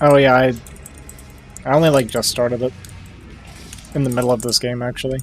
Oh yeah, I only like just started it. In the middle of this game, actually.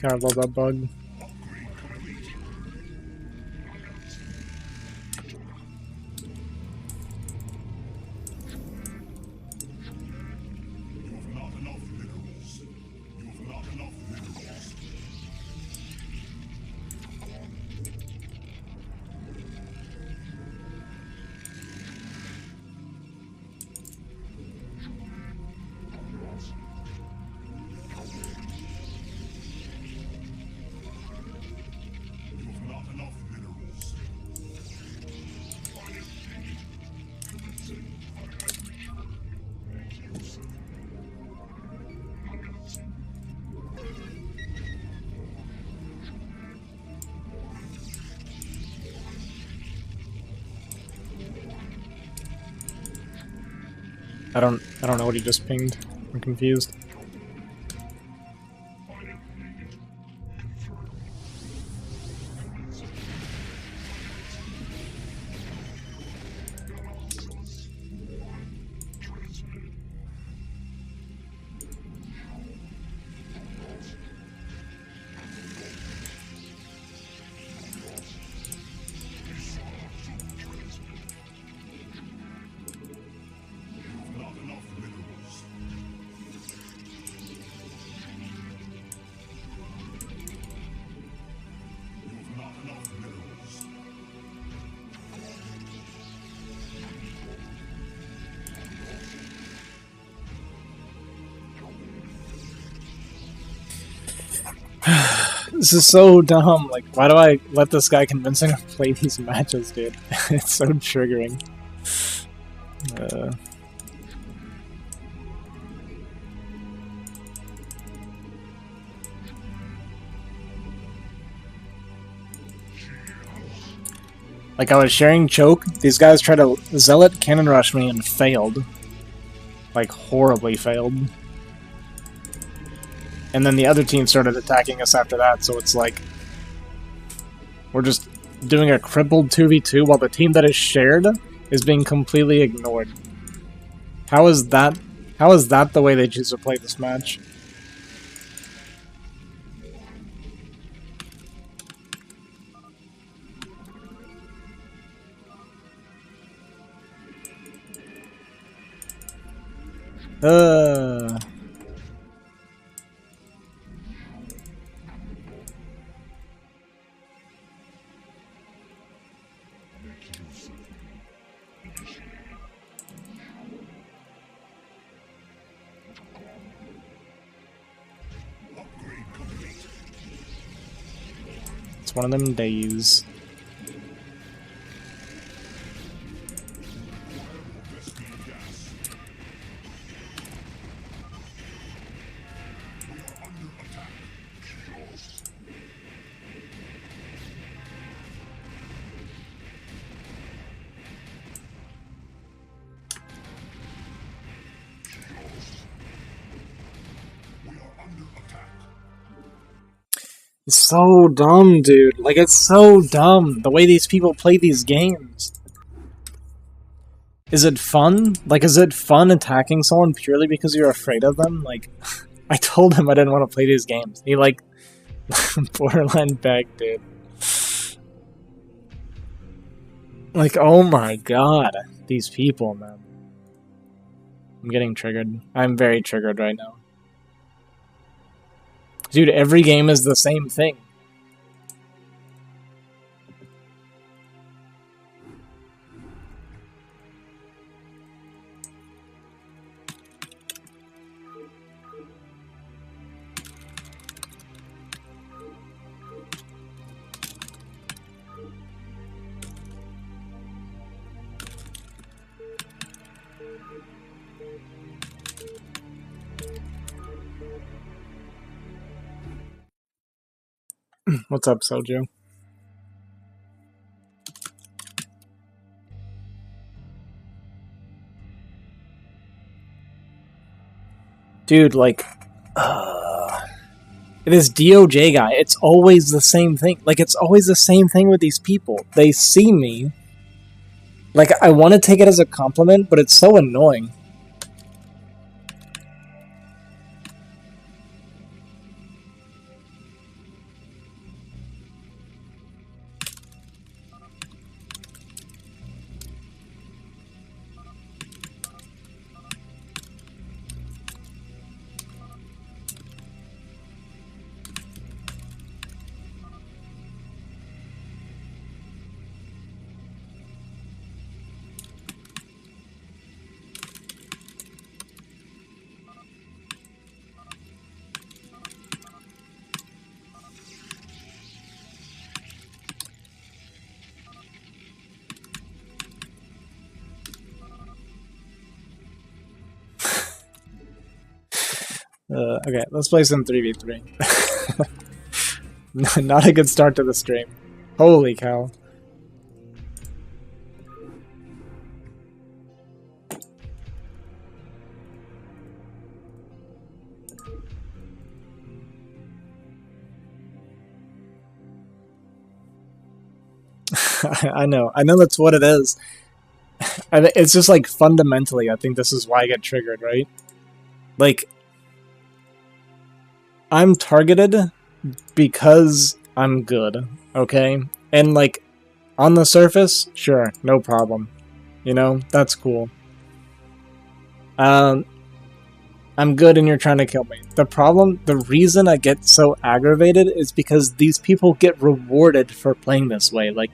God, I love that bug. I don't know what he just pinged. I'm confused. This is so dumb. Like, why do I let this guy convince me to play these matches, dude? It's so triggering. Like, I was sharing choke, these guys tried to zealot cannon rush me and failed. Like, horribly failed. And then the other team started attacking us after that, so it's like... We're just doing a crippled 2v2 while the team that is shared is being completely ignored. How is that the way they choose to play this match? It's one of them days. It's so dumb, dude. Like, it's so dumb, the way these people play these games. Is it fun? Like, is it fun attacking someone purely because you're afraid of them? Like, I told him I didn't want to play these games. He, like, borderline begged, dude. Like, oh my god. These people, man. I'm getting triggered. I'm very triggered right now. Dude, every game is the same thing. What's up, Sojo? Dude, like, this DOJ guy, it's always the same thing. Like, it's always the same thing with these people. They see me. Like, I want to take it as a compliment, but it's so annoying. Okay, let's play some 3v3. Not a good start to the stream. Holy cow. I know that's what it is. It's just like fundamentally, I think this is why I get triggered, right? Like, I'm targeted because I'm good, okay? And like, on the surface, sure, no problem. You know, that's cool. I'm good and you're trying to kill me. The reason I get so aggravated is because these people get rewarded for playing this way. Like,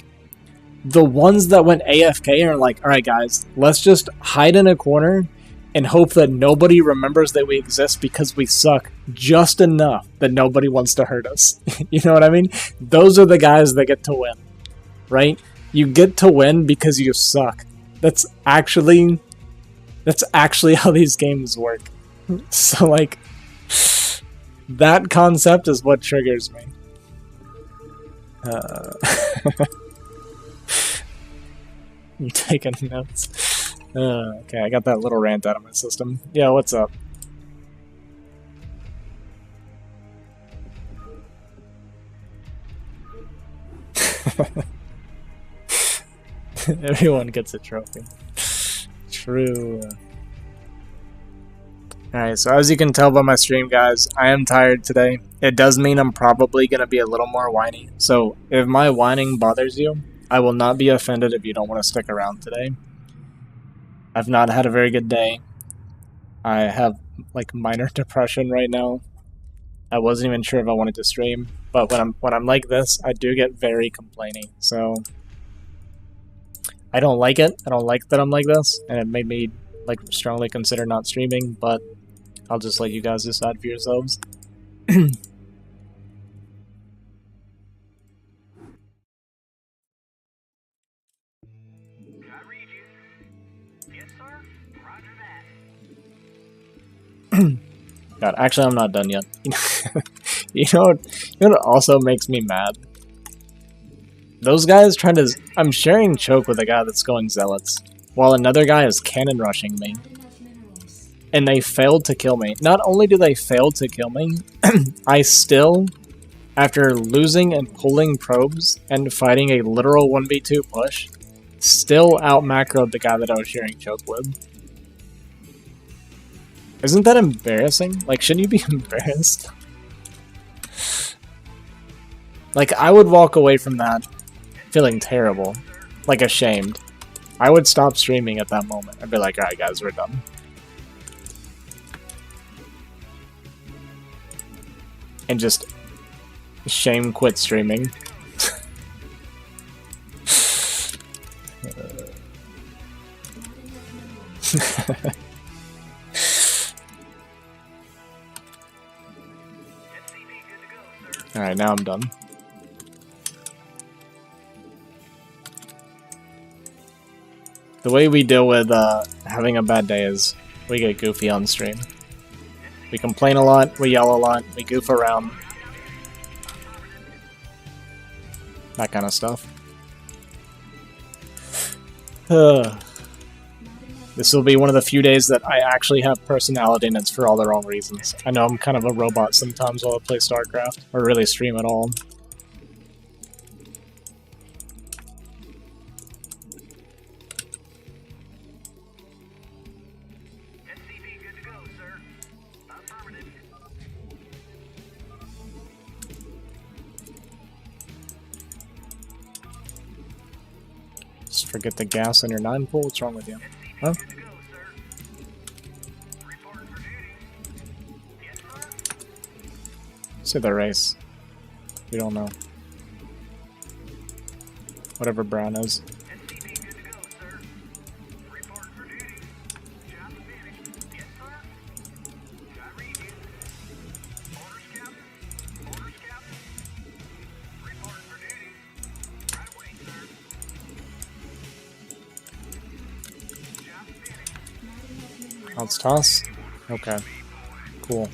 the ones that went AFK are like, alright guys, let's just hide in a corner and hope that nobody remembers that we exist because we suck just enough that nobody wants to hurt us. You know what I mean? Those are the guys that get to win, right? You get to win because you suck. That's actually how these games work. So, like, that concept is what triggers me. I'm taking notes. Okay, I got that little rant out of my system. Yeah, what's up? Everyone gets a trophy. True. Alright, so as you can tell by my stream, guys, I am tired today. It does mean I'm probably going to be a little more whiny. So, if my whining bothers you, I will not be offended if you don't want to stick around today. I've not had a very good day. I have, like, minor depression right now. I wasn't even sure if I wanted to stream, but when I'm like this, I do get very complaining. So, I don't like it. I don't like that I'm like this, and it made me, like, strongly consider not streaming, but I'll just let you guys decide for yourselves. God, actually, I'm not done yet. You know what also makes me mad? Those guys trying to... I'm sharing choke with a guy that's going zealots, while another guy is cannon rushing me. And they failed to kill me. Not only do they fail to kill me, I still, after losing and pulling probes and fighting a literal 1v2 push, still out-macroed the guy that I was sharing choke with. Isn't that embarrassing? Like, shouldn't you be embarrassed? Like, I would walk away from that feeling terrible. Like, ashamed. I would stop streaming at that moment. I'd be like, alright guys, we're done. And just shame quit streaming. Alright, now I'm done. The way we deal with having a bad day is we get goofy on stream. We complain a lot, we yell a lot, we goof around. That kind of stuff. This will be one of the few days that I actually have personality, and it's for all the wrong reasons. I know I'm kind of a robot sometimes while I play StarCraft, or really stream at all. Just forget the gas in your 9 pool? What's wrong with you? Huh? Say the race. We don't know. Whatever brown is. Let's toss? Okay. Cool.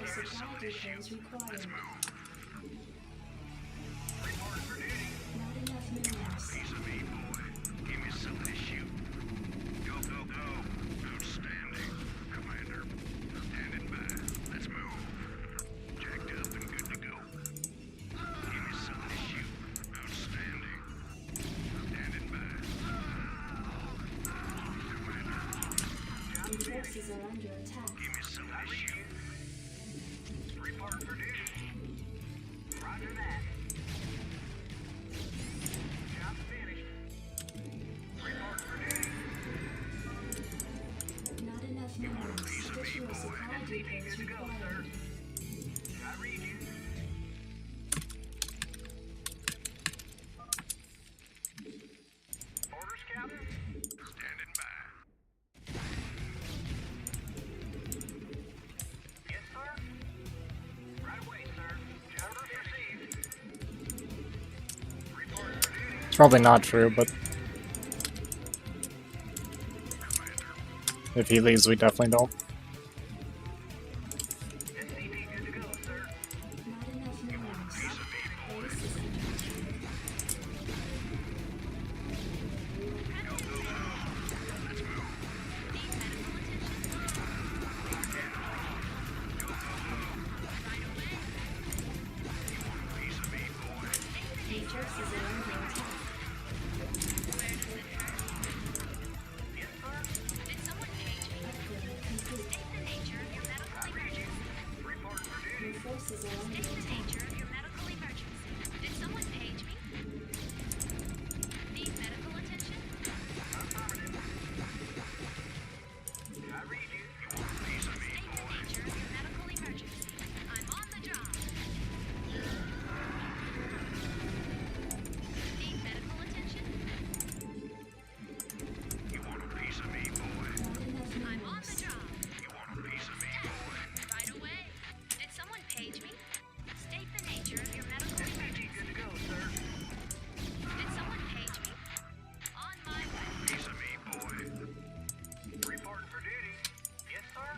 supply depots required. Not enough minerals. Piece of me, boy. Give me something to shoot. Go, go, go. Outstanding. Commander, standing by. Let's move. Jacked up and good to go. Give me something to shoot. Outstanding. Standing by. Commander, Your forces are under attack. give me something to shoot. Report for duty. Roger that. Job finished. Report for duty. Not enough minerals. Additional supply depots required. I read you. Orders, Captain? Standing by. Yes, sir. Right away, sir. Orders received. Report for duty. It's probably not true, but if he leaves, we definitely don't. SCP good to go, sir. Not enough minerals. Base is under attack. Your forces are under attack. Yes, sir. Did someone page me? Upgrade complete. State the nature of your medical emergency. Report for duty. Your forces are under State the attack. nature of your medical emergency. Did someone page me? Need medical attention? Affirmative. I read you. You want a piece of me, State the boy? nature of your medical emergency. I'm on the job. Need medical attention? You want a piece of me, boy? Not enough I'm on the minerals. job. You want a piece of me, boy? Right away. Did someone page me? State the nature of your medical emergency. Good to go, sir. Did someone page me? On my way. Piece of me, boy. Reporting for duty. Yes, sir.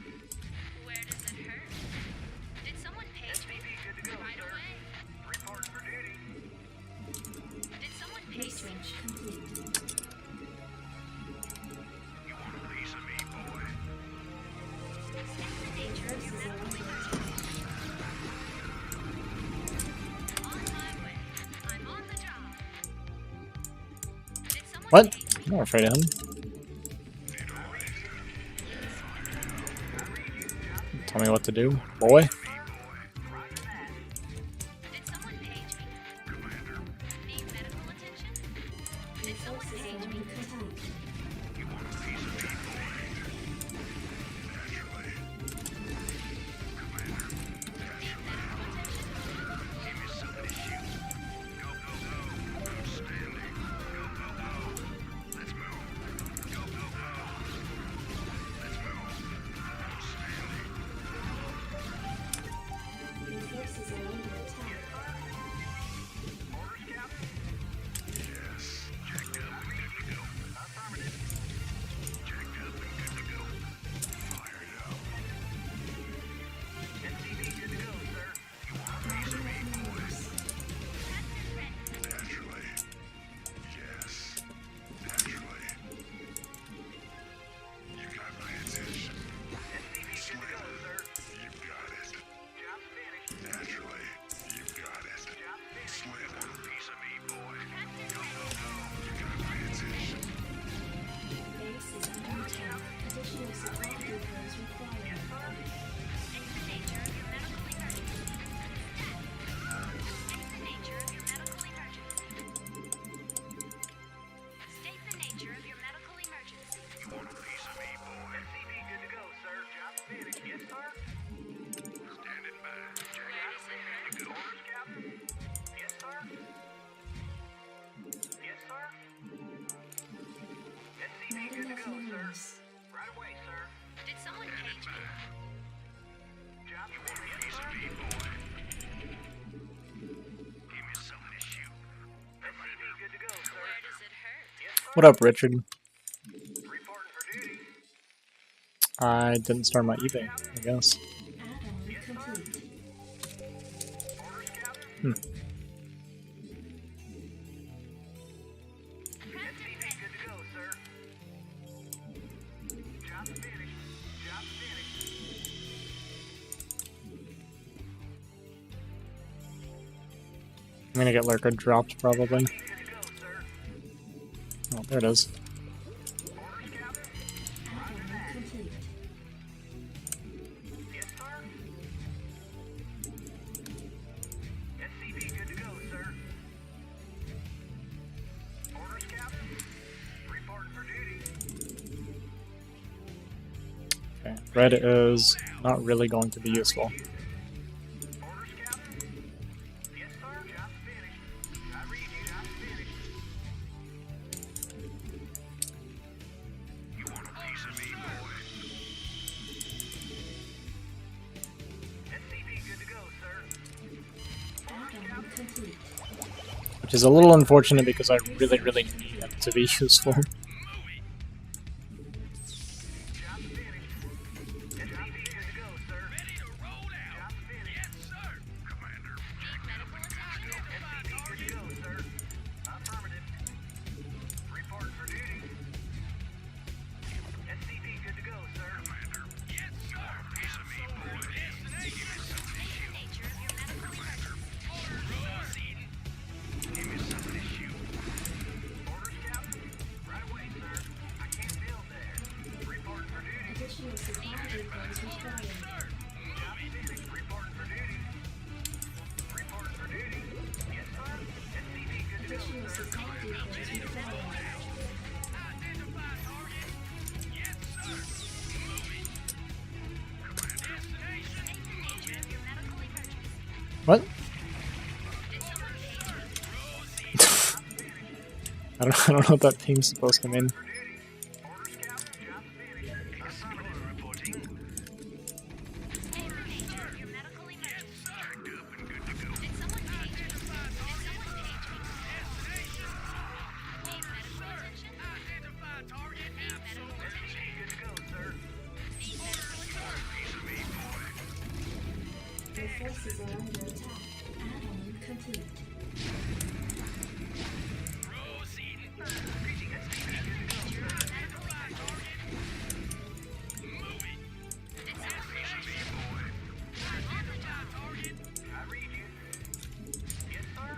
Where does it hurt? Did someone page me? SCP good to go, Right sir. away. Reporting for duty. Did someone page me? Research complete. You want a piece of me, boy? State the nature of your Forces are medical under emergency. attack. On my way. I'm on the job. Did someone What? page me? I'm not afraid of him. Tell me what to do, boy. Did someone page me? Need medical attention? Did Your someone forces are page me? under attack. You want a piece of me, boy? Naturally. Commander, Need medical attention? give me something to shoot. Go, go, go. Outstanding. Go, go, go. Let's move. Go, go, go. Let's move. Outstanding. Your forces are under attack. Orders, Captain? Yes. Jacked up and good to go. Affirmative. Jacked up and good to go. Fired up. SCP good to go, sir. You want a piece of me, boy? Naturally. Yes. Naturally. You got my attention. SCP good to go, sir. You got it. Job finished. Naturally. You got it. Job finished. Slim. Want a piece of me, boy? Go, go, go. You got my attention. Base is under attack. Additional supply depots required. State the nature of your medical emergency. State the nature of your medical emergency. State the nature of your medical emergency. You want a piece of me, boy? SCP good to go, sir. Job finished. Yes, sir. Standing by. Jack Where up does it and hurt? good orders, Captain? Yes, sir. Yes, sir. SCP Not good to enough go, sir. minerals. Right away, sir. Did someone page me? Job finished. Yes, sir. Me, boy. Give me something to shoot. SCP good to go, sir. Where does it hurt? Yes, sir. What up, Richard? Reporting for duty. I didn't start my eBay, I guess. Add-on complete. Hmm. SCP good to go, sir. Job finished. Job finished. I'm gonna get Lurker dropped probably. Good to go, sir. Oh, there it is. Orders, Captain? Add-on complete. Yes, sir. SCP good to go, sir. Orders, Captain? Reporting for duty. Okay, red is not really going to be useful. Orders, Captain? Yes, sir. Job finished. I read you. Job finished. You want a piece of me, boy? SCP good to go, sir. Add-on complete. Which is a little unfortunate because I really need it to be useful. Job finished. SCP good to go, sir. Ready to roll out. Job finished. Yes, sir. Commander. Medical attention. SCP good to go, sir. Affirmative. Report for duty. SCP good to go, sir. Commander. Yes, sir. Piece of me, boy. Nature of your medical emergency. Give me some of this shoot. Orders, Captain? Right away, sir. I can't build there. Report for duty. Additional supply depots required. Job finished. Report for duty. Report for duty. Yes, sir. SCP good to go, Additional sir. supply depots required. Identify target. Yes, sir. Moving. Commander. Destination. Nature of your medical emergency. What? Did someone page me? I don't know what that ping's supposed to mean. For duty. Orders, Captain. Job finished. Explorer reporting. State the nature of your medical emergency. Checked up and good to go. Did someone page me? Did someone page me? Need medical attention? Identify target. Need medical attention? SCP good to go, sir. Need medical attention? Piece of me, boy. Your forces are under attack. Add-on complete. Proceeding. Reaching SCP good to go, sir. Medical emergency. Moving. Did someone Piece of page me, me? boy. I'm on the job. Target. I read you. Yes, sir.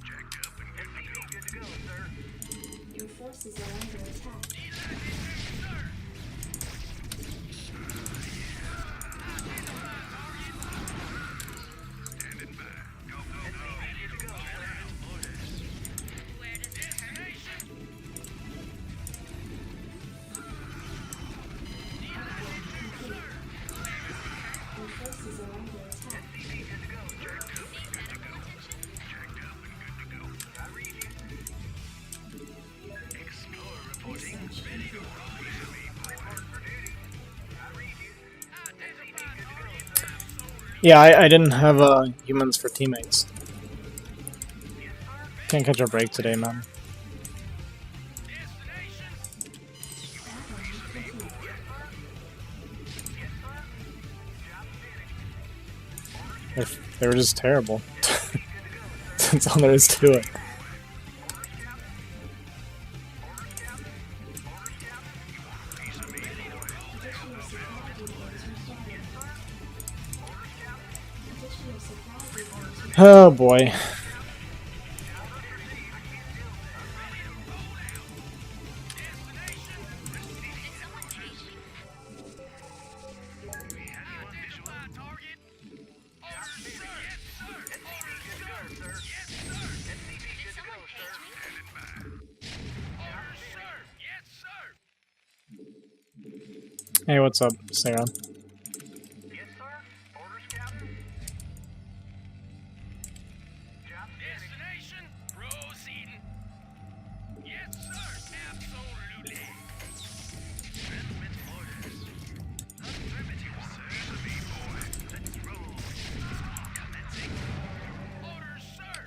Checked up and SCP good to go, sir. Your forces are under attack. Standing by. Go, go, go. SCP good to go, sir. Where does it hurt? Your forces are under attack. SCP good to go, sir. Need medical attention? Checked up and good to go. I read you. Explorer reporting. Research complete. Report for duty. I read you. SCP good to go, sir. Yeah, I didn't have humans for teammates. Yes, sir. Can't catch a break today, man. Destination. Add-on complete. Yes, sir. Job finished. They were just terrible. SCP good to go, sir. That's all there is to it. Orders, Captain. Orders, Captain. Orders, Captain. You want a piece of me, boy? Additional supply depots required. Orders, Captain. Additional supply depots required. Oh boy. Did someone page me? Identify target. Orders, sir. Yes, sir. SCP good to go, sir. Yes, sir. SCP Did good to go, someone sir. page me? Standing by. Orders, sir. Yes, sir. Hey, what's up, Sarah? Yes, sir. Orders, Captain. Job destination. Proceeding. Yes, sir. Absolutely. Transmit orders. Affirmative, sir. To me, boy. Let's roll. Commencing. Orders, sir.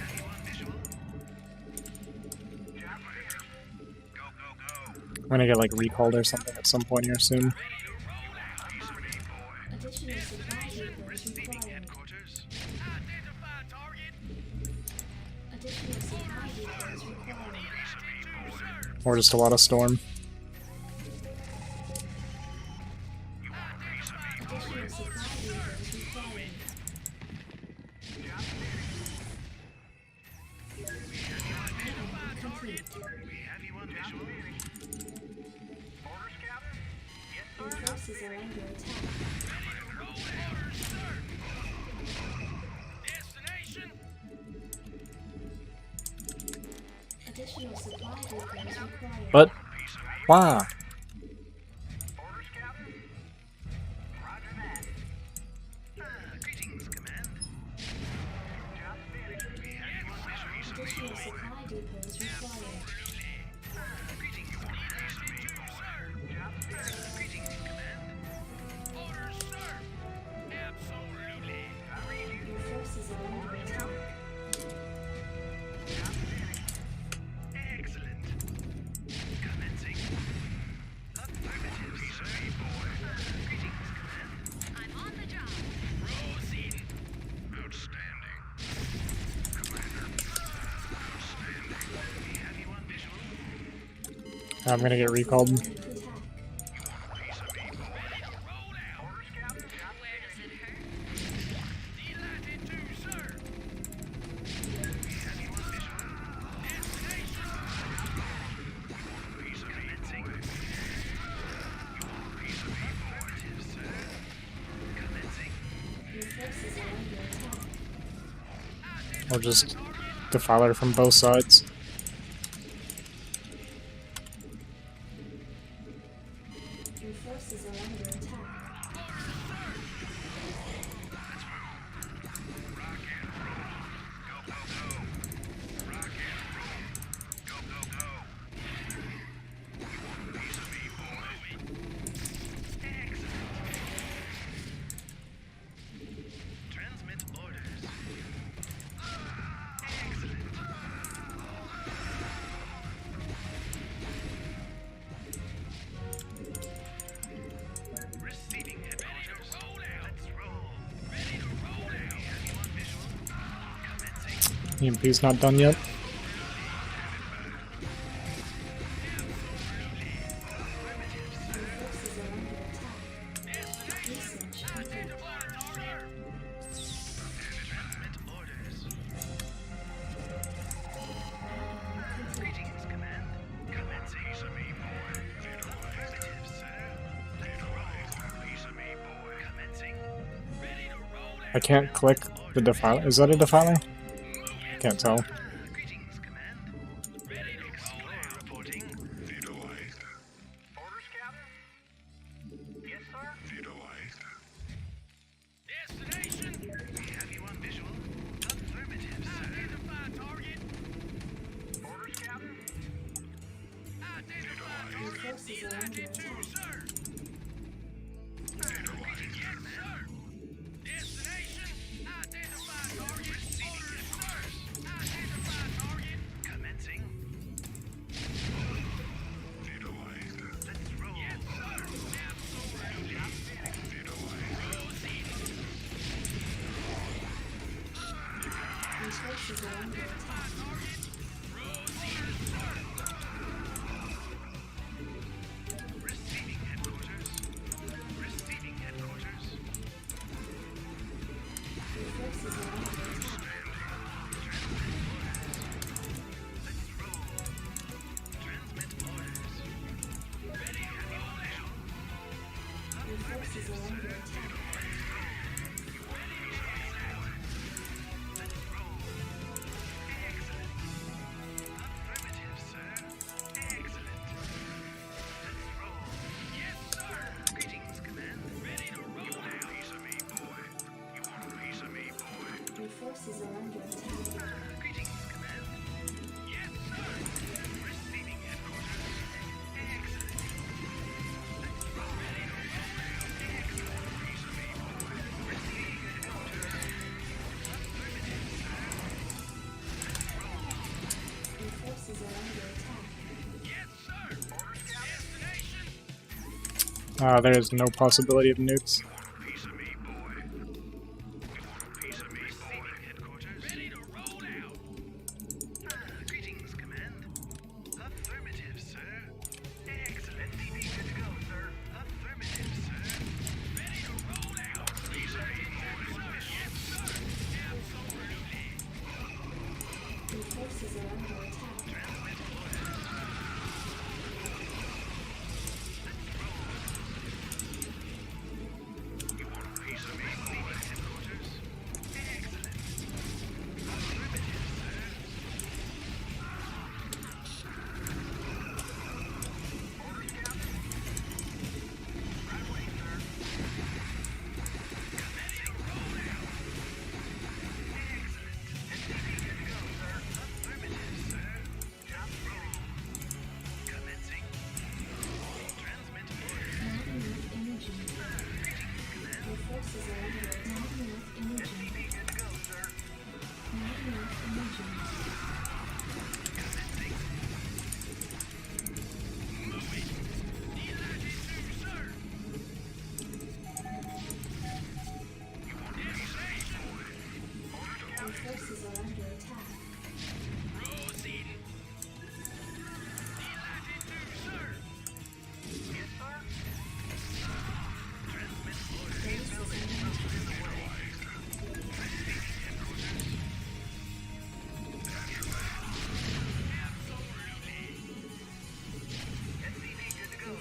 Anyone visual? Job finished. Go, go, go. I'm gonna get like recalled or something at some point here soon. Ready to roll out. Piece of me, boy. Additional supply depots Receiving required. headquarters. Or just a lot of storm. Additional supply depots required. Item complete. We have you on visual. Orders, Captain? Yes, Your sir. forces are under attack. Destination. Additional supply depots required. But wow. Orders, Captain? Roger that. Greetings, Command. Job finished. We have you on visual. Additional supply depots required. Greetings, Greetings, Command. Orders, sir. Absolutely. I read you. Your forces are under attack. Excellent. Commencing. Affirmative, sir. Greetings, Command. I'm on the job. Proceeding. Outstanding. Commander. Outstanding. We have you on visual. I'm gonna get recalled. Under attack. Piece of me. Ready to roll out. Orders, Captain. Job Where does it hurt? delighted to, sir. We have you on visual. Destination. Piece of me. Commencing. Piece of me. Affirmative, sir. Commencing. Your forces are under attack. Or just Defiler from both sides. Your forces are under attack. Rock and roll. Go, go, go. Rock and roll. Go, go, go. You want a piece of me, boy? Excellent. Transmit orders. Excellent. Receiving headquarters. Let's roll. Ready to roll out. We have you on visual. Commencing. EMP's not done yet. Your forces are under attack. Research complete. Transmit orders. Complete. Greetings, Command. Commencing. Piece of me, boy. Affirmative, sir. Let's roll. Piece of me, boy. Commencing. Ready to roll out. I can't click the Defiler. Is that a Defiler? Can't tell. Greetings, Command. Ready to roll out. Reporting. Visualized. Orders, Captain? Yes, sir. Visualized. Destination. We have you on visual. Affirmative, sir. Identify target. Orders, Captain? Identify Your forces are under attack. sir. Yes, sir. Destination. Identify target. Orders, sir. Identify target. Commencing. Visualized. Let's roll. Yes, sir. Absolutely. Proceeding. Your forces are under attack. Receiving headquarters. Receiving headquarters. Your forces are under attack. Let's roll. Transmit orders. Ready to roll out. Your forces are under attack. Let's roll. Excellent. Affirmative, sir. Excellent. Let's roll. Yes, sir. Greetings, Command. Ready to roll. You want a piece of me, boy? You want a piece of me, boy? Your forces are under attack. Greetings, Command. Yes, sir. Receiving headquarters. Excellent. Let's roll. Ready to roll out. Excellent. Piece of me, boy. Receiving headquarters. Affirmative, sir. Let's roll. Your forces are under attack. Yes, sir. Orders, destination. There is no possibility of nukes. Piece of me, boy. You want a piece of me, boy? Receiving headquarters. Ready to roll out. Greetings, Command. Affirmative, sir.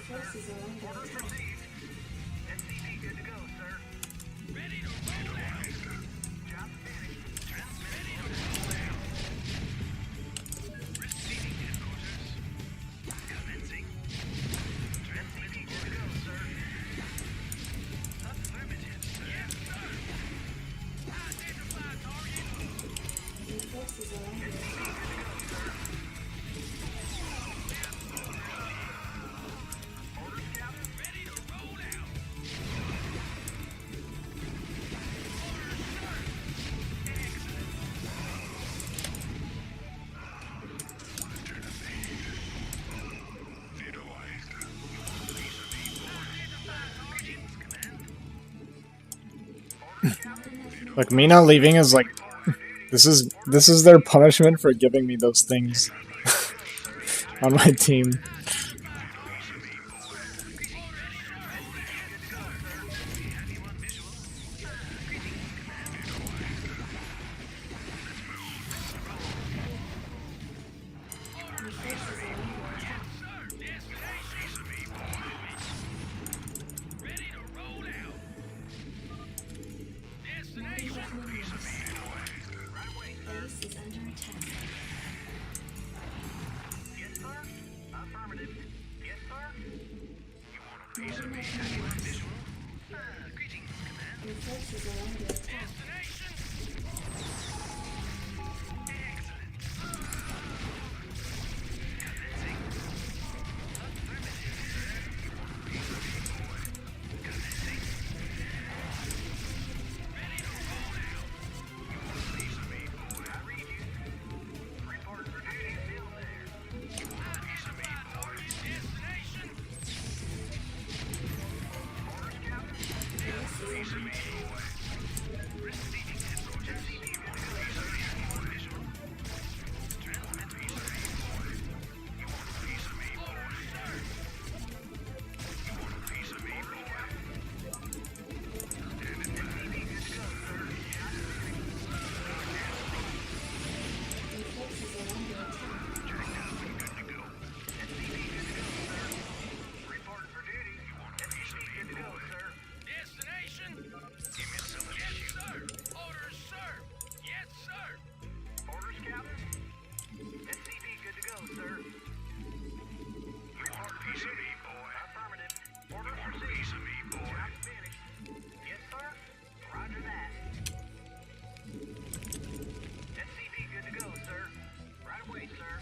forces are under attack. SCV good to go, sir. Ready to roll out. Job finished. Transmitting order. Receiving headquarters. Commencing. Transmitting good to go, sir. Affirmative, sir. Yes, sir. Identify target. Your forces are under attack. Orders, Captain. Ready to roll out. Orders, sir. Excellent. Like, me not leaving is like, this is their punishment for giving me those things on my team. Your forces are under attack. Ready to roll out. Not enough minerals. Base is under attack. Yes, sir. Affirmative. Yes, sir. Not enough minerals. Greetings, command. Your forces are under attack. Your forces are under attack. Reporting for duty. SCV good to go, sir. Destination? Yes, sir. Orders, sir. Yes, sir. Orders, Captain. SCV good to go, sir. Reporting for duty. Affirmative. Orders received. Job finished. Yes, sir. Roger that. SCV good to go, sir. Right away, sir.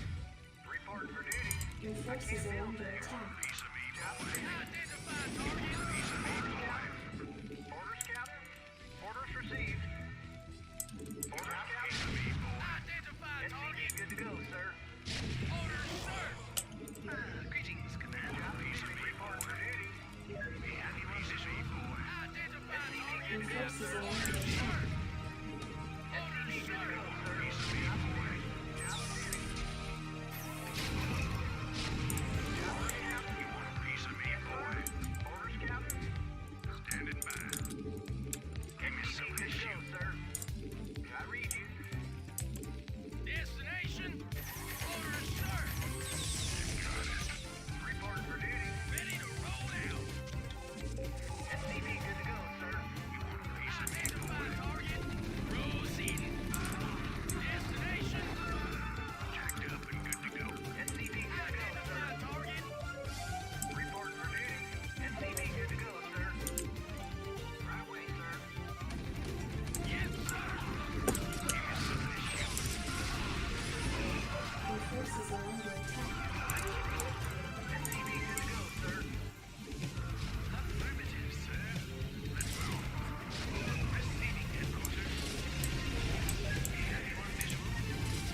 Reporting for duty. Your forces are under attack. Orders, Captain. Orders received. Orders, Captain. Identified target. Good to go, sir. Orders, sir. Greetings, Command. Report for duty. Identified Your target. forces are under attack. SCV good to go, sir. Job finished. Orders, Captain. Standing by. Give me some to show, sir. I read you. Destination. Orders, sir. Report for duty. Ready to roll out. SCV good to go, sir. Identified target. Proceeding. Destination. Jacked up and good to go. SCV good to go, sir. Target. Report for duty. SCV good to go, sir. Right away, sir. Yes, sir. Your forces are under attack. SCV good to go, sir. Affirmative, sir. Let's move. Receiving headquarters. Anyone visual?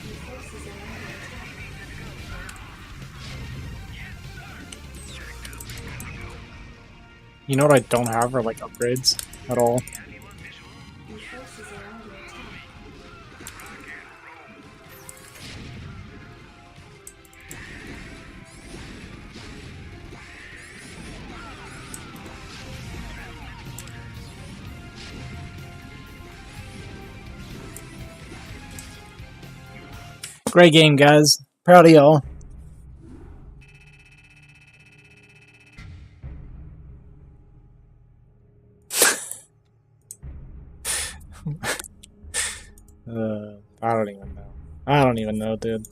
Your forces are under attack. Good to go, sir. Yes, sir. Checked up and good to go. You know what I don't have are like upgrades at all. Anyone visual? Your forces are under attack. Great game, guys. Proud of y'all. I don't even know. I don't even know, dude.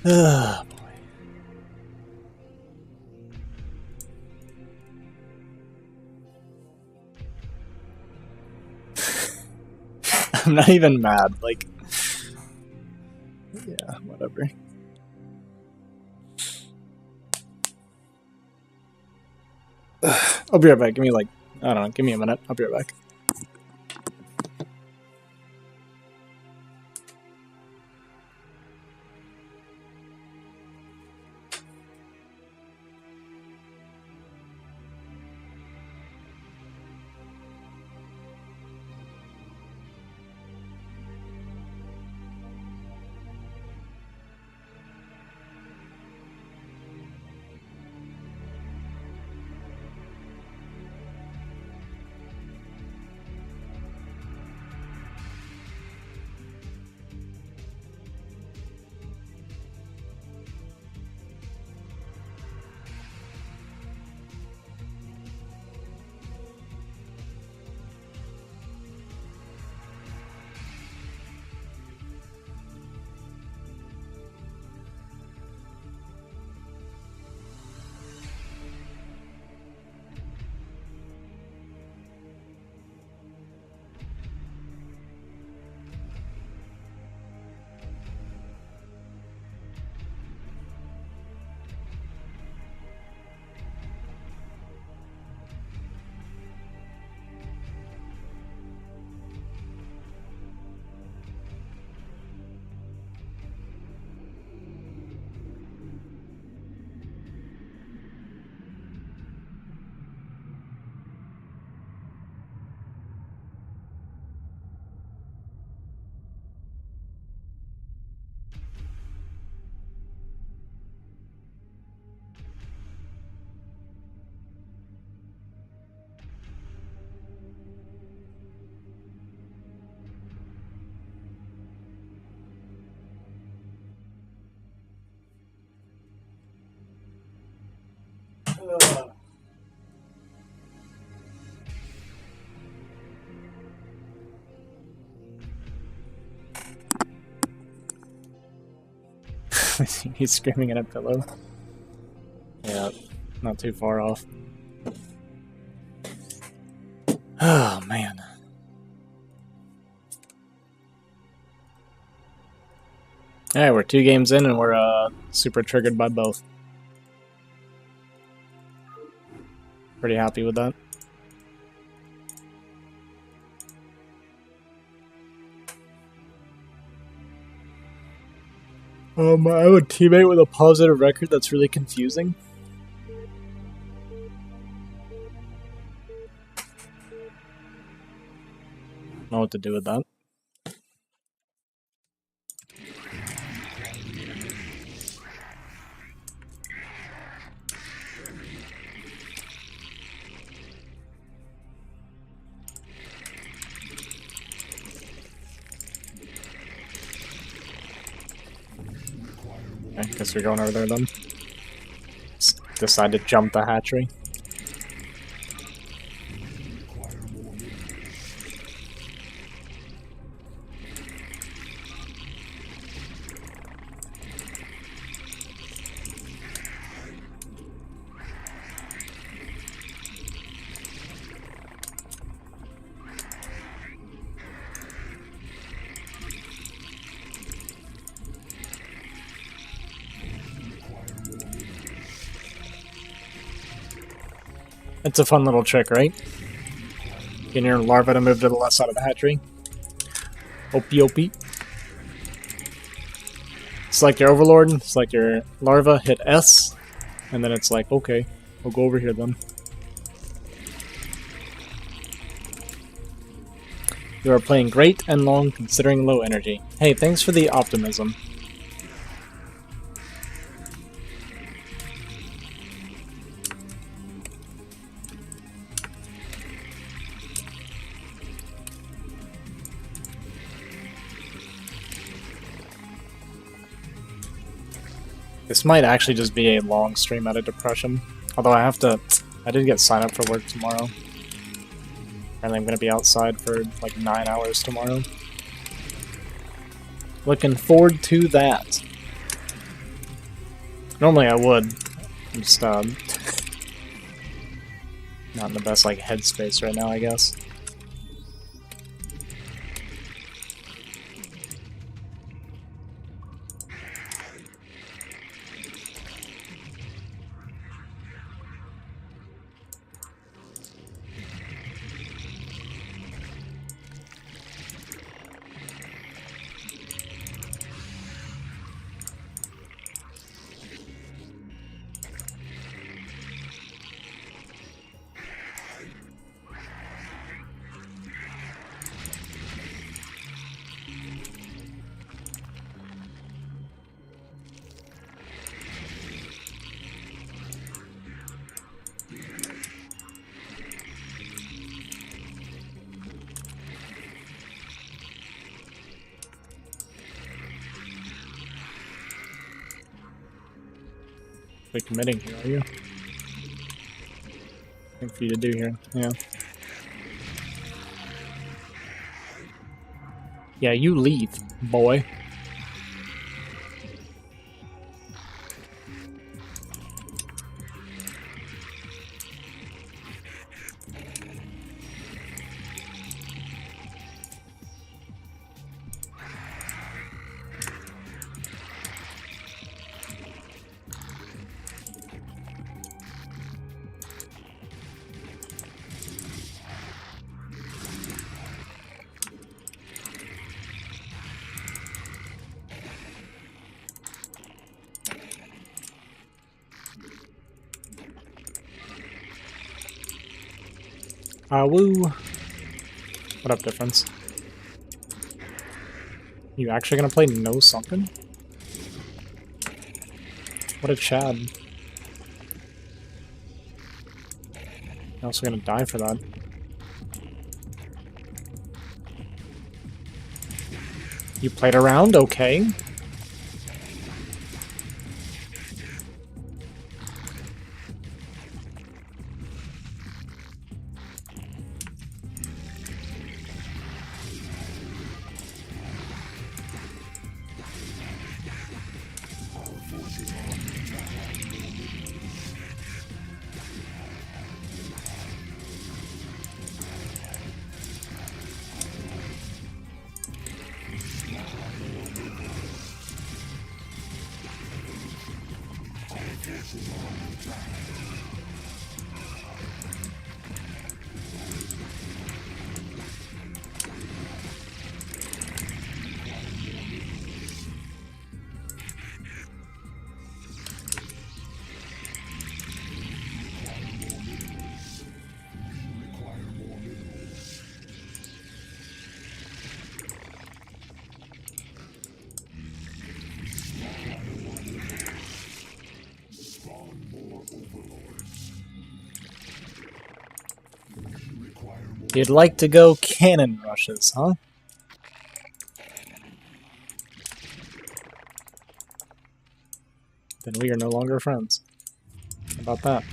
Oh, boy. I'm not even mad, like... Yeah, whatever. I'll be right back, give me like... I don't know, give me a minute, I'll be right back. He's screaming at a pillow. Yeah, not too far off. Oh, man. Alright, we're 2 games in and we're super triggered by both. Pretty happy with that. I have a teammate with a positive record that's really confusing. Don't know what to do with that. Okay, guess we're going over there then. Just decide to jump the hatchery. It's a fun little trick, right? Getting your larva to move to the left side of the hatchery. Opie opie. It's like your overlord, it's like your larva, hit S, and then it's like, okay, we'll go over here then. You are playing great and long considering low energy. Hey, thanks for the optimism. This might actually just be a long stream out of depression. Although I did get signed up for work tomorrow. And I'm gonna be outside for like 9 hours tomorrow. Looking forward to that. Normally I would. I'm just, not in the best, like, headspace right now, I guess. You're committing here, are you? Nothing for you to do here, yeah. Yeah, you leave, boy. Woo. What up, difference? You actually gonna play no sunken? What a Chad. You're also gonna die for that. You played around? Okay. You'd like to go cannon rushes, huh? Then we are no longer friends. How about that?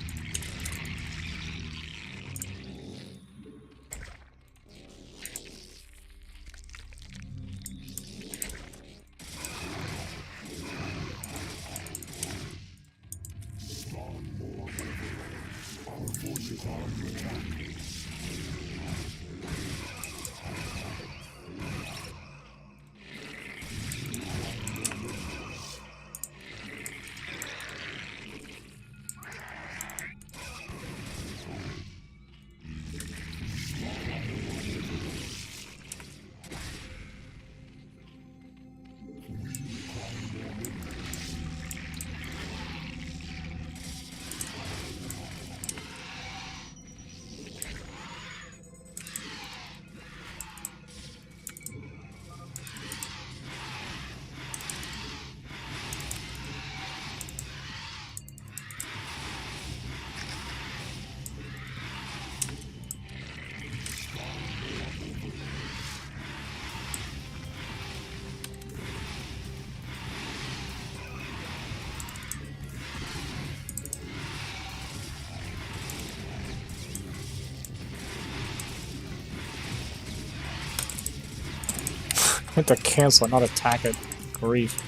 I have to cancel it, not attack it. Grief.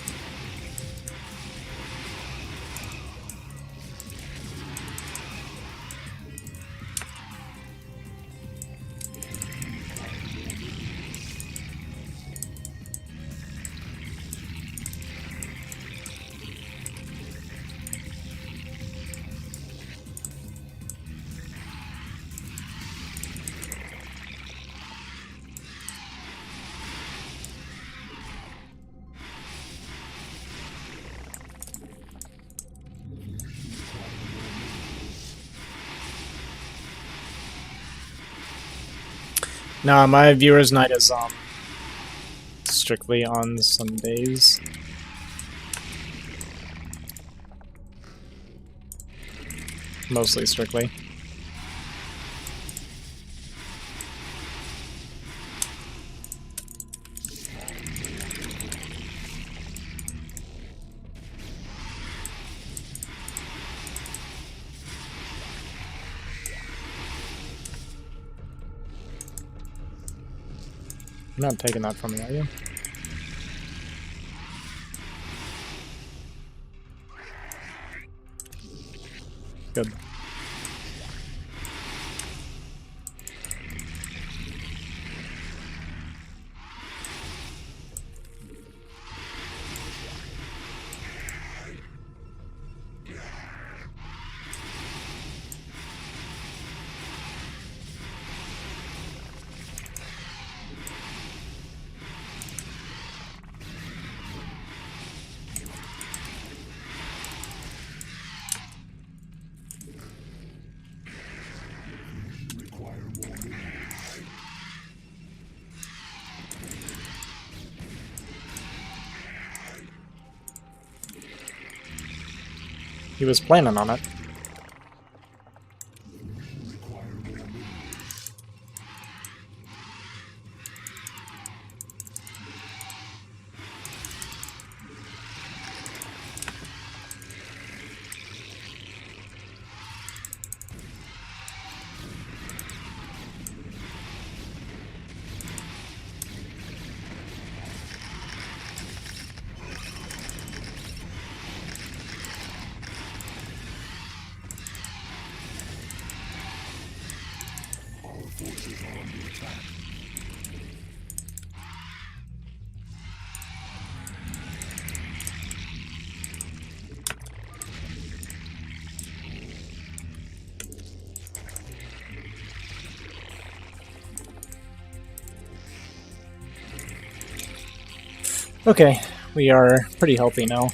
Nah, my viewers' night is strictly on Sundays. Mostly strictly. You're not taking that from me, are you? Good. He was planning on it. Okay, we are pretty healthy now.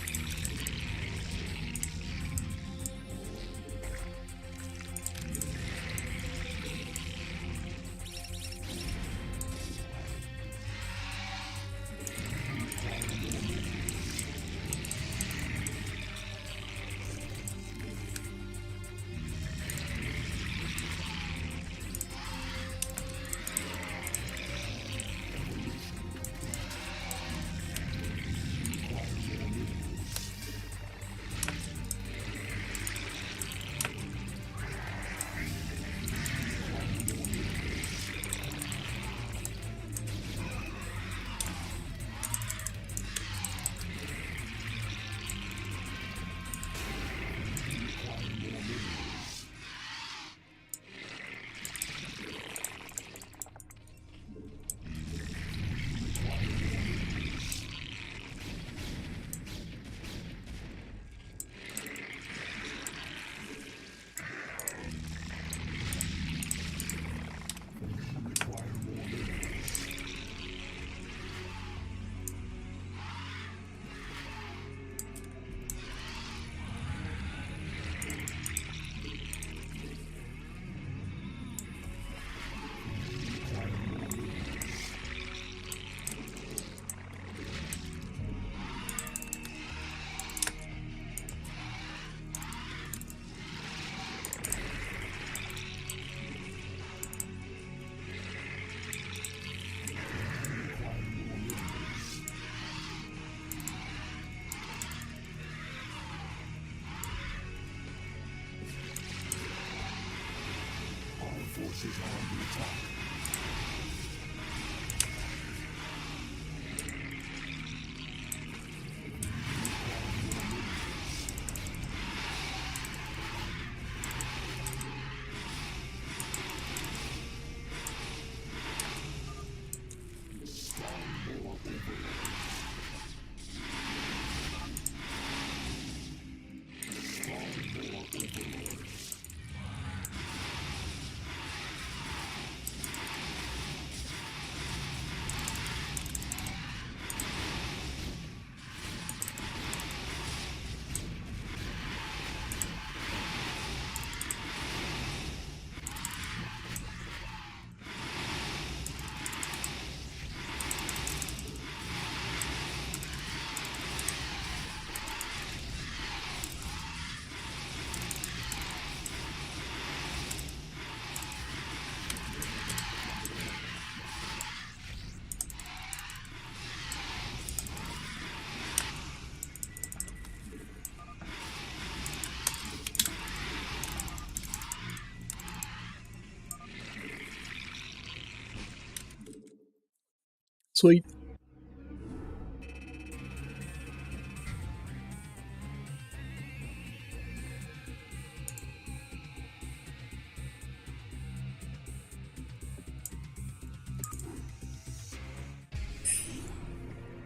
Sweet.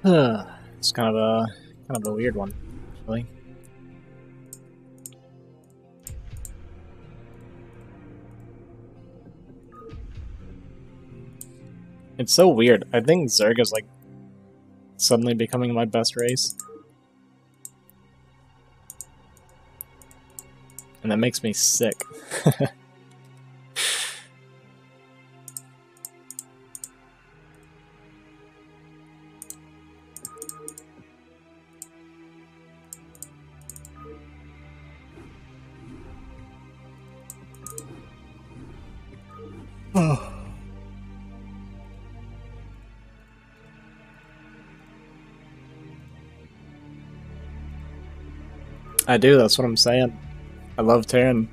It's kind of a weird one, actually. It's so weird. I think Zerg is like suddenly becoming my best race. And that makes me sick. Oh. I do, that's what I'm saying. I love Terran.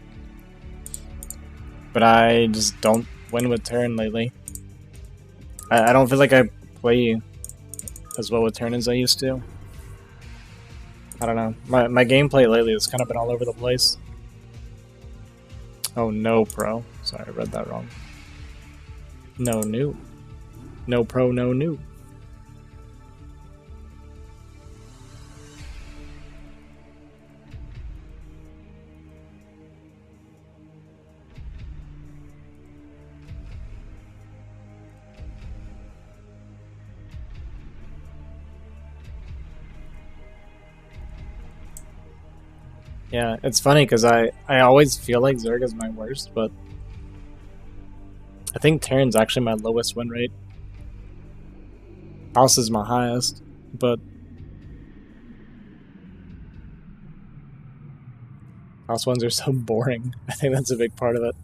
But I just don't win with Terran lately. I don't feel like I play as well with Terran as I used to. I don't know. My gameplay lately has kind of been all over the place. Oh no, pro. Sorry, I read that wrong. No new. No pro, no new. Yeah, it's funny because I always feel like Zerg is my worst, but I think Terran's actually my lowest win rate. House is my highest, but House ones are so boring. I think that's a big part of it.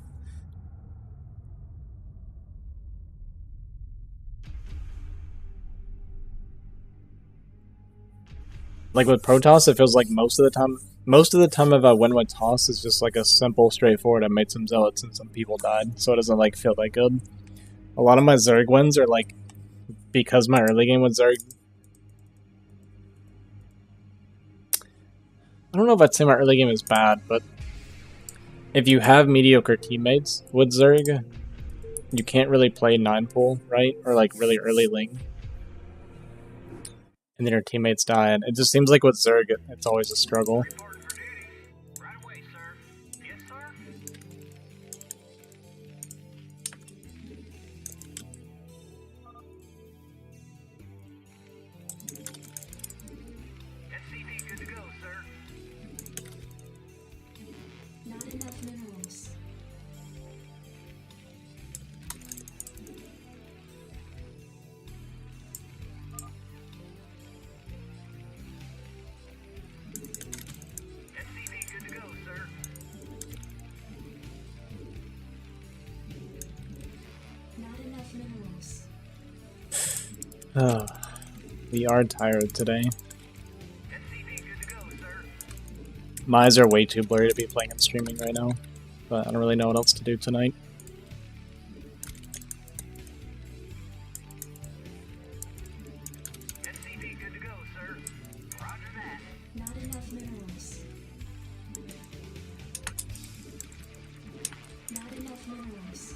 Like with Pro Toss, it feels like most of the time if I win with Toss, it's just like a simple, straightforward, I made some Zealots and some people died, so it doesn't like feel that good. A lot of my Zerg wins are like, because my early game with Zerg, I don't know if I'd say my early game is bad, but if you have mediocre teammates with Zerg, you can't really play 9-pool, right? Or like really early Ling. And then your teammates die, and it just seems like with Zerg, it's always a struggle. Right away, sir. Yes, sir. SCV good to go, sir. Not enough minerals. SCV good to go, sir. Not enough minerals. We are tired today. SCV good to go, sir. My eyes are way too blurry to be playing and streaming right now, but I don't really know what else to do tonight. SCV good to go, sir. Roger that. Not enough minerals. Not enough minerals.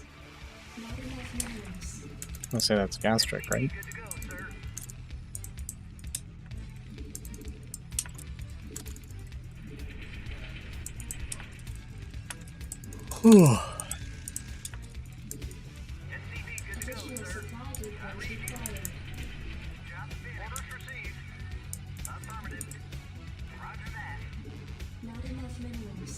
Not enough minerals. Let's say that's gastric, right? Good to go, sir. SCV good to go, Additional sir. supply depots required. Job orders received. Affirmative. Roger that. Not enough minerals.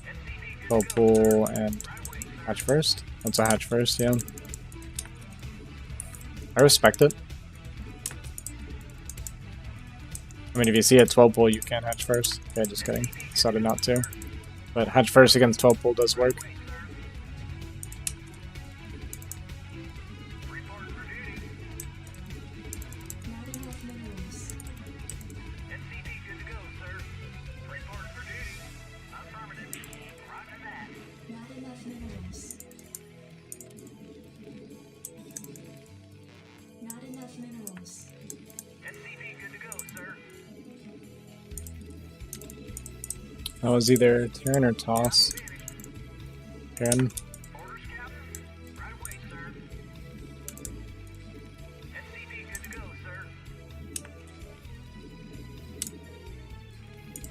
SCV good Go to go, sir. pool and hatch first. Let's a hatch first, yeah. I respect it. I mean, if you see a 12 pool, you can't hatch first. Okay, just kidding. Decided not to. But hatch first against 12 pool does work. Report for duty. Not enough minerals. SCV good to go, sir. Report for duty. Affirmative. Roger that. Not enough That was either Terran or Toss. Terran. Orders, Captain. Right away, sir. SCV good to go, sir.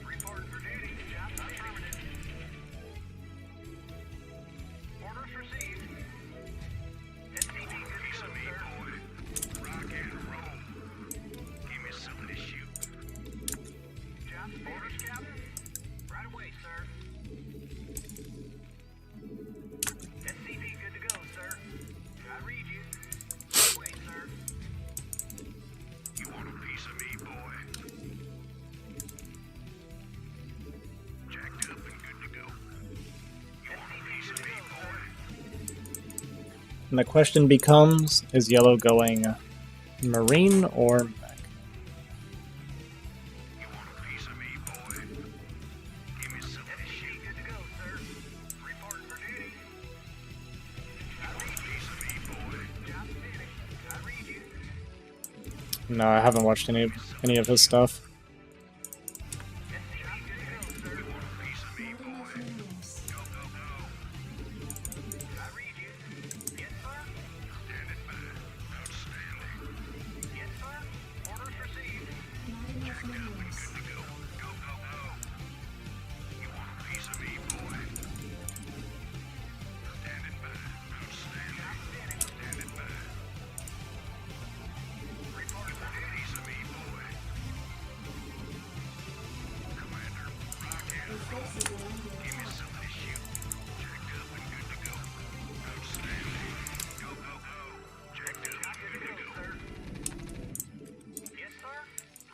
Reporting for duty. Job affirmative. Orders received. SCV good to go, sir. Boy. Rock and roll. Give me something to shoot. Job orders, Captain. Right away, sir. SCV good to go, sir. I read you. Right away, sir. You want a piece of me, boy? Jacked up and good to go. You want a piece of me, boy? And the question becomes, is yellow going Marine or Mech? You want a piece of me, boy? Give me something to shoot. Good to go, sir. Reporting for duty. You want a piece of me, boy? Job finished. I read you. No, I haven't watched any of his stuff. SCV good to go, sir. You want a piece of me, Not boy? enough minerals. Go, go, go. I read you. Yes, sir. Standing by. Outstanding. Yes, sir. Orders received. Not enough minerals. Good to go. Go, go, go. You want a piece of me, boy? Standing by. Outstanding. Standing by. Reporting for duty. Piece of me, boy. Commander, rock and Your forces are under give me attack. something to shoot. Jacked up and good to go. Outstanding. Go, go, go. Jacked up and good to go. Sir. Yes, sir.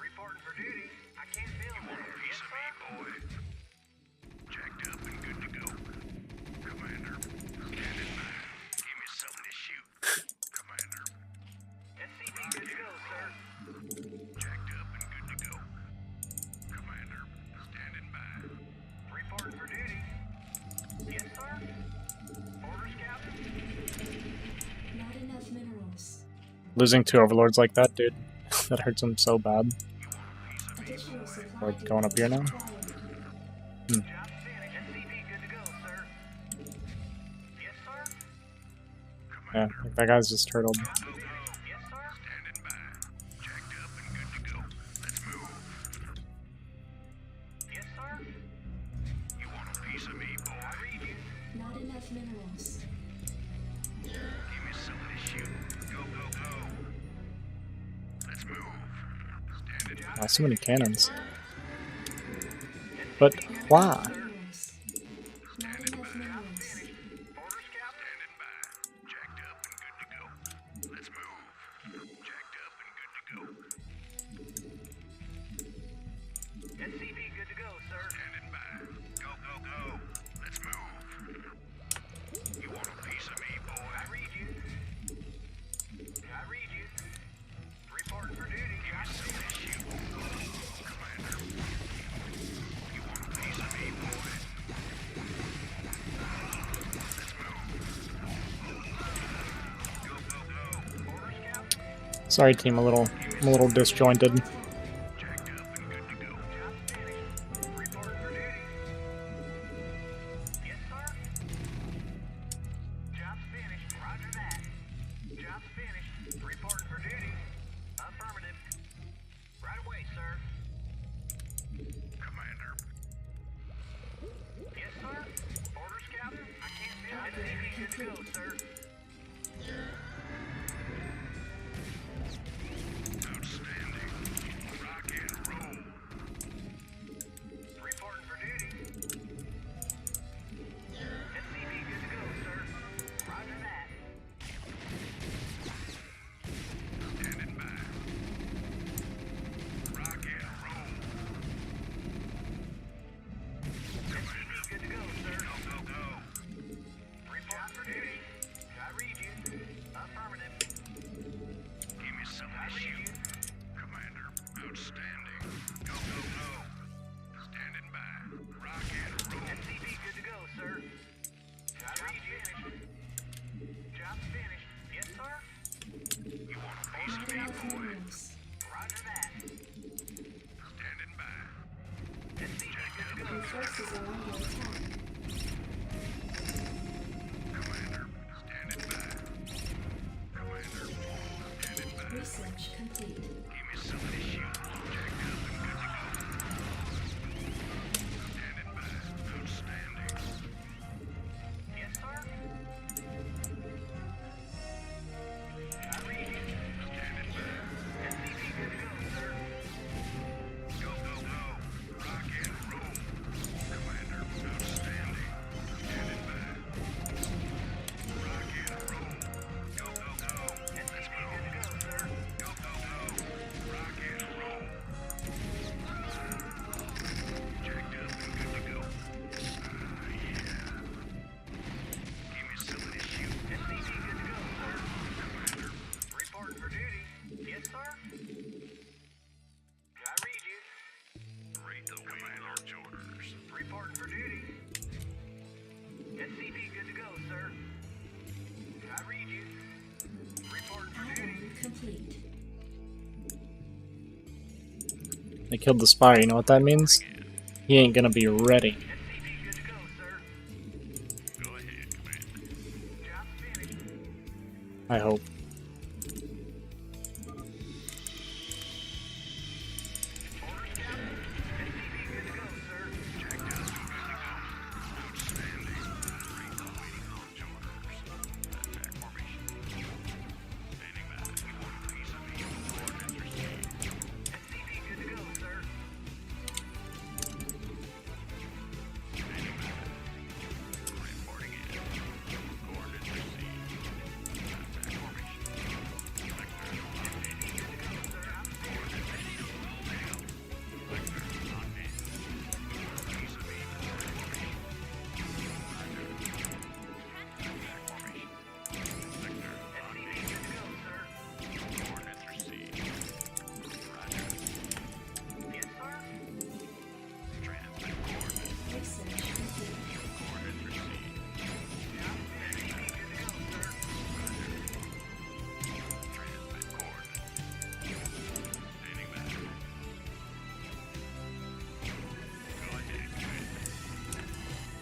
Reporting for duty. I can't feel you want a piece of me, boy? Jacked up and good to go. Commander, standing by. Give me something to shoot. Commander. SCV good to go, sir. Jacked up and good to go. Commander, standing by. Reporting for duty. Yes, sir. Orders, Captain. Not enough minerals. Losing 2 overlords like that, dude, that hurts him so bad. Additional supply We're going up here now? required. Job finished. SCV good to go, sir. Yes, sir. Yeah, that guy's just turtled. Yes, sir. Standing by. Jacked up and good to go. Let's move. Yes, sir. You want a piece of me, boy? I read you. Not enough minerals. Give me something to shoot. Go, go, go. Let's move. Standing by. Wow, so many cannons. But why? Minerals. Not enough minerals. Orders, Captain. Standing by. Jacked up and good to go. Let's move. Jacked up and good to go. SCV good to go, sir. Standing by. Go, go, go. Let's move. You want a piece of me, boy? I read you. I read you. Reporting for duty. Give me something to shoot. Commander. You want a piece of me, boy? Let's move. Go, go, go. Orders, Captain. Sorry, team, I'm a little disjointed. Jacked up and good to go. Job finished. Reporting for duty. Yes, sir. Job's finished. Roger that. Job's finished. Reporting for duty. Affirmative. Right away, sir. Commander. Yes, sir. Orders, Captain. I can't feel it. SCV good to go, sir. Outstanding. Rock and roll. Reporting for duty. SCV good to go, sir. Roger that. Standing by. Rock and roll. SCV good to go, sir. Go, go, go. Report for duty. I read you. complete. They killed the spire, you know what that means? He ain't gonna be ready. I hope.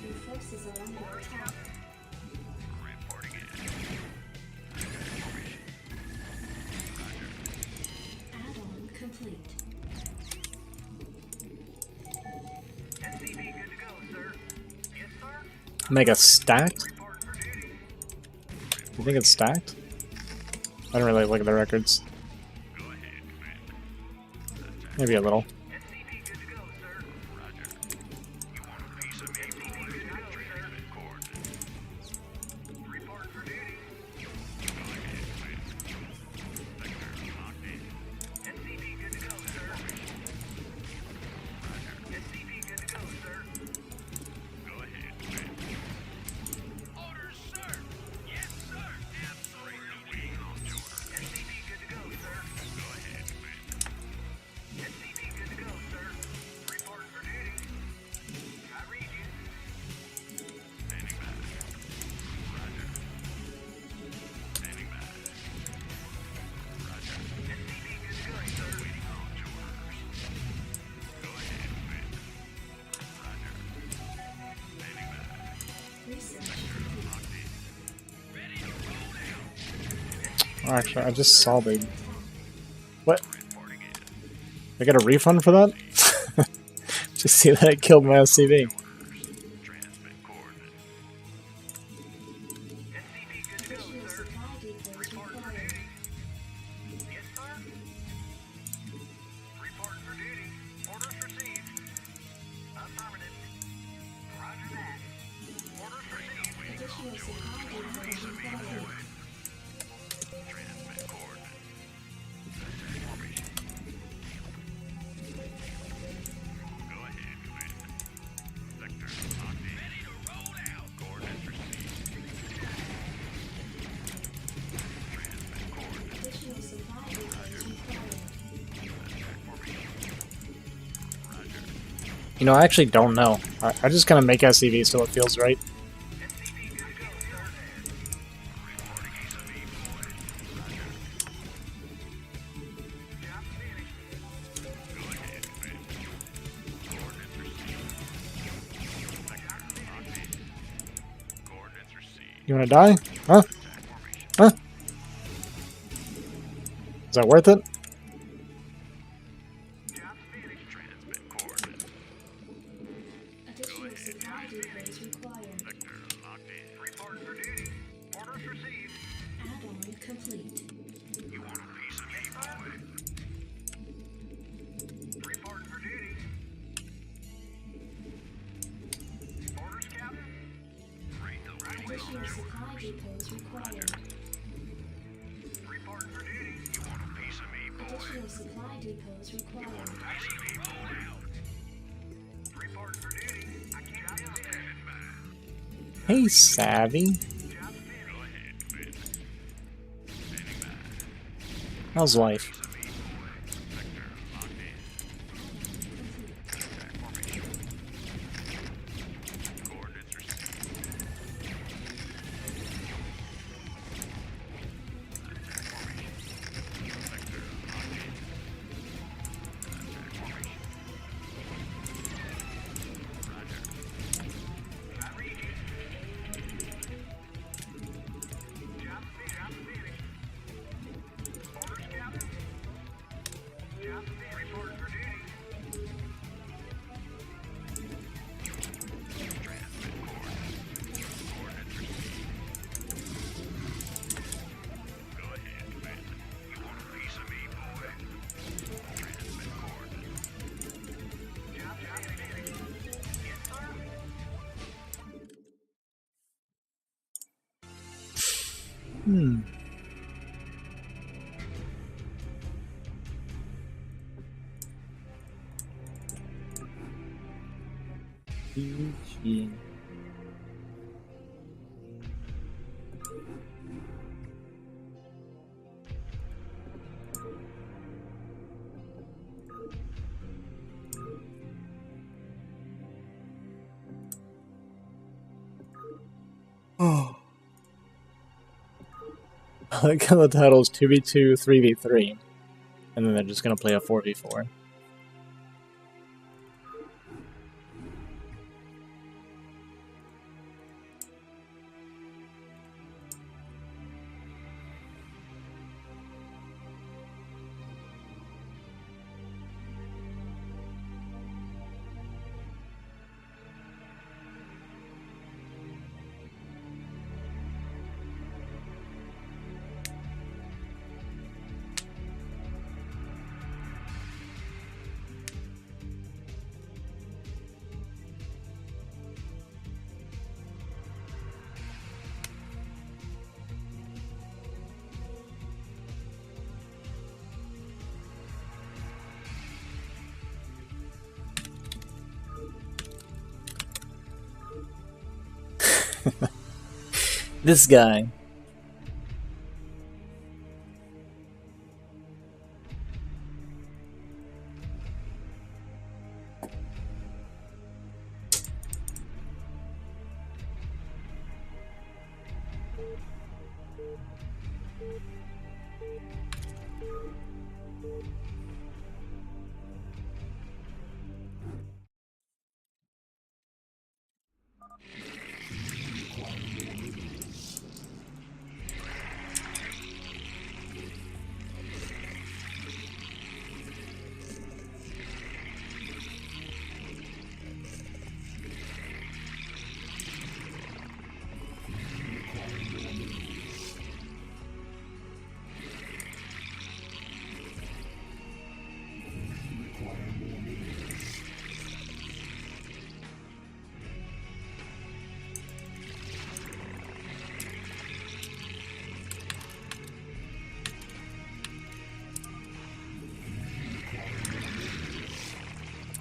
Your forces are under attack. Add-on complete. Mega stacked? You think it's stacked? I don't really look at the records. Maybe a little. Oh, actually, I just saw the... What? I got a refund for that? Just see that it killed my SCV. Additional supply depots required. Additional supply depots required. Additional supply depots required. You know, I actually don't know. I just kind of make SCVs till it feels right. You wanna die? Huh? Huh? Is that worth it? Additional supply depots required. Add-on complete. Additional supply depots required. Additional supply depots required. Hey, Savvy. How's life? Hmm. BG. Oh. I like how the title's 2v2, 3v3. And then they're just gonna play a 4v4. This guy.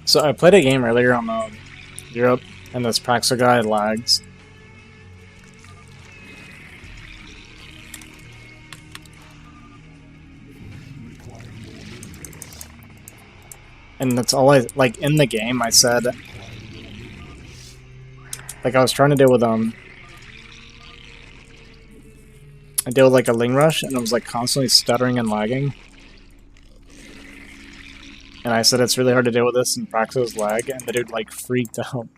So I played a game earlier on Europe, and this Praxo guy lags. And that's all I, like, in the game I said, like I was trying to deal with, I deal with like a Ling Rush, and I was like constantly stuttering and lagging. And I said it's really hard to deal with this in Praxo's lag, and the dude like freaked out.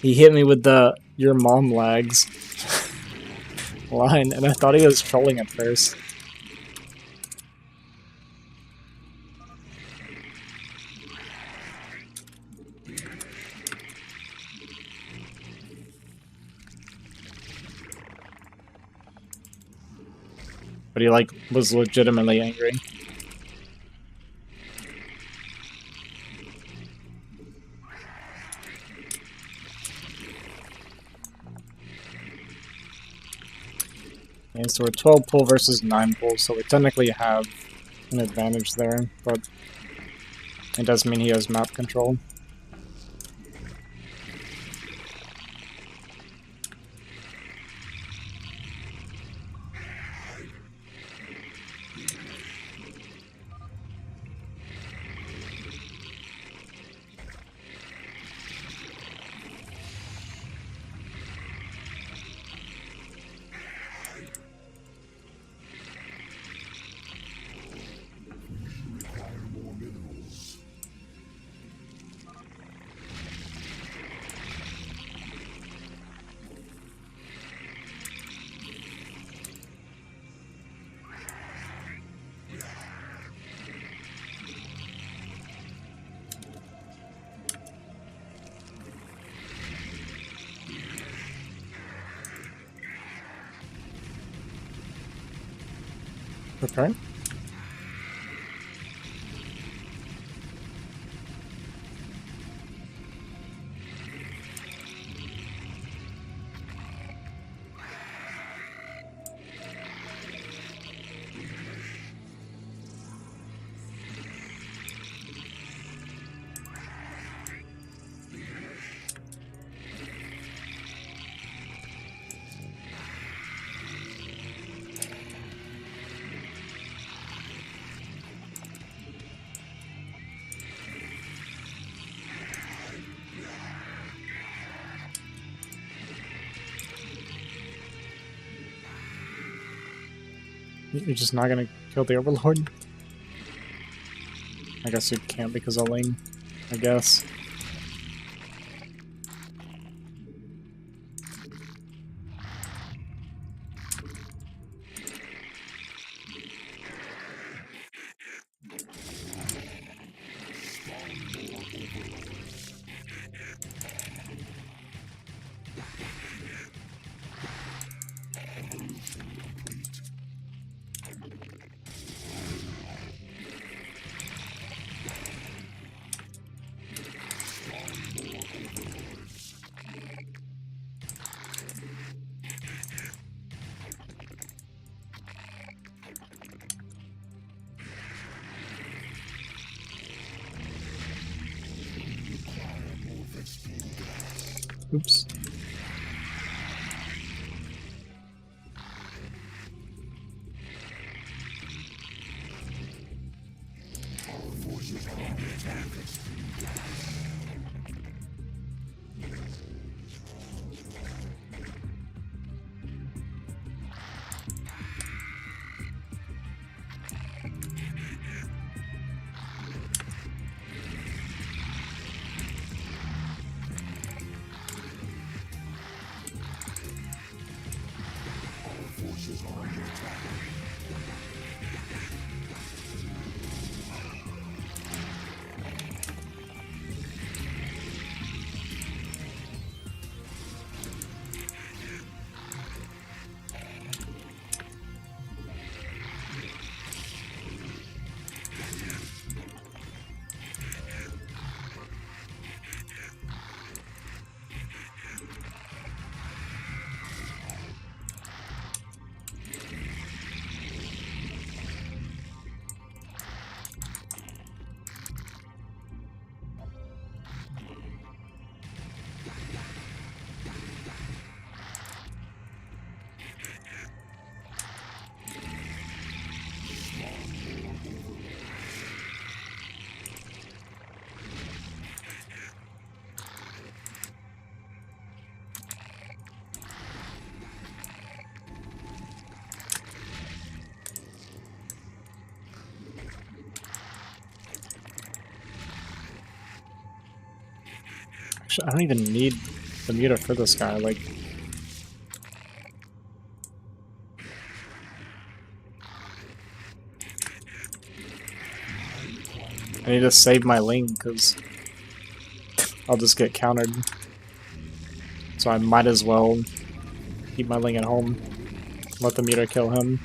He hit me with the "your mom lags" line, and I thought he was trolling at first. But he like was legitimately angry. Okay, so we're 12 pull versus 9 pull, so we technically have an advantage there, but it does mean he has map control. Okay. You're just not gonna kill the Overlord? I guess you can't because of lane, I guess. Oops. Actually, I don't even need the meter for this guy, like... I need to save my lane, because I'll just get countered. So I might as well keep my Ling at home. Let the meter kill him.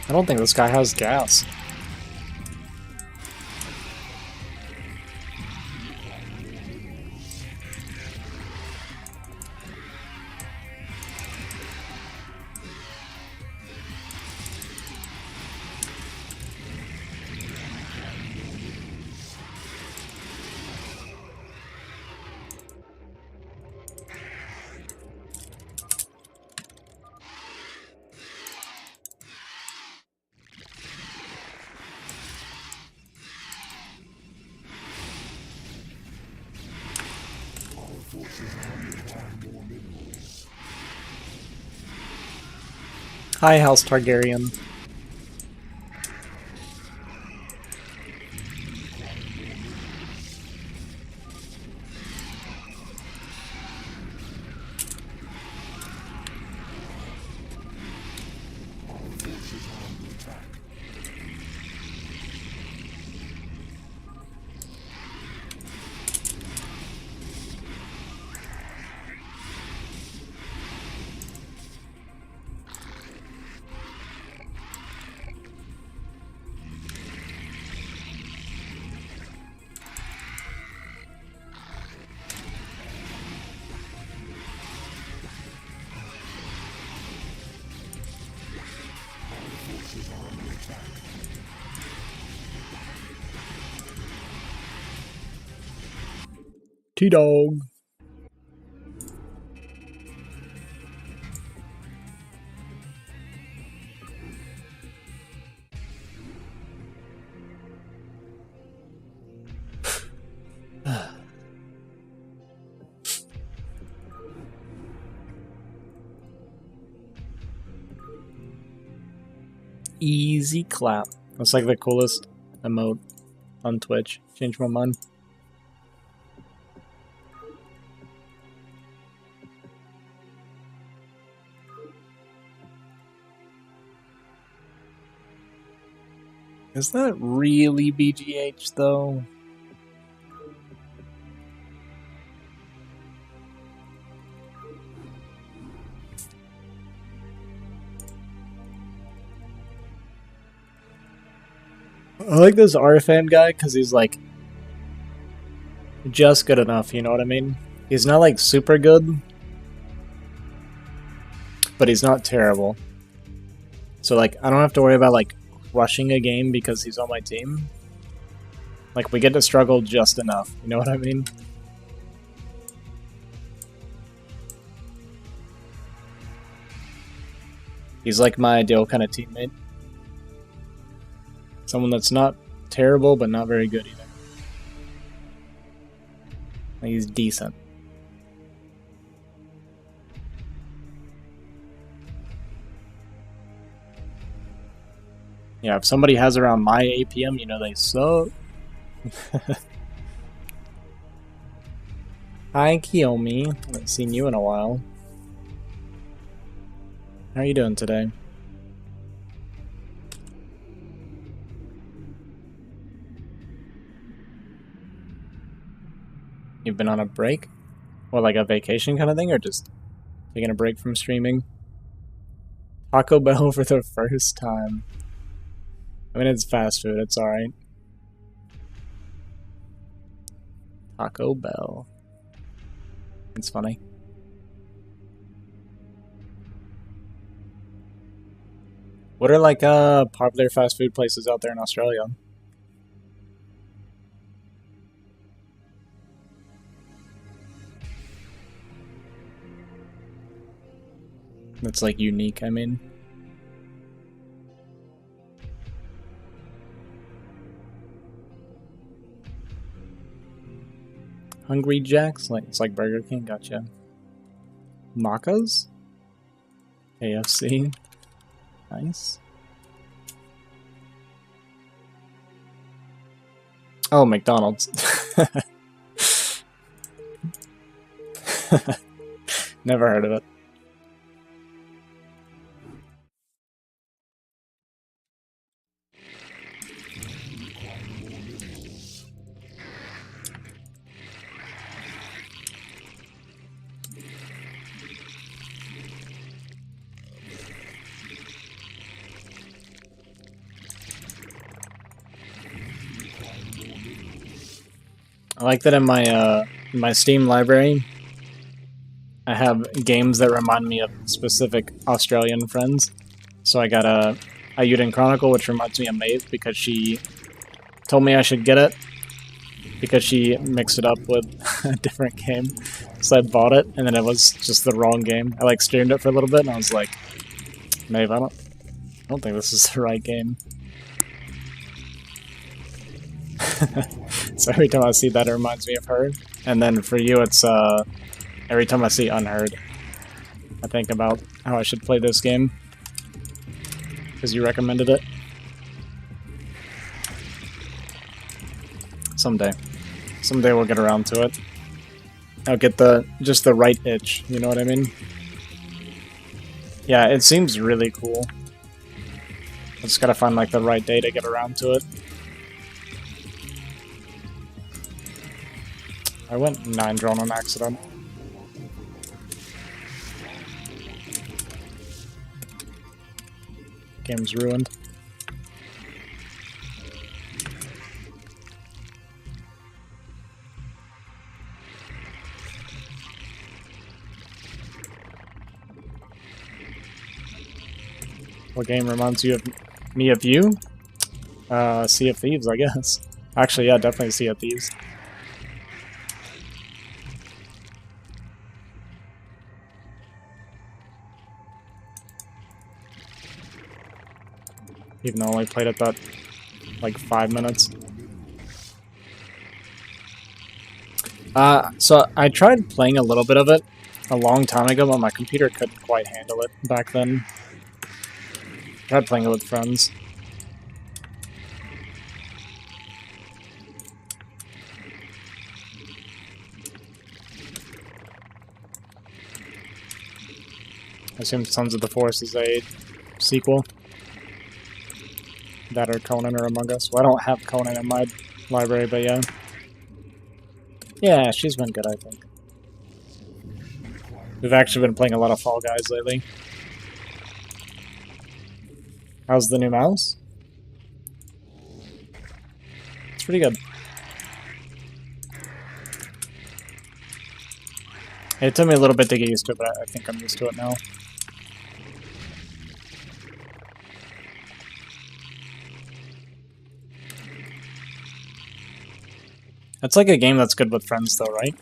I don't think this guy has gas. Hi, House Targaryen. T-Dog. Easy clap. That's like the coolest emote on Twitch. Changed my mind. Is that really BGH though? I like this Arfan guy because he's like just good enough, you know what I mean? He's not like super good, but he's not terrible. So like I don't have to worry about like rushing a game because he's on my team. Like we get to struggle just enough, you know what I mean? He's like my ideal kind of teammate. Someone that's not terrible, but not very good either. Like he's decent. Yeah, if somebody has around my APM, you know they suck. Hi, Kiyomi. Haven't seen you in a while. How are you doing today? You've been on a break? Or like a vacation kind of thing, or just taking a break from streaming? Taco Bell for the first time. I mean, it's fast food, it's alright. Taco Bell. It's funny. What are like popular fast food places out there in Australia? That's like unique, I mean. Hungry Jacks? Like it's like Burger King, gotcha. Macca's? KFC. Nice. Oh, McDonald's. Never heard of it. I like that in my Steam library, I have games that remind me of specific Australian friends. So I got a Ayuden Chronicle, which reminds me of Maeve because she told me I should get it because she mixed it up with a different game. So I bought it, and then it was just the wrong game. I like streamed it for a little bit, and I was like, Maeve, I don't think this is the right game. So every time I see that, it reminds me of her. And then for you, it's Every time I see Unheard, I think about how I should play this game. Because you recommended it. Someday. Someday we'll get around to it. I'll get just the right itch, you know what I mean? Yeah, it seems really cool. I just gotta find like the right day to get around to it. I went 9 drone on accident. Game's ruined. What game reminds you of me of you? Sea of Thieves, I guess. Actually, yeah, definitely Sea of Thieves. Even though I only played it that, like, 5 minutes. So I tried playing a little bit of it a long time ago, but my computer couldn't quite handle it back then. Tried playing it with friends. I assume Sons of the Forest is a sequel. That or Conan or Among Us. Well, I don't have Conan in my library, but yeah. Yeah, she's been good, I think. We've actually been playing a lot of Fall Guys lately. How's the new mouse? It's pretty good. It took me a little bit to get used to it, but I think I'm used to it now. It's like a game that's good with friends though, right?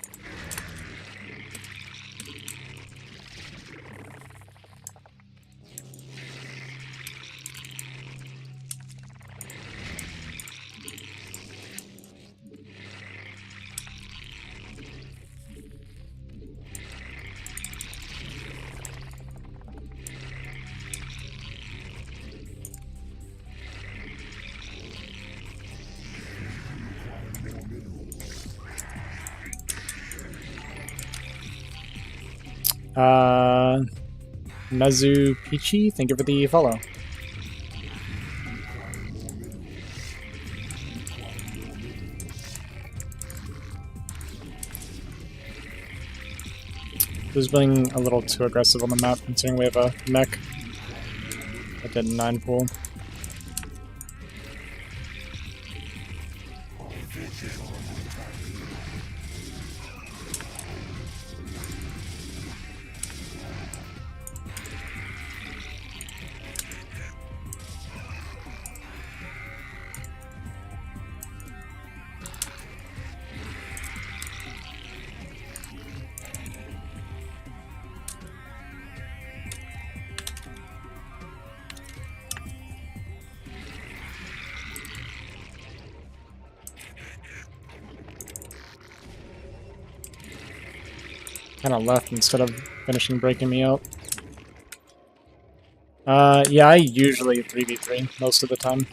Mezu Peachy, thank you for the follow. Who's being a little too aggressive on the map considering we have a mech? I did 9 pool. Kind of left instead of finishing breaking me out. Yeah, I usually 3v3 most of the time.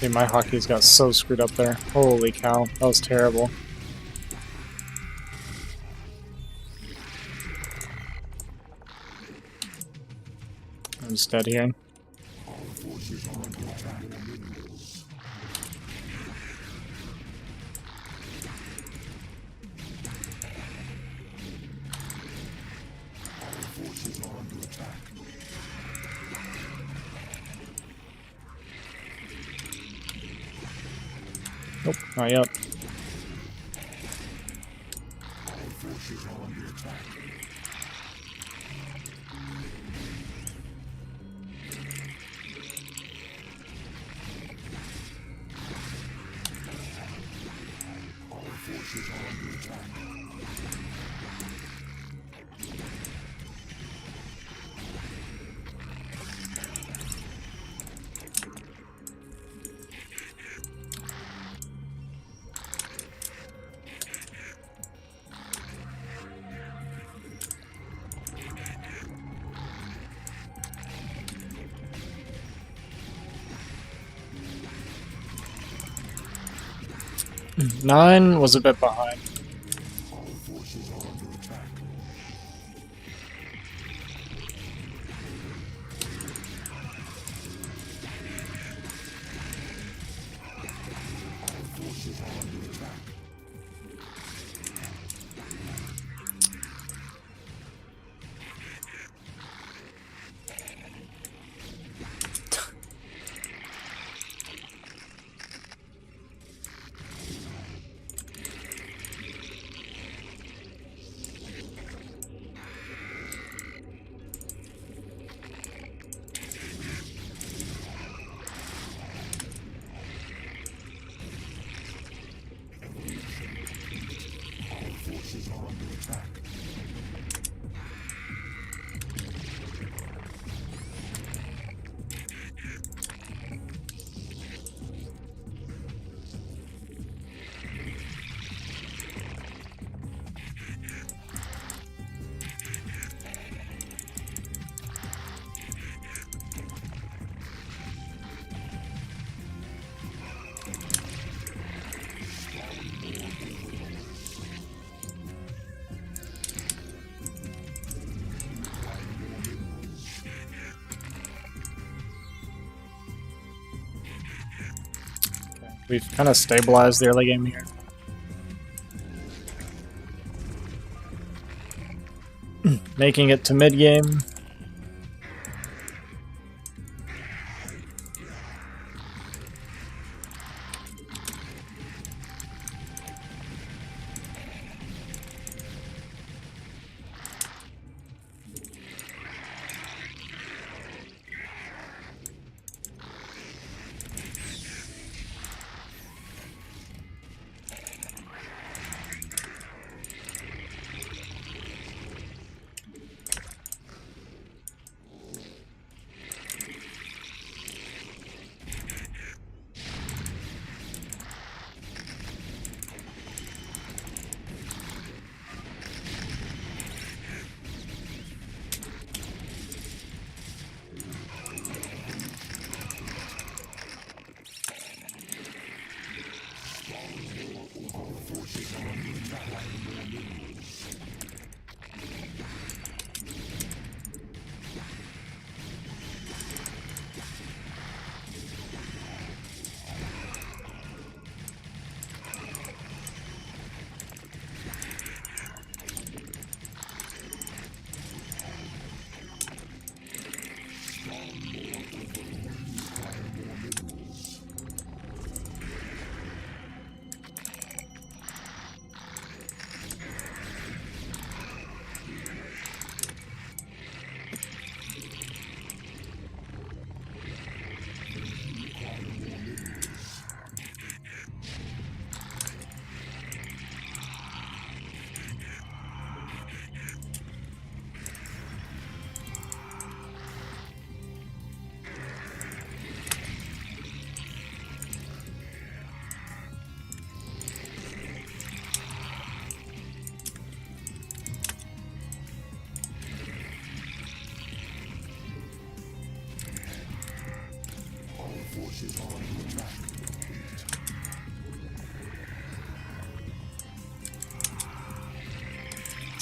Dude, my hockey's got so screwed up there. Holy cow, that was terrible. I'm just dead here. Nope, not yet. Nine was a bit behind. We've kind of stabilized the early game here. Making it to mid game.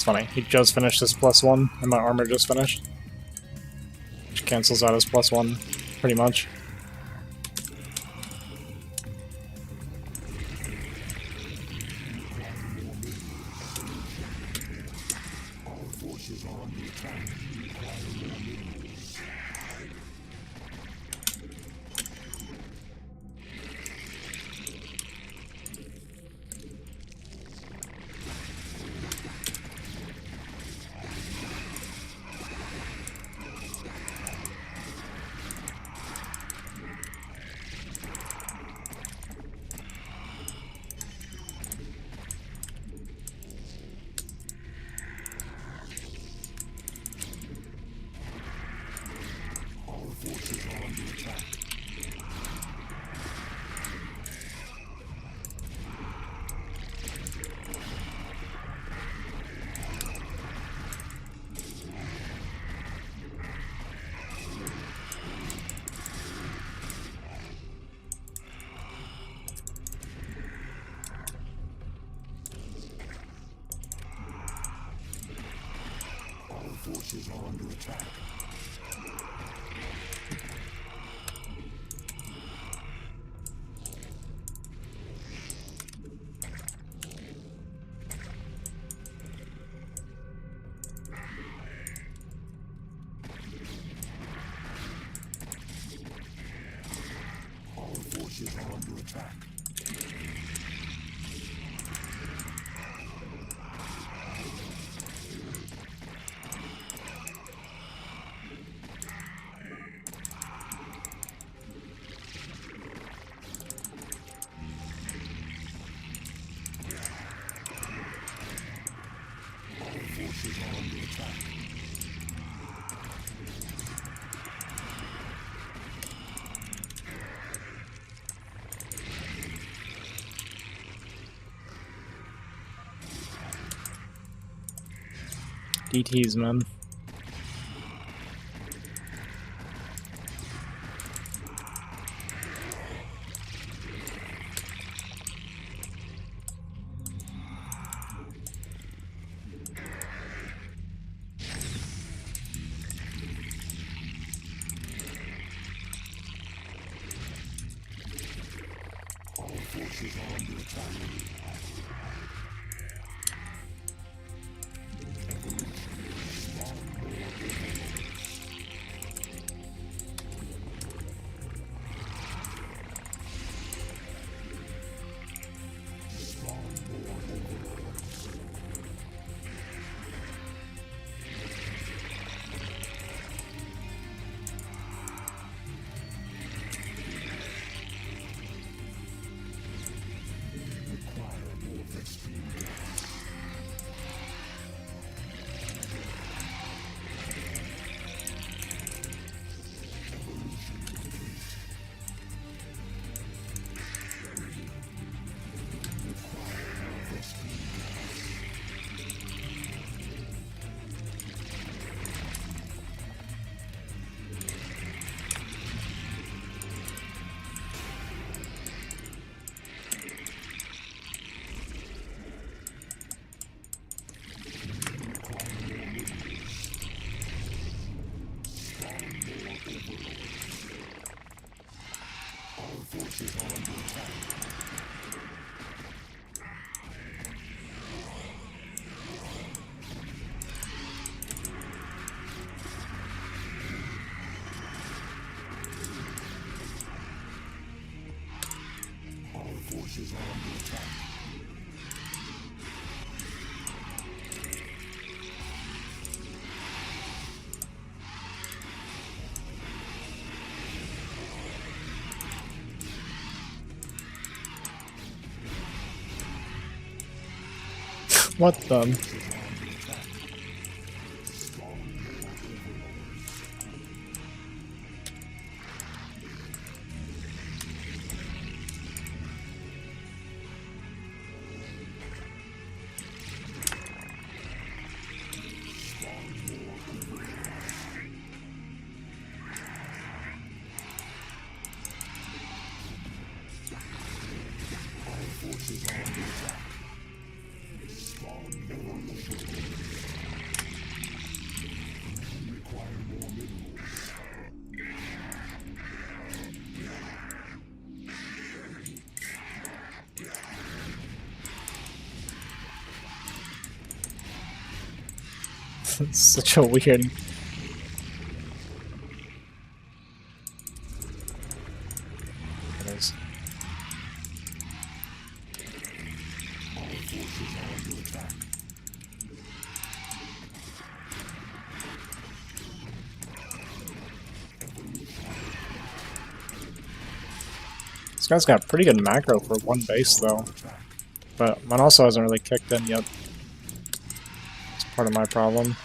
It's funny, he just finished his +1, and my armor just finished. Which cancels out his +1, pretty much. Forces are under attack. Our forces are under attack. Forces are under attack. DTs, man. Our forces are under attack. Forces are under attack. Our forces are under attack. What the? Forces are under attack. Strong warriors. Such a weird. It is. This guy's got pretty good macro for one base though, but mine also hasn't really kicked in yet. It's part of my problem.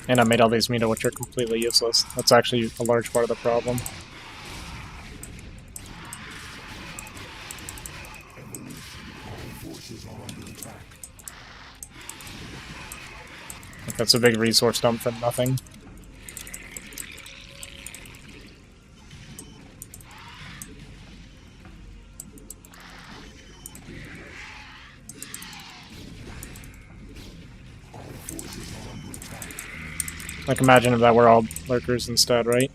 And I made all these meta which are completely useless. That's actually a large part of the problem. Like that's a big resource dump for nothing. Like imagine if that were all lurkers instead, right?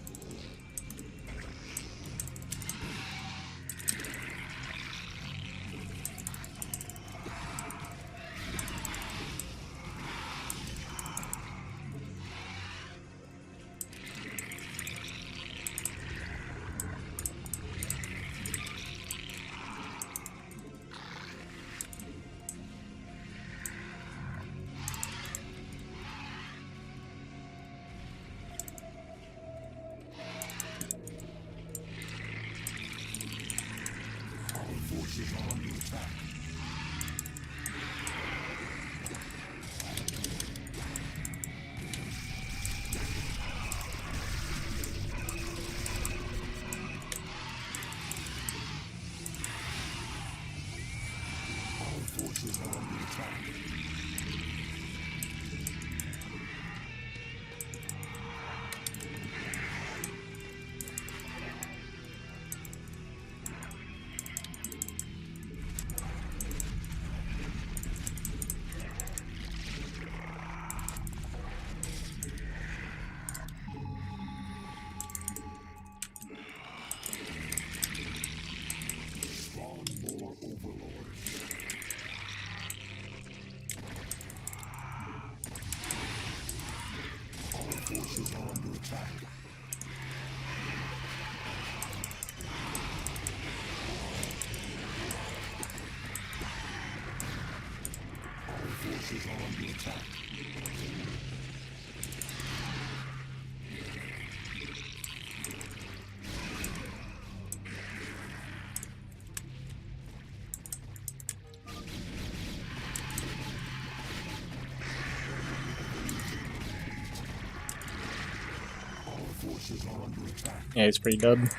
Yeah, he's pretty dead.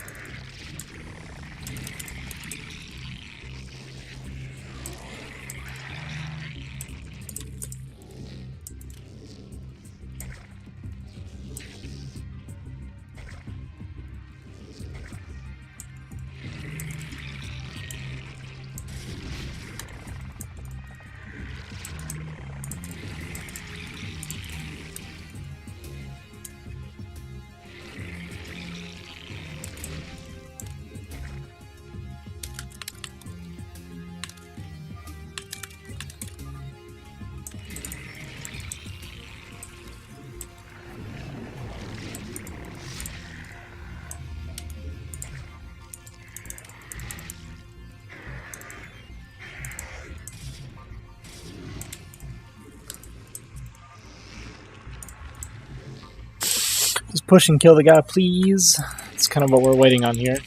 Just push and kill the guy, please. That's kind of what we're waiting on here.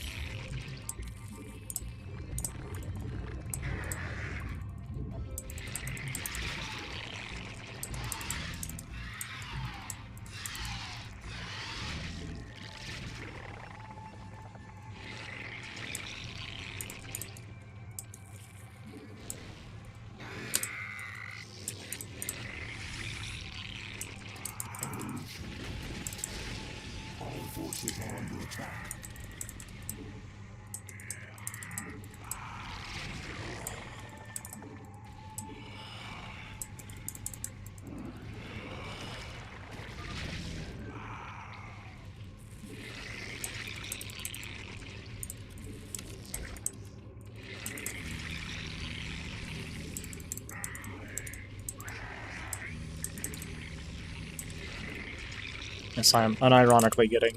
Yes, I am unironically getting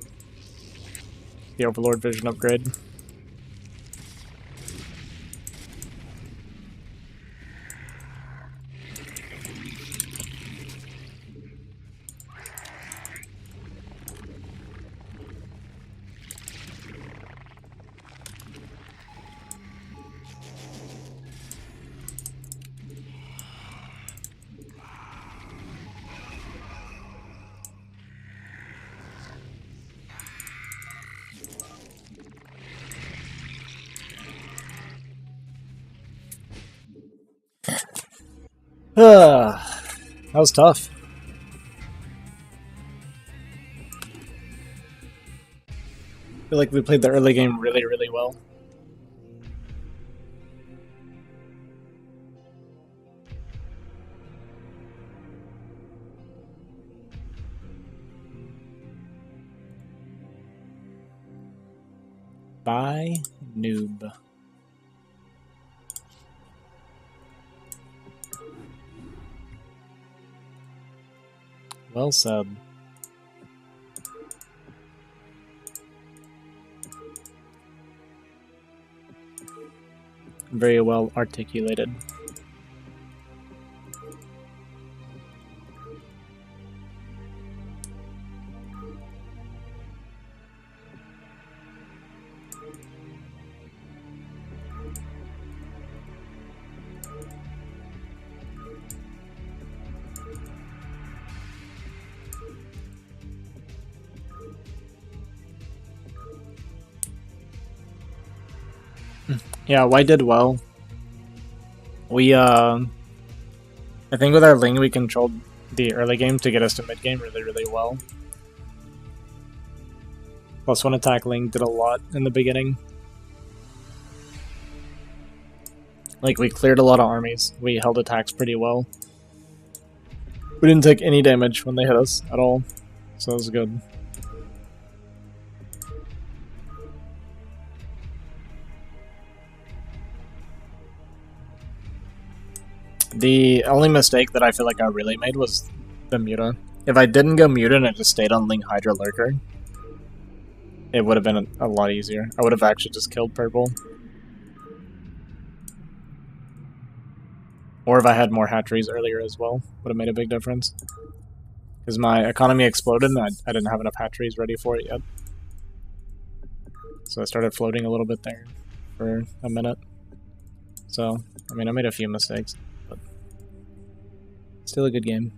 the Overlord Vision upgrade. That was tough. I feel like we played the early game really, really well. Bye, noob. Well said. Very well articulated. Yeah, White did well. We, I think with our Ling, we controlled the early game to get us to mid game really, really well. Plus one attack Ling did a lot in the beginning. Like, we cleared a lot of armies. We held attacks pretty well. We didn't take any damage when they hit us at all, so that was good. The only mistake that I feel like I really made was the Muta. If I didn't go Muta and I just stayed on Ling Hydra Lurker, it would have been a lot easier. I would have actually just killed purple. Or if I had more hatcheries earlier as well, would have made a big difference. Because my economy exploded and I didn't have enough hatcheries ready for it yet. So I started floating a little bit there for a minute. So, I mean, I made a few mistakes, but still a good game.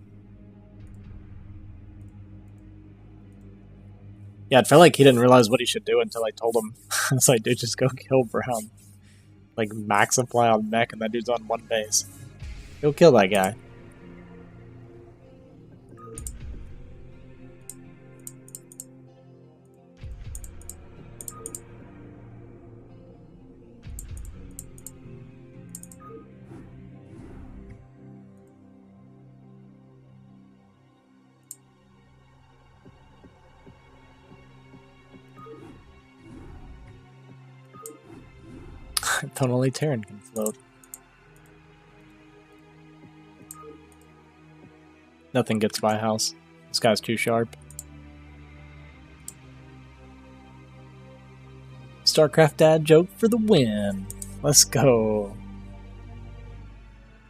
Yeah, it felt like he didn't realize what he should do until I told him. I was like, dude, just go kill Brown. Like, max supply on mech and that dude's on one base. Go kill that guy. I thought only Terran can float. Nothing gets by house. This guy's too sharp. StarCraft dad joke for the win. Let's go.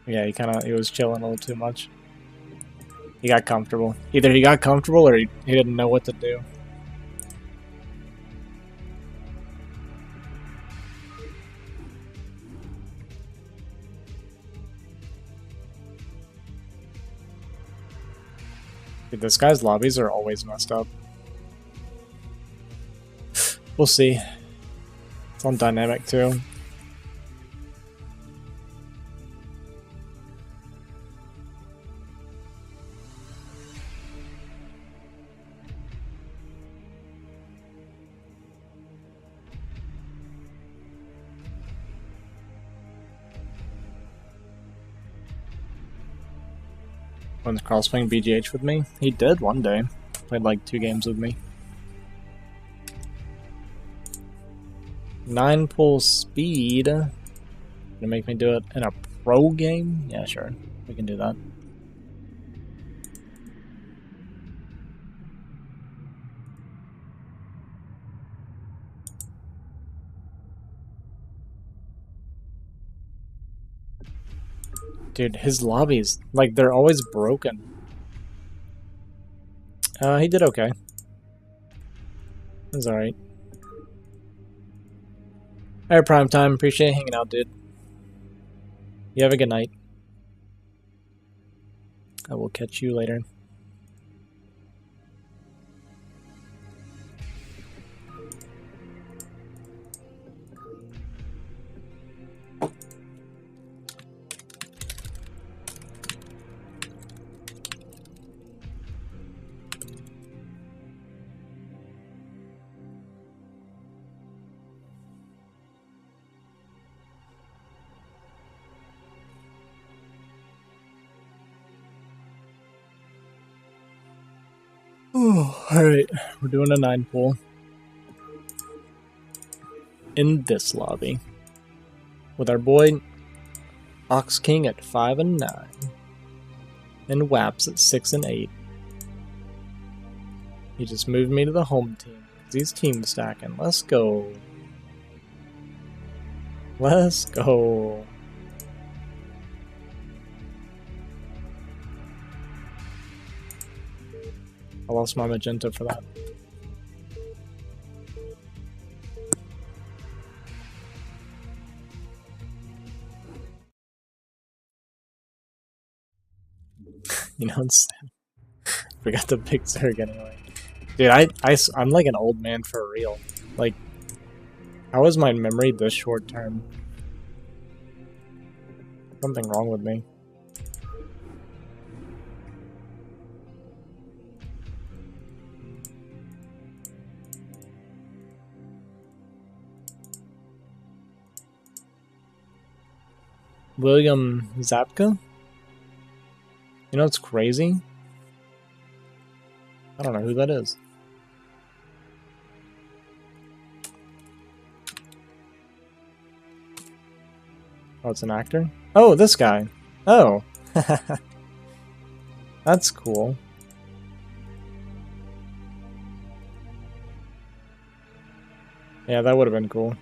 Yeah, he was chilling a little too much. He got comfortable. Either he got comfortable or he didn't know what to do. Dude, this guy's lobbies are always messed up. We'll see. It's on dynamic too. When's Carl's playing BGH with me? He did one day. Played like 2 games with me. 9 pull speed. Gonna make me do it in a pro game? Yeah, sure. We can do that. Dude, his lobbies, like, they're always broken. He did okay. It was alright. Alright, Prime Time. Appreciate hanging out, dude. You have a good night. I will catch you later. Oh, alright. We're doing a 9 pool. In this lobby. With our boy Ox King at 5 and 9. And Waps at 6 and 8. He just moved me to the home team. He's team stacking. Let's go. Let's go. I lost my magenta for that. You know, it's forgot to pick Zerg anyway. Dude, I'm like an old man for real. Like, how is my memory this short term? Something wrong with me. William Zapka? You know what's crazy? I don't know who that is. Oh, it's an actor? Oh, this guy. Oh. That's cool. Yeah, that would have been cool.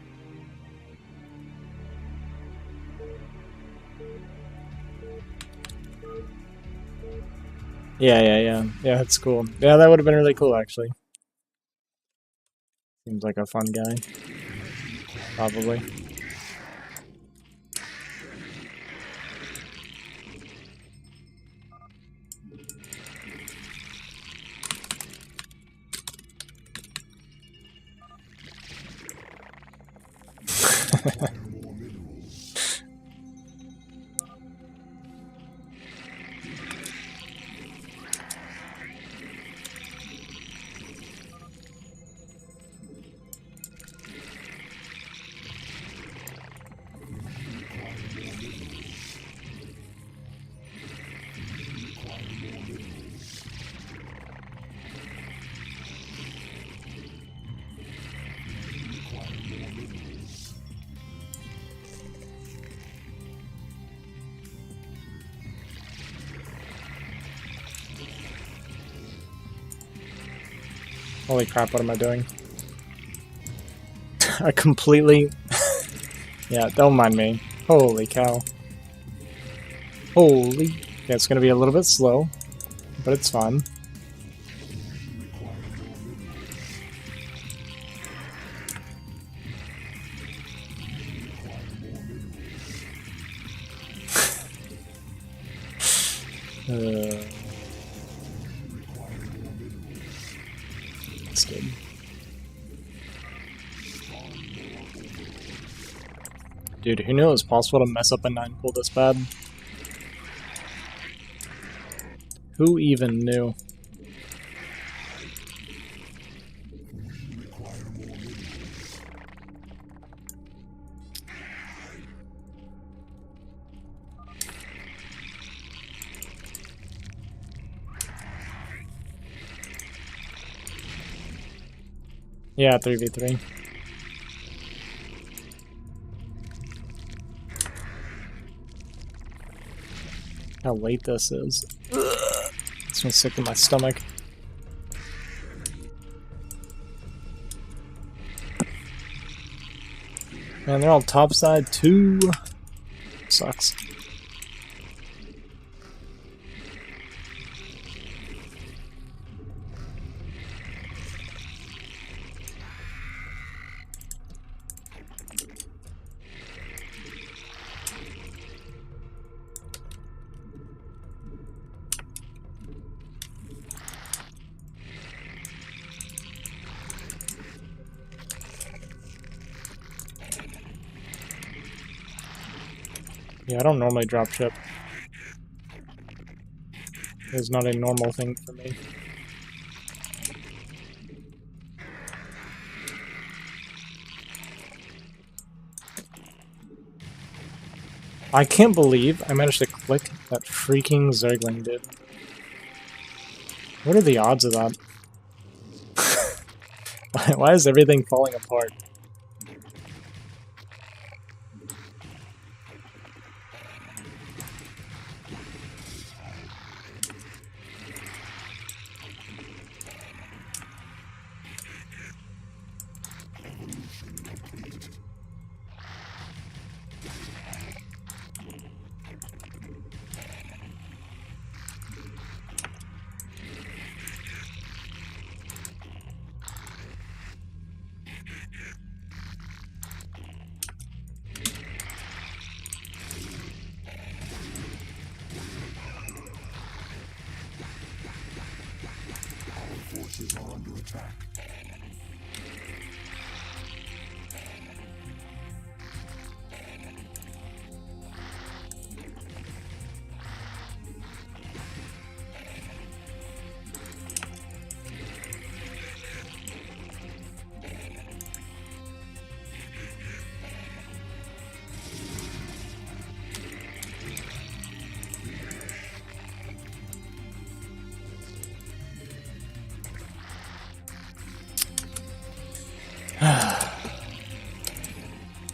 Yeah, that's cool. Yeah, that would have been really cool, actually. Seems like a fun guy. Probably. Holy crap, what am I doing? I completely... Yeah, don't mind me. Holy cow. Holy... Yeah, it's gonna be a little bit slow, but it's fun. That's good. Dude, who knew it was possible to mess up a 9 pool this bad? Who even knew? Yeah, 3v3. How late this is. It's gonna sick in my stomach. Man, they're all topside too. Sucks. Yeah, I don't normally drop ship. It's not a normal thing for me. I can't believe I managed to click that freaking Zergling, dude. What are the odds of that? Why is everything falling apart? Forces are under attack.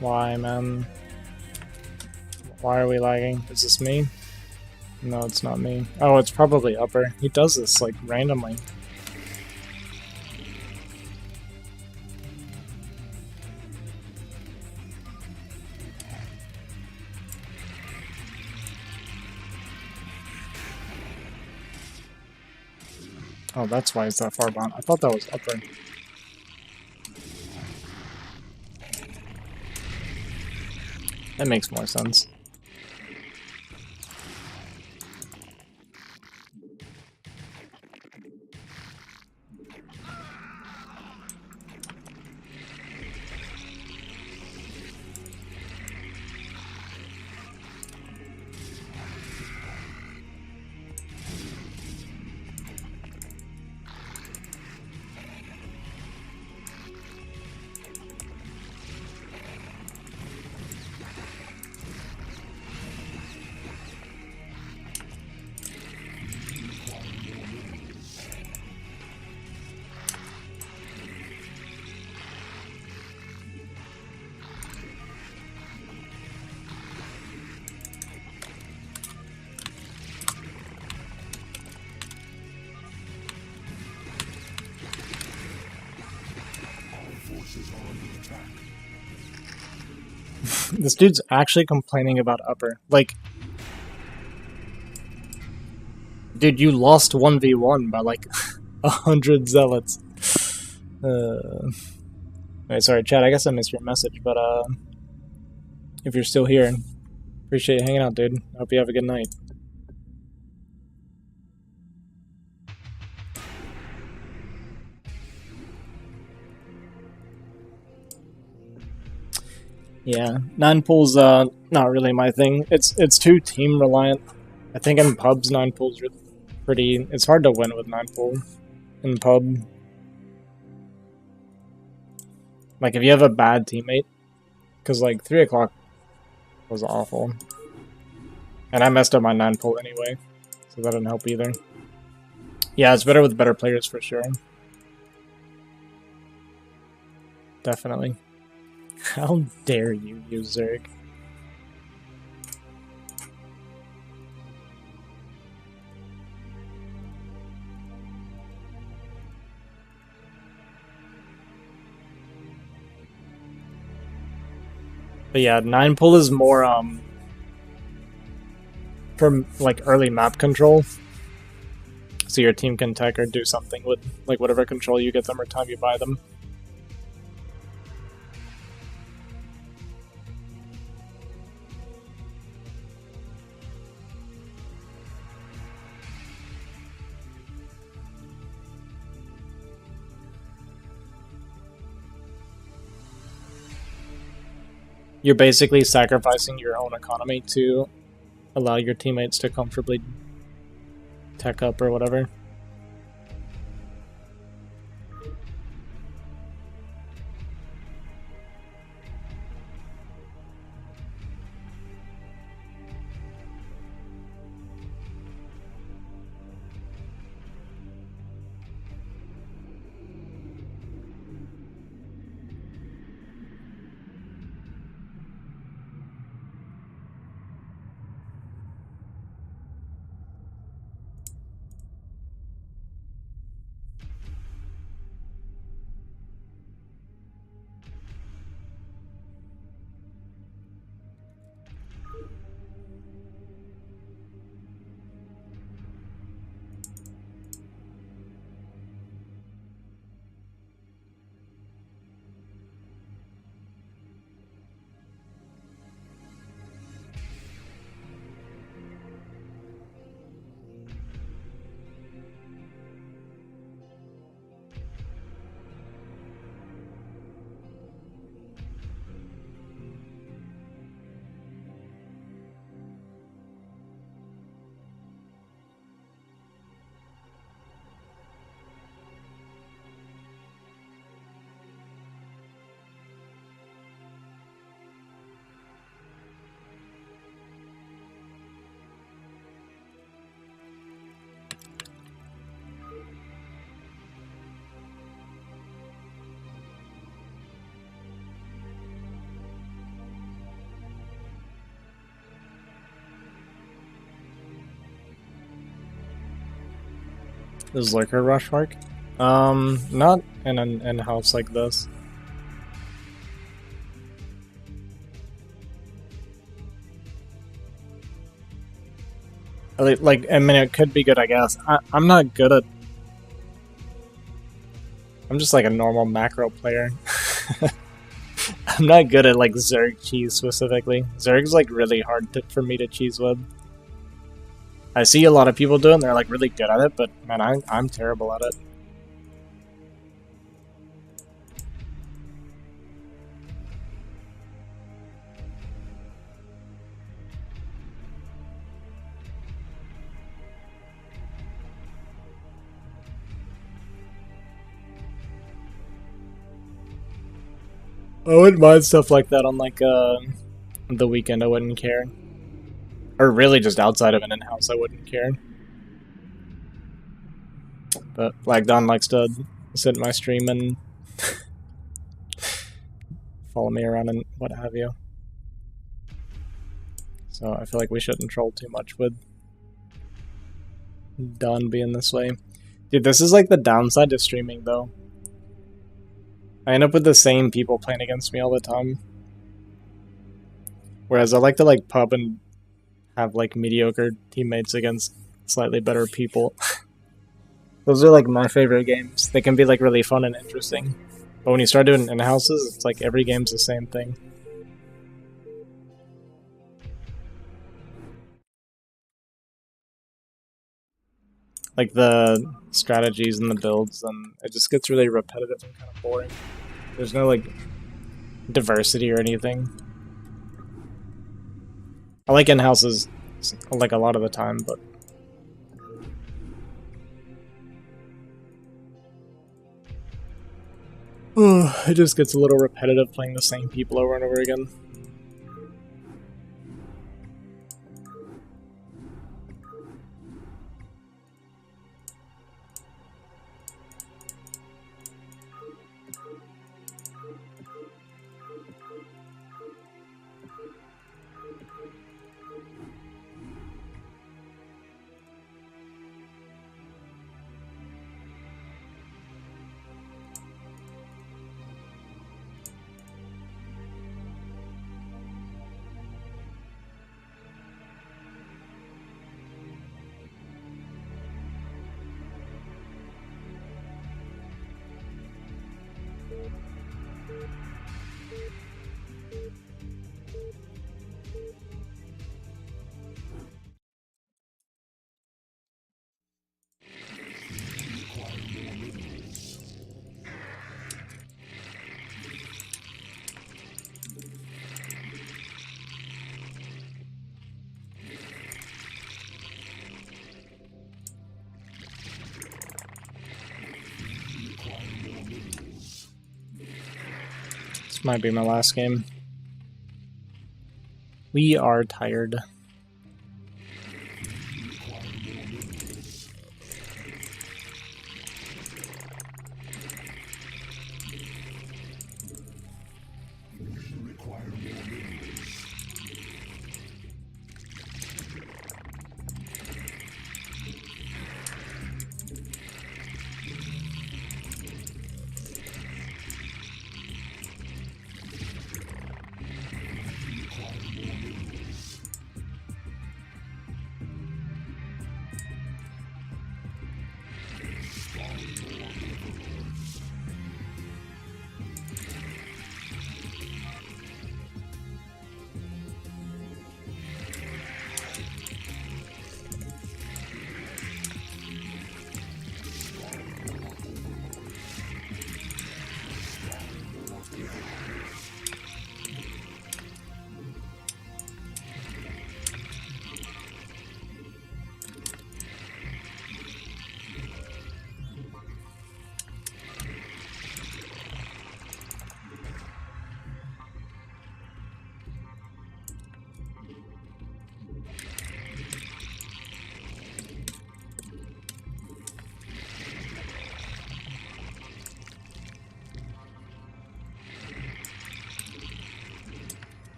Why, man? Why are we lagging? Is this me? No, it's not me. Oh, it's probably upper. He does this, like, randomly. Oh, that's why it's that far behind. I thought that was upper. That makes more sense. Forces are under attack. This dude's actually complaining about upper. Like, dude, you lost 1v1 by like 100 zealots. Wait, sorry, Chad, I guess I missed your message, but if you're still here, appreciate you hanging out, dude. I hope you have a good night. Yeah, 9-pool's not really my thing. It's too team reliant. I think in pubs 9-pool's pretty. It's hard to win with 9-pool in pub. Like if you have a bad teammate, because like 3 o'clock was awful, and I messed up my 9-pool anyway, so that didn't help either. Yeah, it's better with better players for sure. Definitely. How dare you use Zerg? But yeah, 9-pull is more for like early map control. So your team can tech or do something with like whatever control you get them or time you buy them. You're basically sacrificing your own economy to allow your teammates to comfortably tech up or whatever. Does Lurker rush work? Not in an in-house like this. Like, I mean, it could be good, I guess. I'm not good at... I'm just like a normal macro player. I'm not good at like Zerg cheese specifically. Zerg's like really hard for me to cheese with. I see a lot of people do it and they're like really good at it, but man, I'm terrible at it. I wouldn't mind stuff like that on like the weekend. I wouldn't care. Or really just outside of an in-house, I wouldn't care. But Black Don likes to sit in my stream and follow me around and what have you. So I feel like we shouldn't troll too much with Don being this way. Dude, this is like the downside to streaming though. I end up with the same people playing against me all the time. Whereas I like to like pub and have like mediocre teammates against slightly better people. Those are like my favorite games. They can be like really fun and interesting. But when you start doing in-houses, it's like every game's the same thing. Like the strategies and the builds, and it just gets really repetitive and kind of boring. There's no like diversity or anything. I like in-houses like a lot of the time, but it just gets a little repetitive playing the same people over and over again. This might be my last game. We are tired.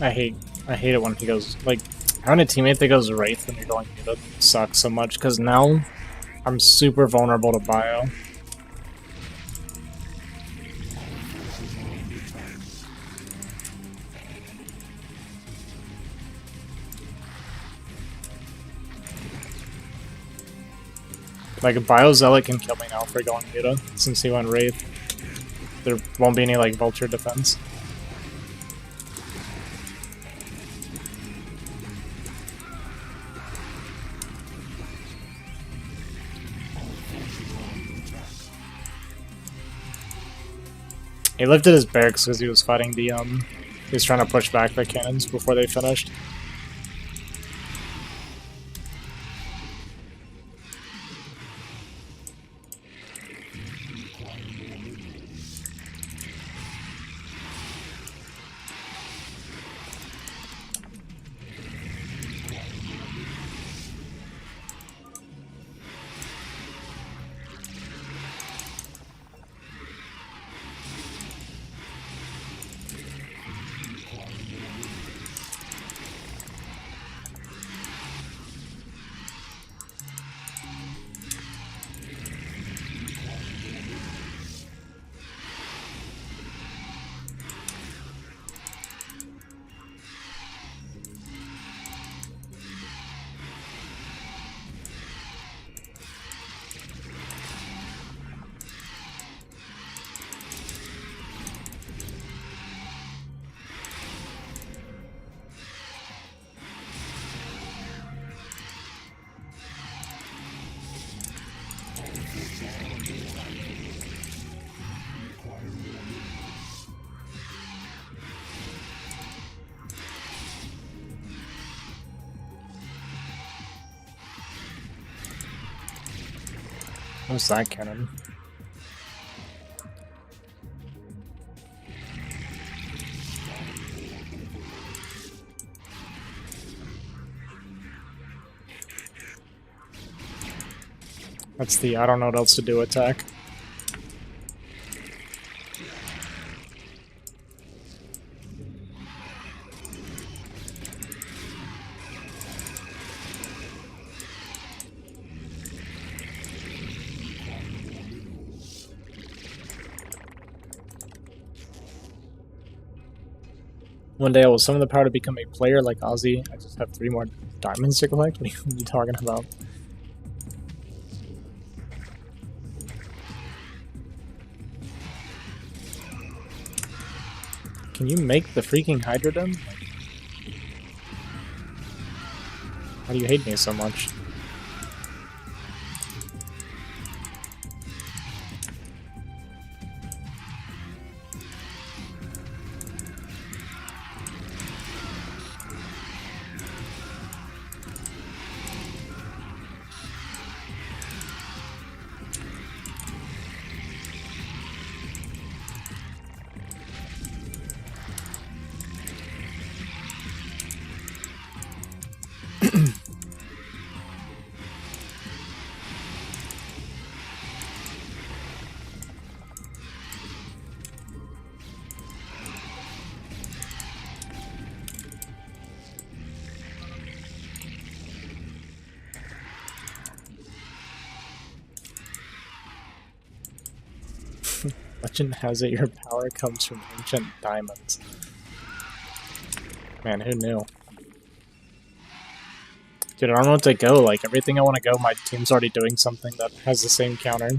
I hate it when he goes, like, having a teammate that goes Wraith when you're going mid sucks so much, because now I'm super vulnerable to bio. Like, a Bio Zealot can kill me now for going Muta, since he went Wraith. There won't be any, like, Vulture defense. He lifted his barracks because he was fighting the, he was trying to push back the cannons before they finished. What's that cannon? That's the I don't know what else to do attack. One day I will summon the power to become a player like Ozzy. I just have 3 more diamonds to collect? What are you talking about? Can you make the freaking Hydrodon? Why do you hate me so much? Legend has it your power comes from ancient diamonds. Man, who knew? Dude, I don't know what to go. Like, everything I want to go, my team's already doing something that has the same counter.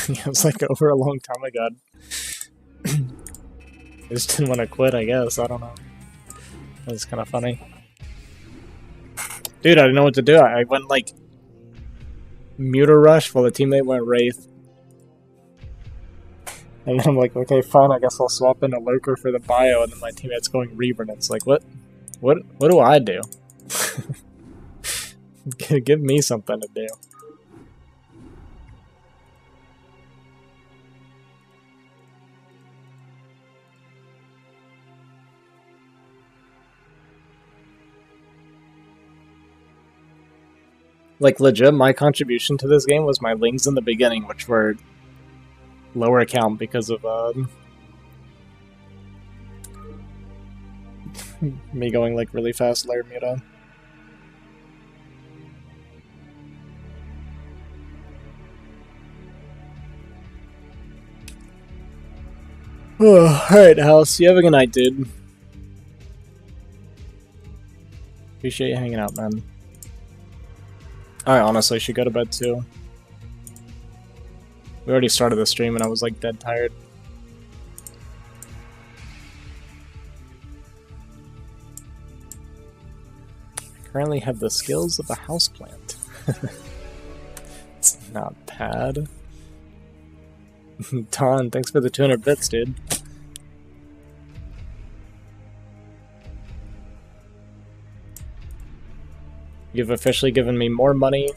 It was like over a long time ago. I just didn't want to quit, I guess. I don't know. That's kind of funny. Dude, I didn't know what to do. I went like Muter Rush while the teammate went Wraith. And then I'm like, okay, fine, I guess I'll swap in a Lurker for the bio, and then my teammate's going Reaver, and it's like, what do I do? Give me something to do. Like, legit, my contribution to this game was my lings in the beginning, which were lower count because of me going like really fast layer mute. Oh, alright, House. You have a good night, dude. Appreciate you hanging out, man. I honestly should go to bed too. We already started the stream and I was like dead tired. I currently have the skills of a houseplant. It's not bad. Don, thanks for the 200 bits, dude. You've officially given me more money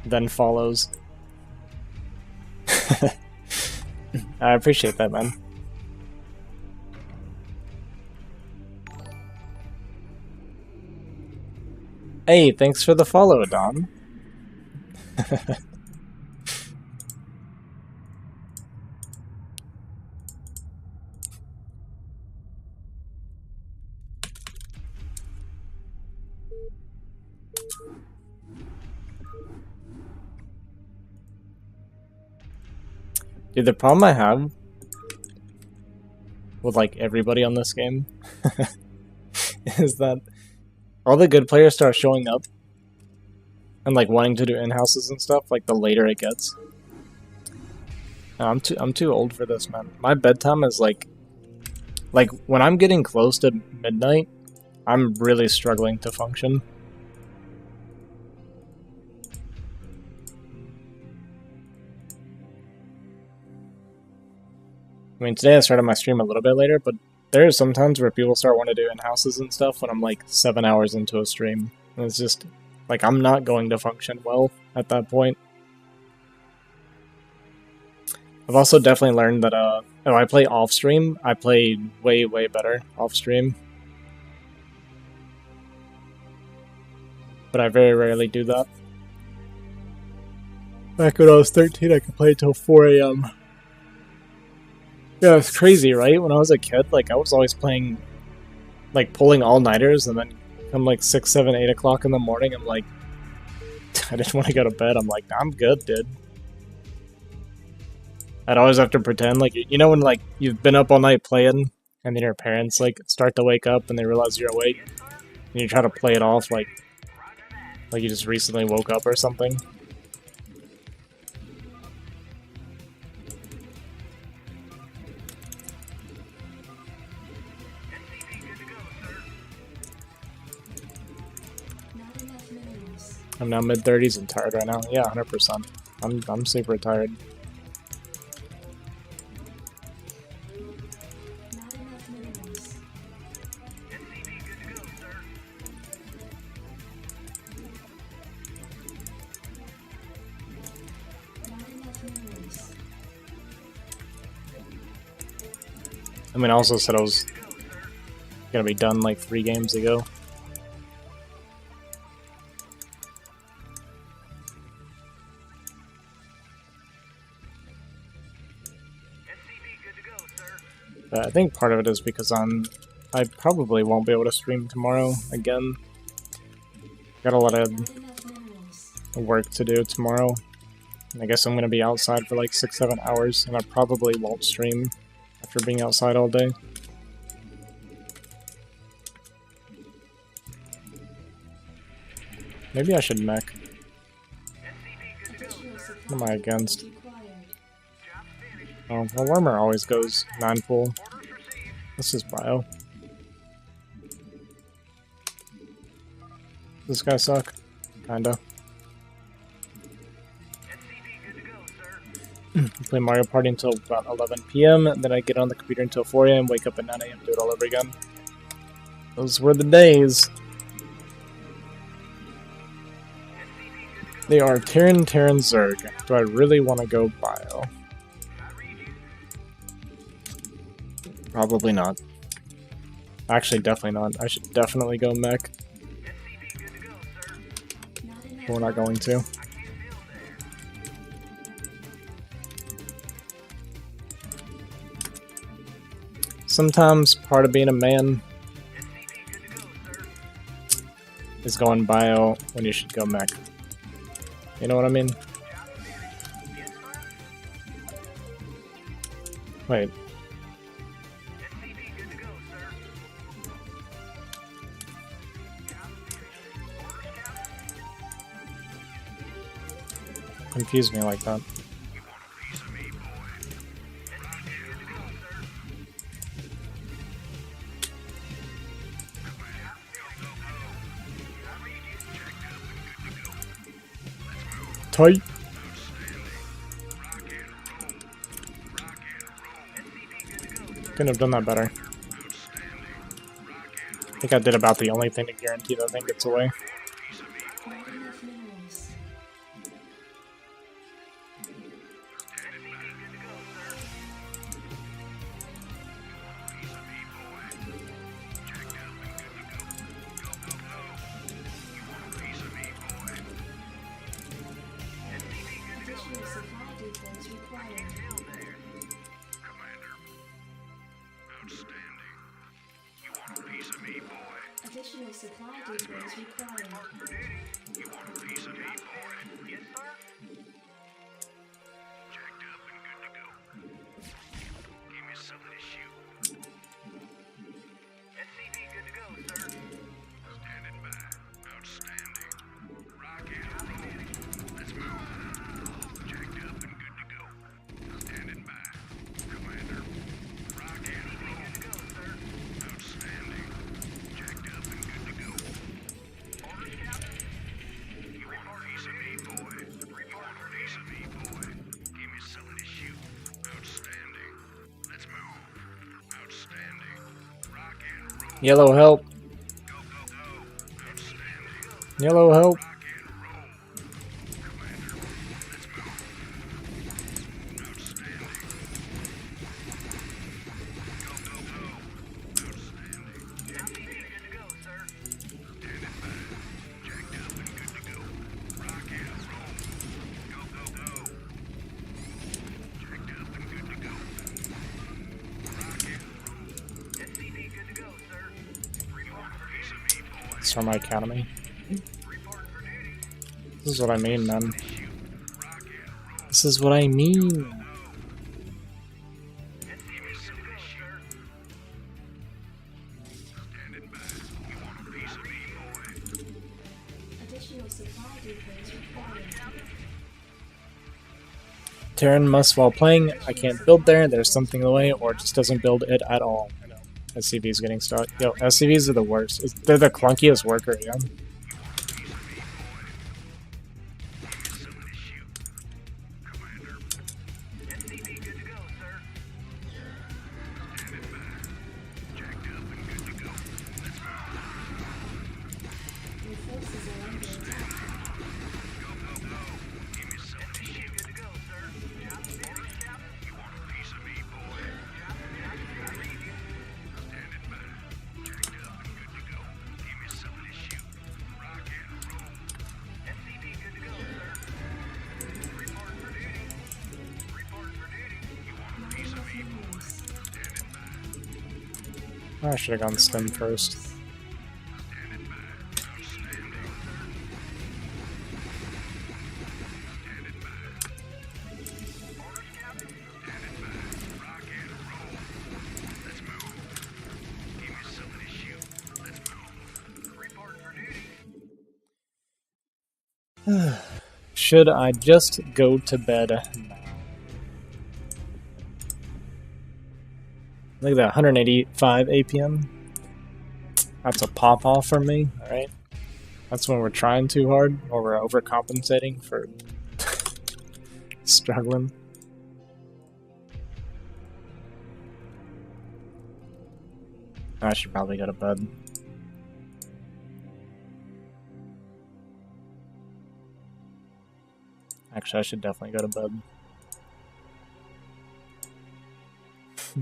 than follows. I appreciate that, man. Hey, thanks for the follow, Don. Dude, the problem I have with like everybody on this game is that all the good players start showing up and like wanting to do in-houses and stuff like the later it gets. I'm too old for this, man. My bedtime is like when I'm getting close to midnight, I'm really struggling to function. I mean, today I started my stream a little bit later, but there are some times where people start wanting to do in-houses and stuff when I'm like 7 hours into a stream. And it's just, like, I'm not going to function well at that point. I've also definitely learned that if I play off-stream, I play way, way better off-stream. But I very rarely do that. Back when I was 13, I could play till 4 AM. Yeah, it's crazy, right? When I was a kid, like, I was always playing, like, pulling all-nighters, and then come, like, 6, 7, 8 o'clock in the morning, I'm like, I just want to go to bed. I'm like, I'm good, dude. I'd always have to pretend, like, you know when, like, you've been up all night playing, and then your parents, like, start to wake up, and they realize you're awake, and you try to play it off, like you just recently woke up or something. I'm now mid-30s and tired right now. Yeah, 100%. I'm super tired. I mean, I also said I was gonna be done like 3 games ago. I think part of it is because I probably won't be able to stream tomorrow again. Got a lot of work to do tomorrow. I guess I'm gonna be outside for like 6-7 hours, and I probably won't stream after being outside all day. Maybe I should mech. What am I against? Oh, well, Wormer always goes 9 full. This is bio. This guy suck? Kinda. Play Mario Party until about 11 p.m. Then I get on the computer until 4 a.m. Wake up at 9 a.m. Do it all over again. Those were the days. They are Terran, Zerg. Do I really want to go bio? Probably not. Actually, definitely not. I should definitely go mech. But we're not going to. Sometimes part of being a man is going bio when you should go mech. You know what I mean? Wait. Confuse me like that. Tight. Couldn't have done that better. I think I did about the only thing to guarantee that thing gets away. Not enough minerals. Additional supply depots required. Commander. Outstanding. You want a piece of me, boy? Additional supply depots required. You want a piece of me, boy? Yes, sir. Jacked up and good to go. Give me something to shoot. SCV good to go, sir. Standing by. Outstanding. Rock and roll. Let's move. Jacked up and good to go. Standing by. Commander. Rock and roll. Good to go, sir. Outstanding. Jacked up and good to go. Orders, Captain. You want a piece of me, boy? Report a piece of me, boy. Give me something to shoot. Outstanding. Let's move. Outstanding. Rock and roll. Yellow help. Go, go, go. Outstanding. Yellow help. Rock and roll. Commander, let's move. Outstanding. Go, go, go. Outstanding. MPD good to go, sir. Standing by. Jacked up and good to go. Rock and roll. Go, go, go. Jacked up and good to go. Rock and roll. SCV good to go, sir. Report for piece of me, boy. It's from my academy. Report for duty. This is what I mean, man. Shoot. Rock and roll. This is what I mean. SCV good to go, sir. Standing by. You want a piece of me, boy? Additional supply depots required. Terran must while playing. I can't build there. There's something in the way, or it just doesn't build it at all. I know. SCV's getting stuck. Yo, SCVs are the worst. They're the clunkiest worker, yeah. Something to shoot. Commander. SCV good to go, sir. Standing by. Jacked up and good to go. Let's move. Your forces are under attack. Go, go, go. Give me something to shoot. Good to go, sir. Orders, Captain. You want a piece of me, boy? I read you. Standing by. Jacked up and good to go. Give me something to shoot. Rock and roll. SCV good to go, sir. Report for duty. Report for duty. You want a piece of me, boy? Standing by. I should have gone stem first. Standing by. Outstanding. Standing by. Orders, Captain. Standing by. Rock and roll. Let's move. Give me something to shoot. Let's move. Report for duty. Should I just go to bed now? Look at that, 185 APM. That's a pop off for me, alright? That's when we're trying too hard, or we're overcompensating for struggling. I should probably go to bed. Actually, I should definitely go to bed.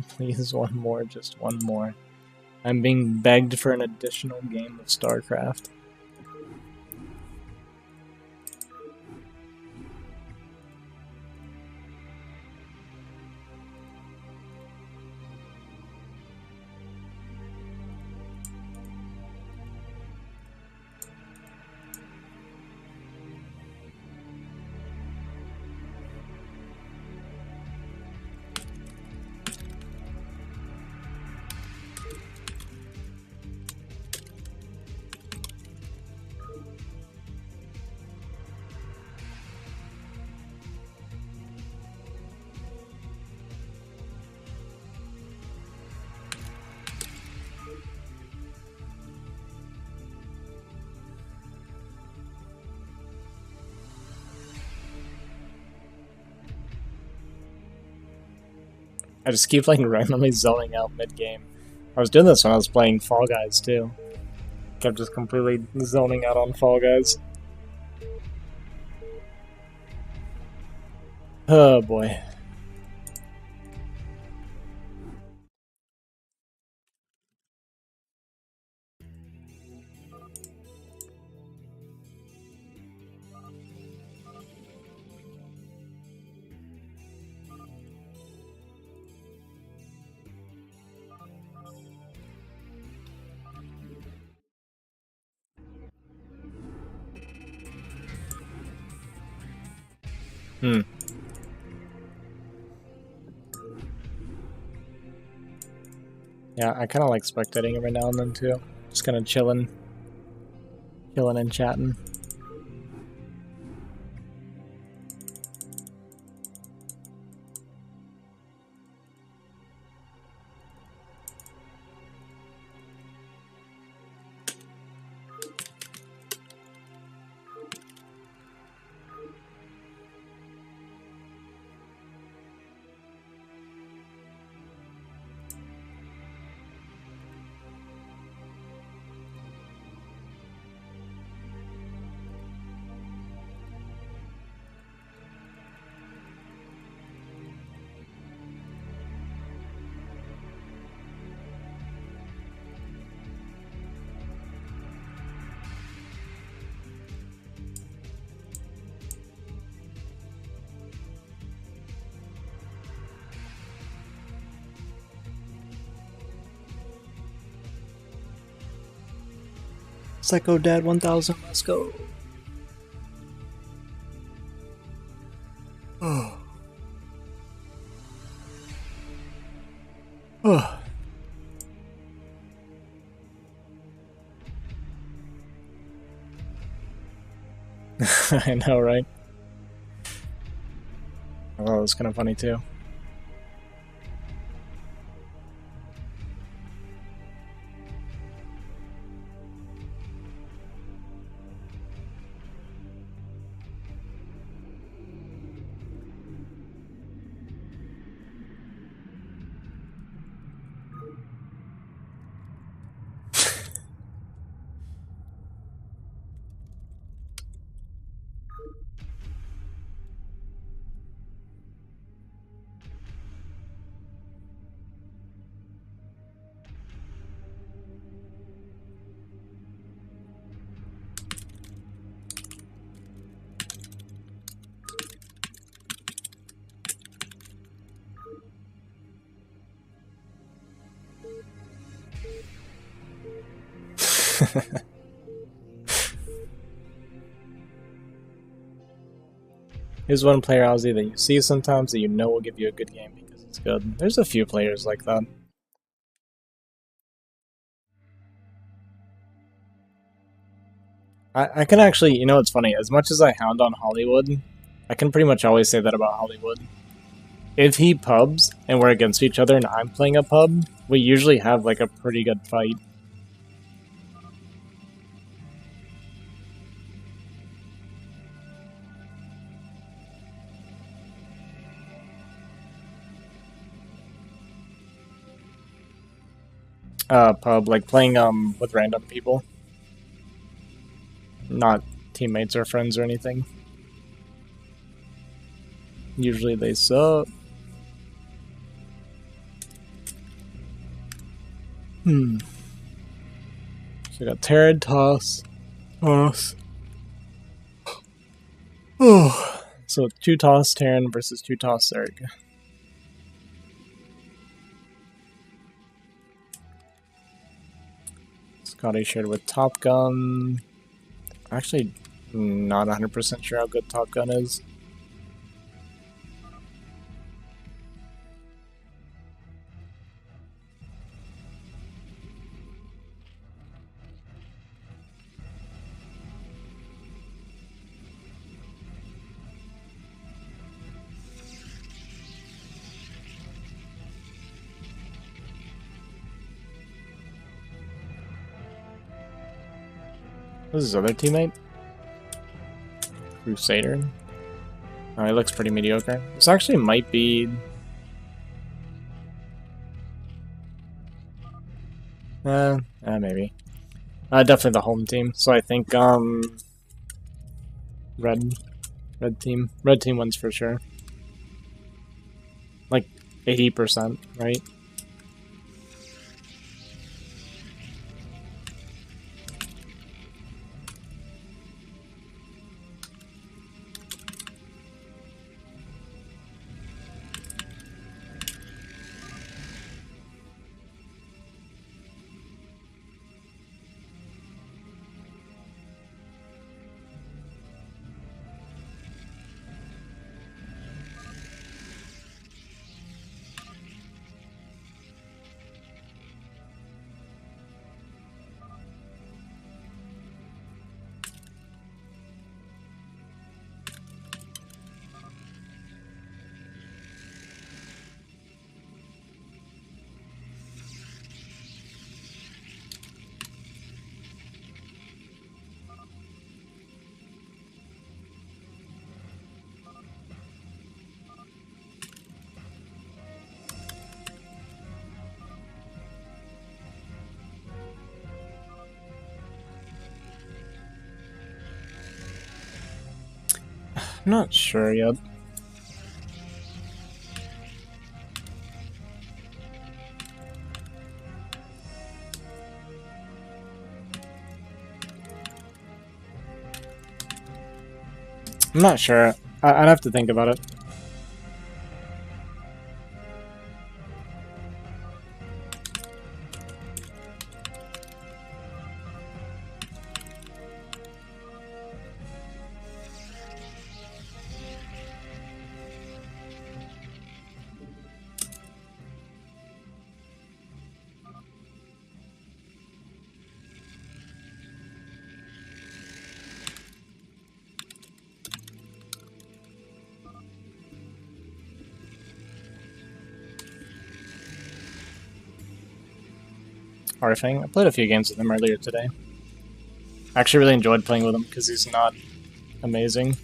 Please, one more, just one more. I'm being begged for an additional game of StarCraft. I just keep like randomly zoning out mid-game. I was doing this when I was playing Fall Guys too. Kept just completely zoning out on Fall Guys. Oh boy. Yeah, I kind of like spectating every now and then too. Just kind of chilling and chatting. Psycho Dad 1000, let's go. Oh. Oh. I know, right? I thought it was kind of funny too. Here's one player, Ozzy, that you see sometimes that you know will give you a good game because it's good. There's a few players like that. I can actually, you know what's funny, as much as I hound on Hollywood, I can pretty much always say that about Hollywood. if he pubs and we're against each other and I'm playing a pub, we usually have like a pretty good fight. Pub, like playing with random people. Not teammates or friends or anything. Usually they suck. So we got Terran, Toss. Oh. So 2 Toss Terran versus 2 Toss Zerg. Scotty shared with Top Gun. Actually, not 100% sure how good Top Gun is. Who's his other teammate? Crusader. Oh, he looks pretty mediocre. This actually might be... maybe. Definitely the home team. So I think, Red team. Red team wins for sure. Like, 80%, right? I'm not sure yet. I'm not sure. I'd have to think about it. Arfang. I played a few games with him earlier today. I actually really enjoyed playing with him because he's not amazing.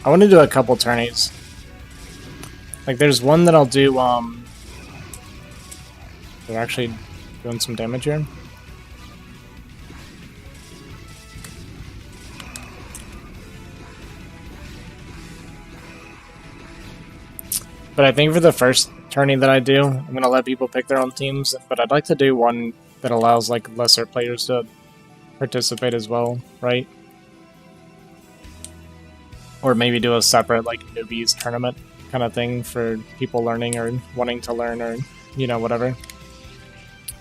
I want to do a couple tourneys. Like, there's one that I'll do, they're actually doing some damage here. But I think for the first tourney that I do, I'm going to let people pick their own teams, but I'd like to do one that allows, like, lesser players to participate as well, right? Or maybe do a separate like newbies tournament kind of thing for people learning or wanting to learn or, you know, whatever.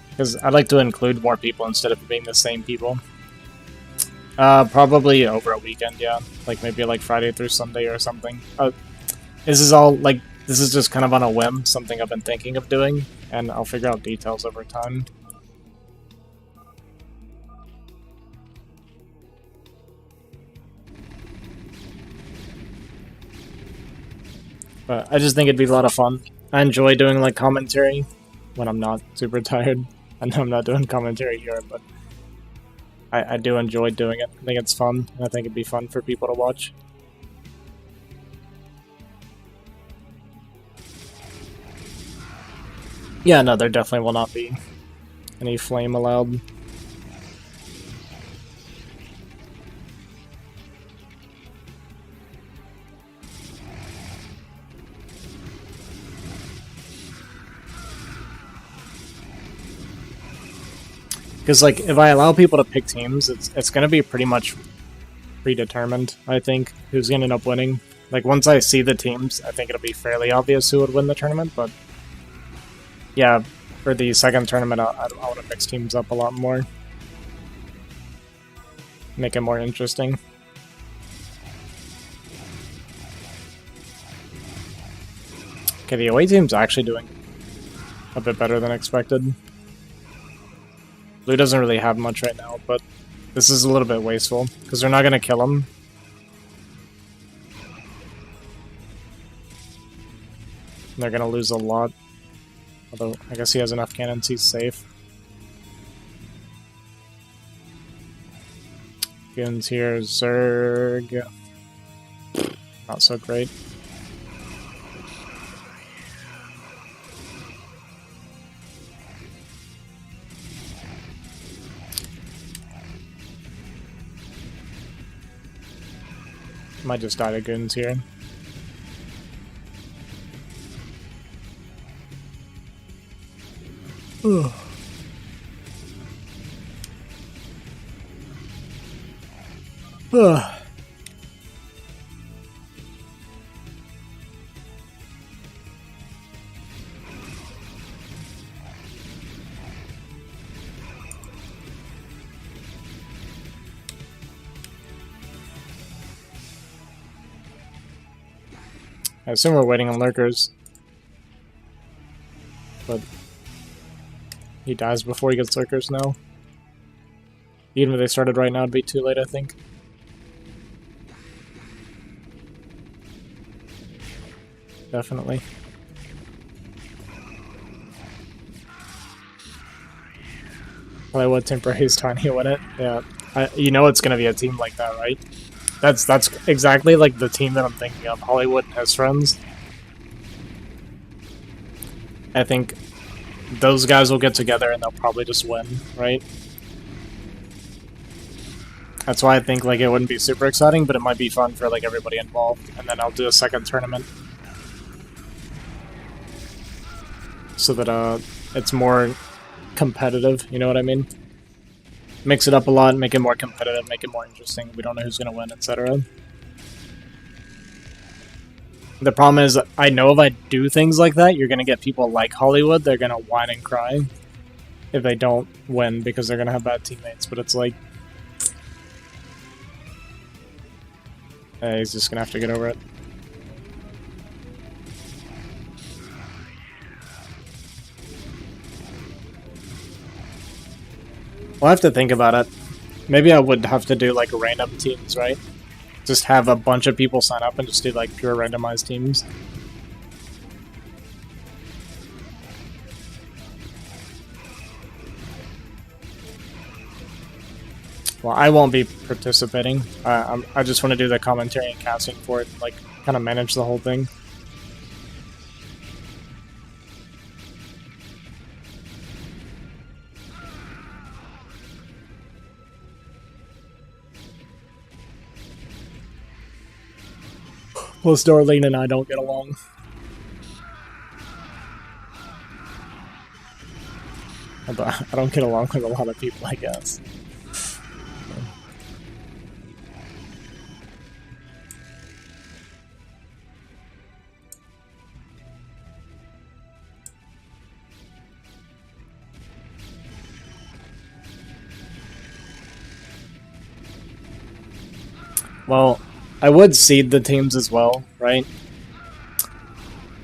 Because I'd like to include more people instead of being the same people. Probably over a weekend, yeah. Like maybe like Friday through Sunday or something. This is all like, this is just kind of on a whim, something I've been thinking of doing, and I'll figure out details over time. But I just think it'd be a lot of fun. I enjoy doing like commentary when I'm not super tired. I know I'm not doing commentary here, but I do enjoy doing it. I think it's fun, and I think it'd be fun for people to watch. Yeah, no, there definitely will not be any flame allowed. Because, like, if I allow people to pick teams, it's going to be pretty much predetermined, I think, who's going to end up winning. Like, once I see the teams, I think it'll be fairly obvious who would win the tournament, but yeah, for the second tournament, I want to mix teams up a lot more. Make it more interesting. Okay, the away team's actually doing a bit better than expected. Blue doesn't really have much right now, but this is a little bit wasteful, because they're not going to kill him. They're going to lose a lot. Although, I guess he has enough cannons, he's safe. Goons here, Zerg. Not so great. Might just die to goons here. Ugh. Ugh. I assume we're waiting on lurkers, but he dies before he gets lurkers now. Even if they started right now, it'd be too late, I think. Definitely. Hollywood Temporary Tiny win it. Yeah, you know it's gonna be a team like that, right? That's exactly like the team that I'm thinking of. Hollywood has friends. I think those guys will get together and they'll probably just win, right? That's why I think like it wouldn't be super exciting, but it might be fun for like everybody involved. And then I'll do a second tournament so that it's more competitive. You know what I mean? Mix it up a lot, make it more competitive, make it more interesting. We don't know who's going to win, etc. The problem is, I know if I do things like that, you're going to get people like Hollywood. They're going to whine and cry if they don't win because they're going to have bad teammates. But it's like, he's just going to have to get over it. We'll have to think about it. Maybe I would have to do like random teams, right? Just have a bunch of people sign up and just do like pure randomized teams. Well, I won't be participating. I just want to do the commentary and casting for it, like kind of manage the whole thing. Plus, Darlene and I don't get along. I don't get along with a lot of people, I guess. Well, I would seed the teams as well, right?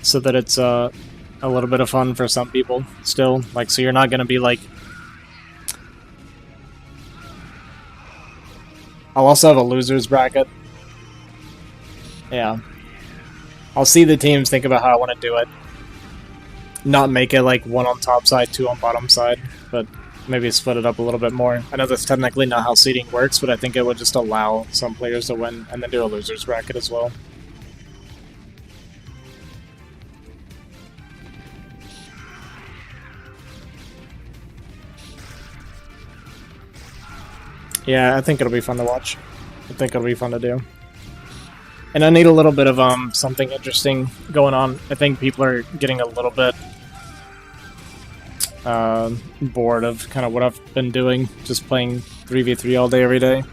So that it's a little bit of fun for some people still. Like, so you're not going to be like... I'll also have a losers bracket. Yeah. I'll see the teams, think about how I want to do it. Not make it like 1 on top side, 2 on bottom side, but maybe split it up a little bit more. I know that's technically not how seeding works, but I think it would just allow some players to win and then do a losers bracket as well. Yeah, I think it'll be fun to watch. I think it'll be fun to do. And I need a little bit of something interesting going on. I think people are getting a little bit bored of kind of what I've been doing, just playing 3v3 all day every day.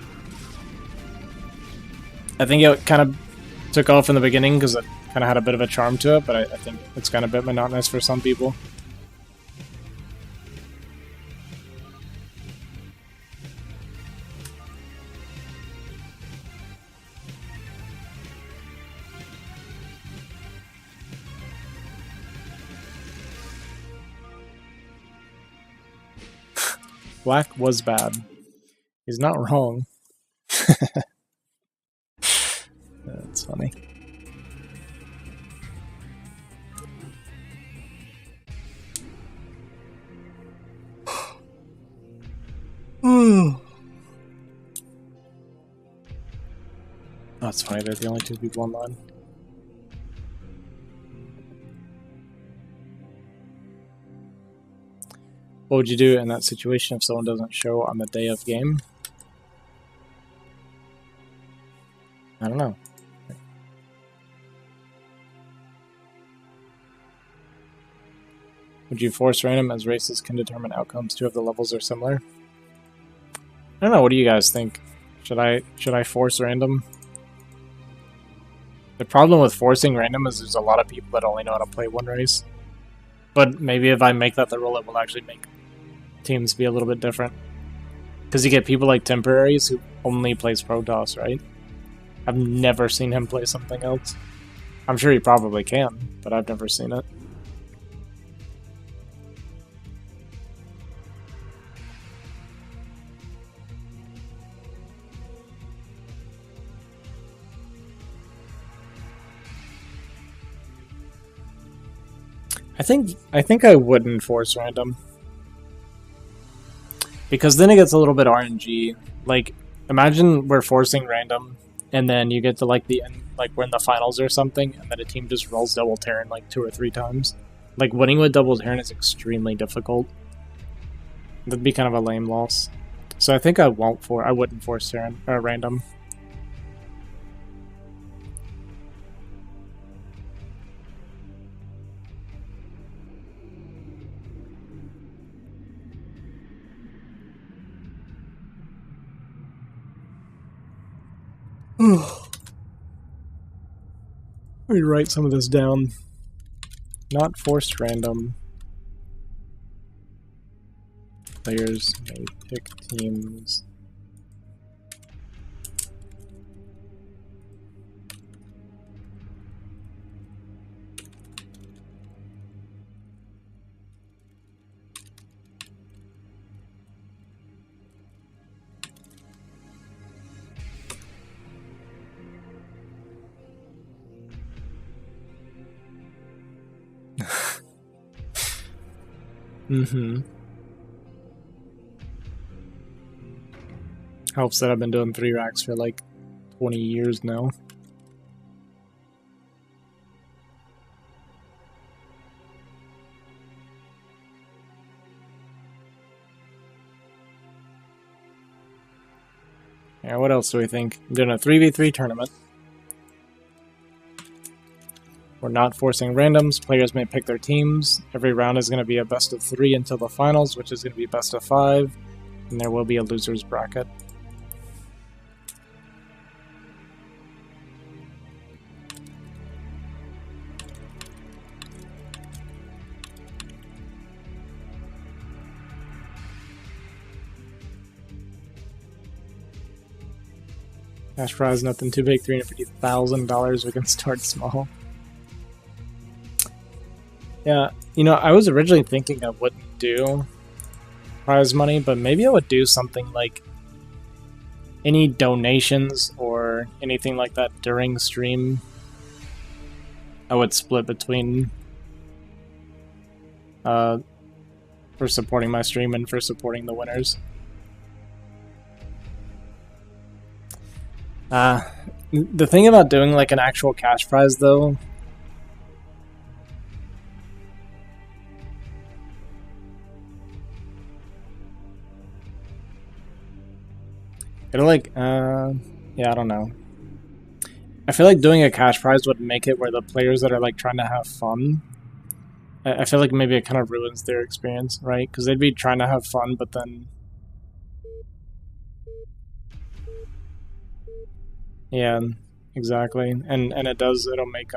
I think it kind of took off in the beginning because it kind of had a bit of a charm to it, but I think it's kind of a bit monotonous for some people. Black was bad. He's not wrong. That's funny. That's funny, they're the only 2 people online. What would you do in that situation if someone doesn't show on the day of game? I don't know. Would you force random as races can determine outcomes too if the levels are similar? I don't know, what do you guys think? Should I force random? The problem with forcing random is there's a lot of people that only know how to play one race. But maybe if I make that the rule, it will actually make teams be a little bit different. Because you get people like Temporaries who only plays Protoss, right? I've never seen him play something else. I'm sure he probably can, but I've never seen it. I think I wouldn't force random. Because then it gets a little bit RNG. Like, imagine we're forcing random, and then you get to like the end, like we're in the finals or something, and then a team just rolls double Terran like 2 or 3 times. Like, winning with double Terran is extremely difficult. That'd be kind of a lame loss. So I think I wouldn't force Terran random. Let me write some of this down. Not forced random. Players may pick teams. Helps that I've been doing 3 racks for like 20 years now. Yeah, what else do we think? I'm doing a 3v3 tournament. We're not forcing randoms. Players may pick their teams. Every round is going to be a best of 3 until the finals, which is going to be best of 5. And there will be a loser's bracket. Cash prize, nothing too big, $350,000. We can start small. Yeah, you know, I was originally thinking I wouldn't do prize money, but maybe I would do something like any donations or anything like that during stream. I would split between for supporting my stream and for supporting the winners. The thing about doing like an actual cash prize though, it'll like yeah, I don't know. I feel like doing a cash prize would make it where the players that are like trying to have fun, I feel like maybe it kind of ruins their experience, right? Because they'd be trying to have fun, but then yeah, exactly. And it'll make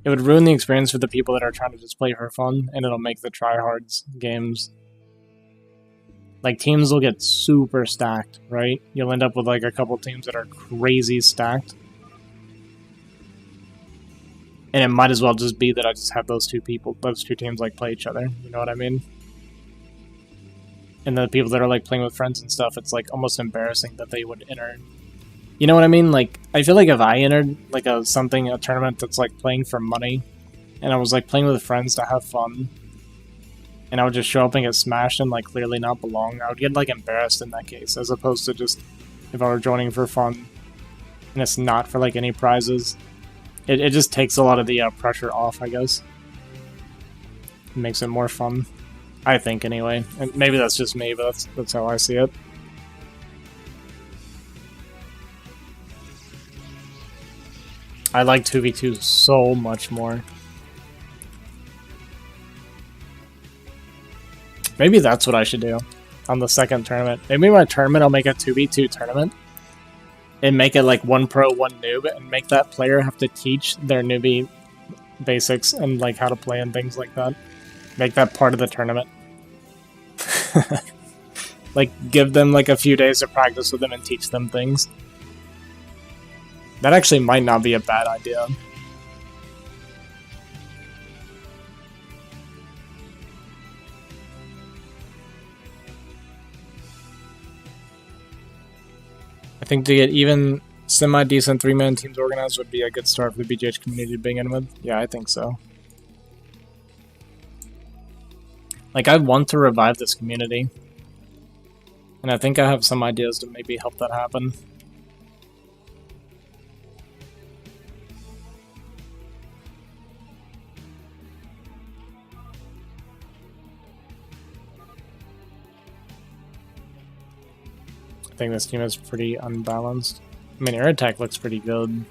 it would ruin the experience for the people that are trying to just play for fun, and it'll make the tryhards games, like, teams will get super stacked, right? You'll end up with like a couple teams that are crazy stacked. And it might as well just be that I just have those two teams like play each other, you know what I mean? And the people that are like playing with friends and stuff, it's like almost embarrassing that they would enter. You know what I mean? Like, I feel like if I entered like a tournament that's like playing for money, and I was like playing with friends to have fun, and I would just show up and get smashed and like clearly not belong, I would get like embarrassed in that case, as opposed to just if I were joining for fun and it's not for like any prizes. It just takes a lot of the pressure off, I guess. It makes it more fun, I think, anyway. And maybe that's just me, but that's how I see it. I like 2v2 so much more. Maybe that's what I should do on the second tournament. Maybe my tournament I'll make a 2v2 tournament and make it like 1 pro, 1 noob, and make that player have to teach their newbie basics and like how to play and things like that. Make that part of the tournament. Like, give them like a few days to practice with them and teach them things. That actually might not be a bad idea. I think to get even semi-decent 3-man teams organized would be a good start for the BGH community to begin with. Yeah, I think so. Like, I want to revive this community. And I think I have some ideas to maybe help that happen. I think this team is pretty unbalanced. I mean, air attack looks pretty good.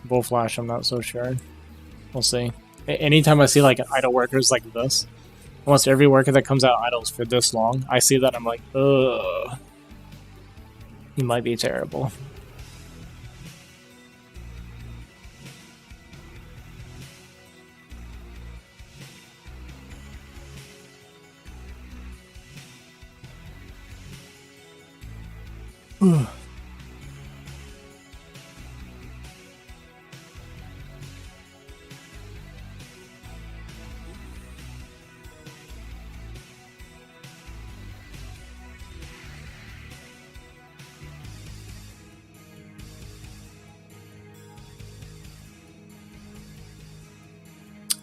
Bull flash, I'm not so sure. We'll see. Anytime I see like idle workers like this, almost every worker that comes out idles for this long, I see that I'm like, ugh. He might be terrible.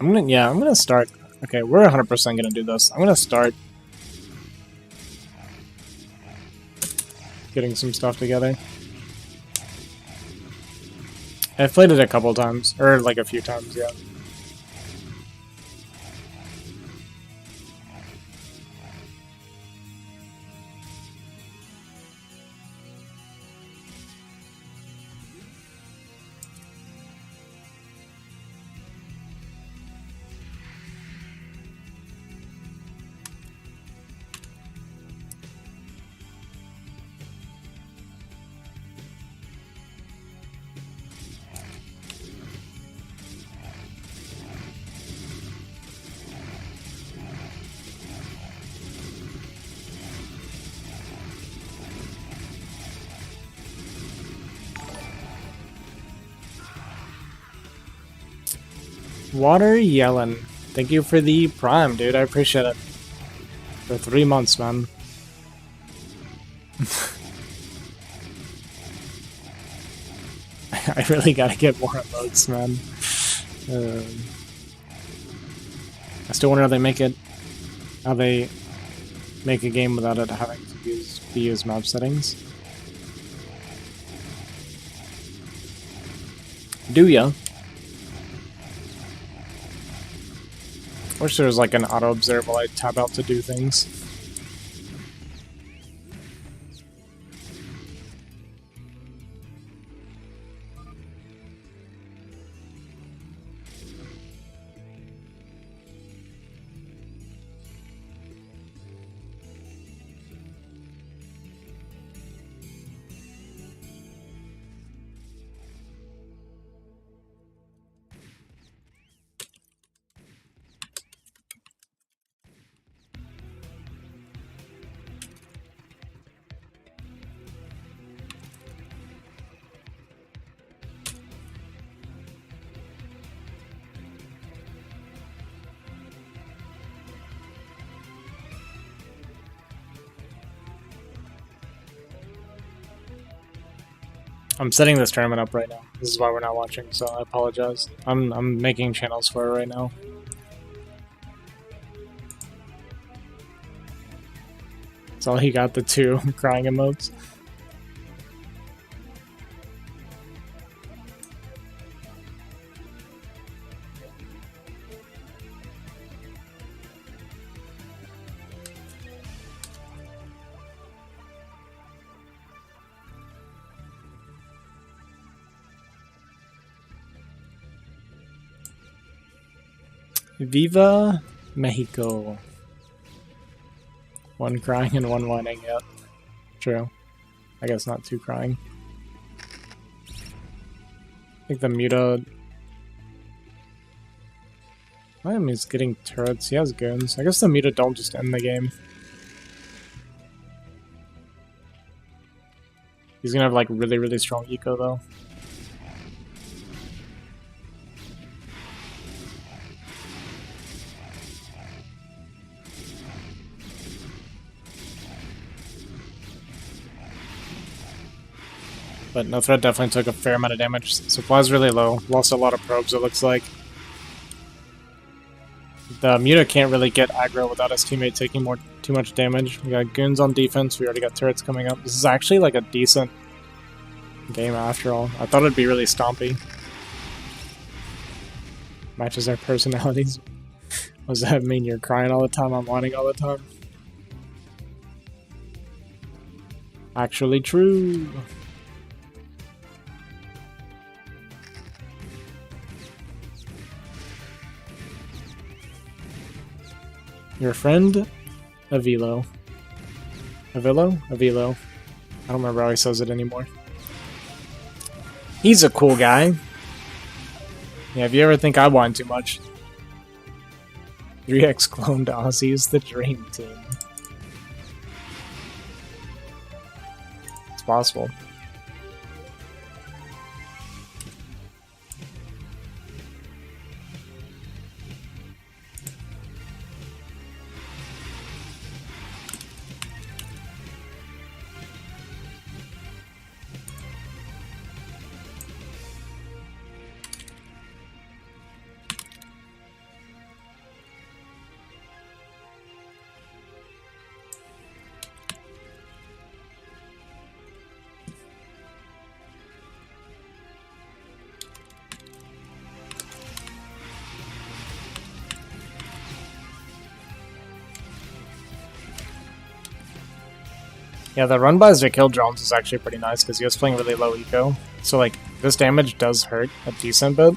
I'm gonna start. Okay, we're 100% gonna do this. I'm gonna start getting some stuff together. I've played it a couple times, or like a few times, yeah. Water Yellen. Thank you for the Prime, dude. I appreciate it. For 3 months, man. I really gotta get more emotes, man. I still wonder how they make it. How they make a game without it having to use map settings. Do ya? Wish there was like an auto observe while I tab out to do things. I'm setting this tournament up right now. This is why we're not watching, so I apologize. I'm making channels for it right now. So he got the 2 crying emotes. Viva Mexico. 1 crying and 1 whining, yet. True. I guess not 2 crying. I think the Muta... I am he's getting turrets. He has goons. I guess the Muta don't just end the game. He's gonna have like really, really strong eco though. But no threat definitely took a fair amount of damage. Supply's really low. Lost a lot of probes, it looks like. The Muta can't really get aggro without his teammate taking too much damage. We got goons on defense. We already got turrets coming up. This is actually like a decent game after all. I thought it'd be really stompy. Matches our personalities. What does that mean? You're crying all the time, I'm whining all the time? Actually true. Your friend, Avilo. Avilo? Avilo. I don't remember how he says it anymore. He's a cool guy. Yeah, if you ever think I whine too much. 3x cloned Aussie's the dream team. It's possible. Yeah, the run-bys to kill drones is actually pretty nice because he was playing really low eco. So, like, this damage does hurt a decent bit.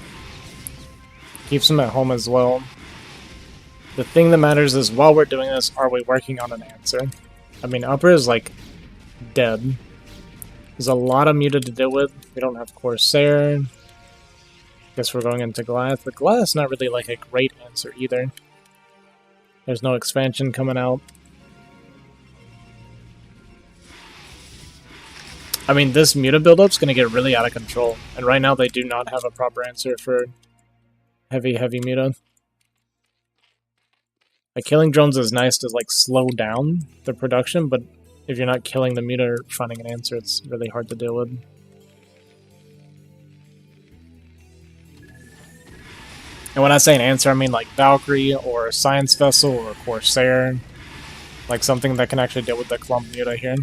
Keeps him at home as well. The thing that matters is, while we're doing this, are we working on an answer? I mean, upper is, like, dead. There's a lot of Muta to deal with. We don't have Corsair. Guess we're going into Goliath, but Goliath's not really, like, a great answer either. There's no expansion coming out. I mean, this Muta build-up's going to get really out of control, and right now they do not have a proper answer for heavy muta. Like, killing drones is nice to, like, slow down the production, but if you're not killing the muta or finding an answer, it's really hard to deal with. And when I say an answer, I mean, like, Valkyrie, or Science Vessel, or Corsair. Like, something that can actually deal with the clump muta here.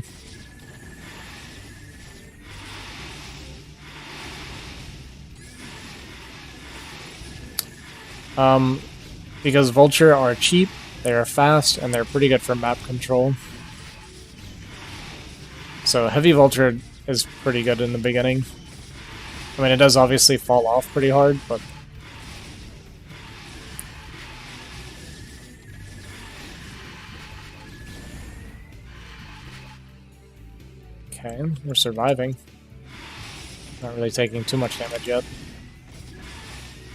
Because Vulture are cheap, they are fast, and they're pretty good for map control. So Heavy Vulture is pretty good in the beginning. I mean, it does obviously fall off pretty hard, but... Okay, we're surviving. Not really taking too much damage yet.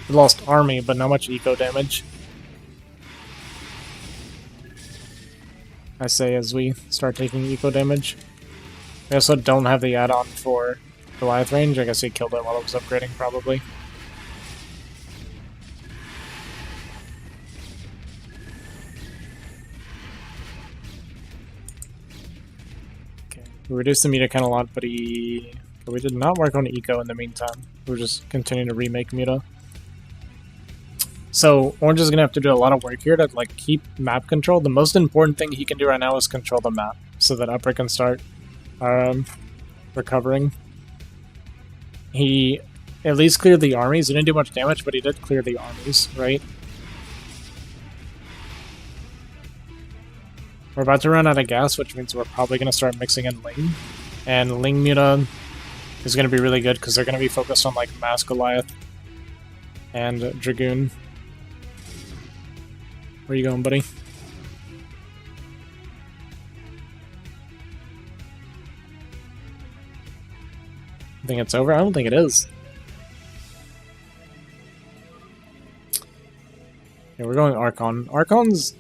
We lost army, but not much eco damage. I say as we start taking eco damage. We also don't have the add-on for Goliath range. I guess he killed it while it was upgrading, probably. Okay, we reduced the muta count a lot, but we did not work on eco in the meantime. We were just continuing to remake muta. So Orange is gonna have to do a lot of work here to like keep map control. The most important thing he can do right now is control the map, so that Upper can start recovering. He at least cleared the armies. He didn't do much damage, but he did clear the armies, right? We're about to run out of gas, which means we're probably gonna start mixing in Ling. And Ling muta is gonna be really good because they're gonna be focused on like Mass Goliath and Dragoon. Where you going, buddy? I think it's over? I don't think it is. Yeah, we're going Archon. Archon's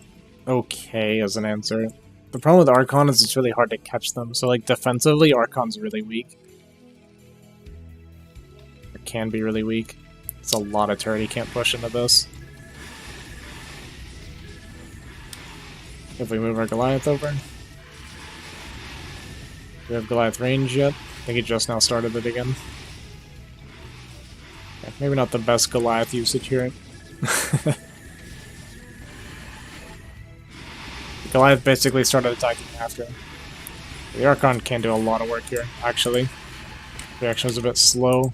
okay as an answer. The problem with Archon is it's really hard to catch them. So, like, defensively, Archon's really weak. It can be really weak. It's a lot of turret he can't push into this. If we move our Goliath over. Do we have Goliath range yet? I think he just now started it again. Yeah, maybe not the best Goliath usage here. Goliath basically started attacking after. The Archon can do a lot of work here, actually. Reaction was a bit slow.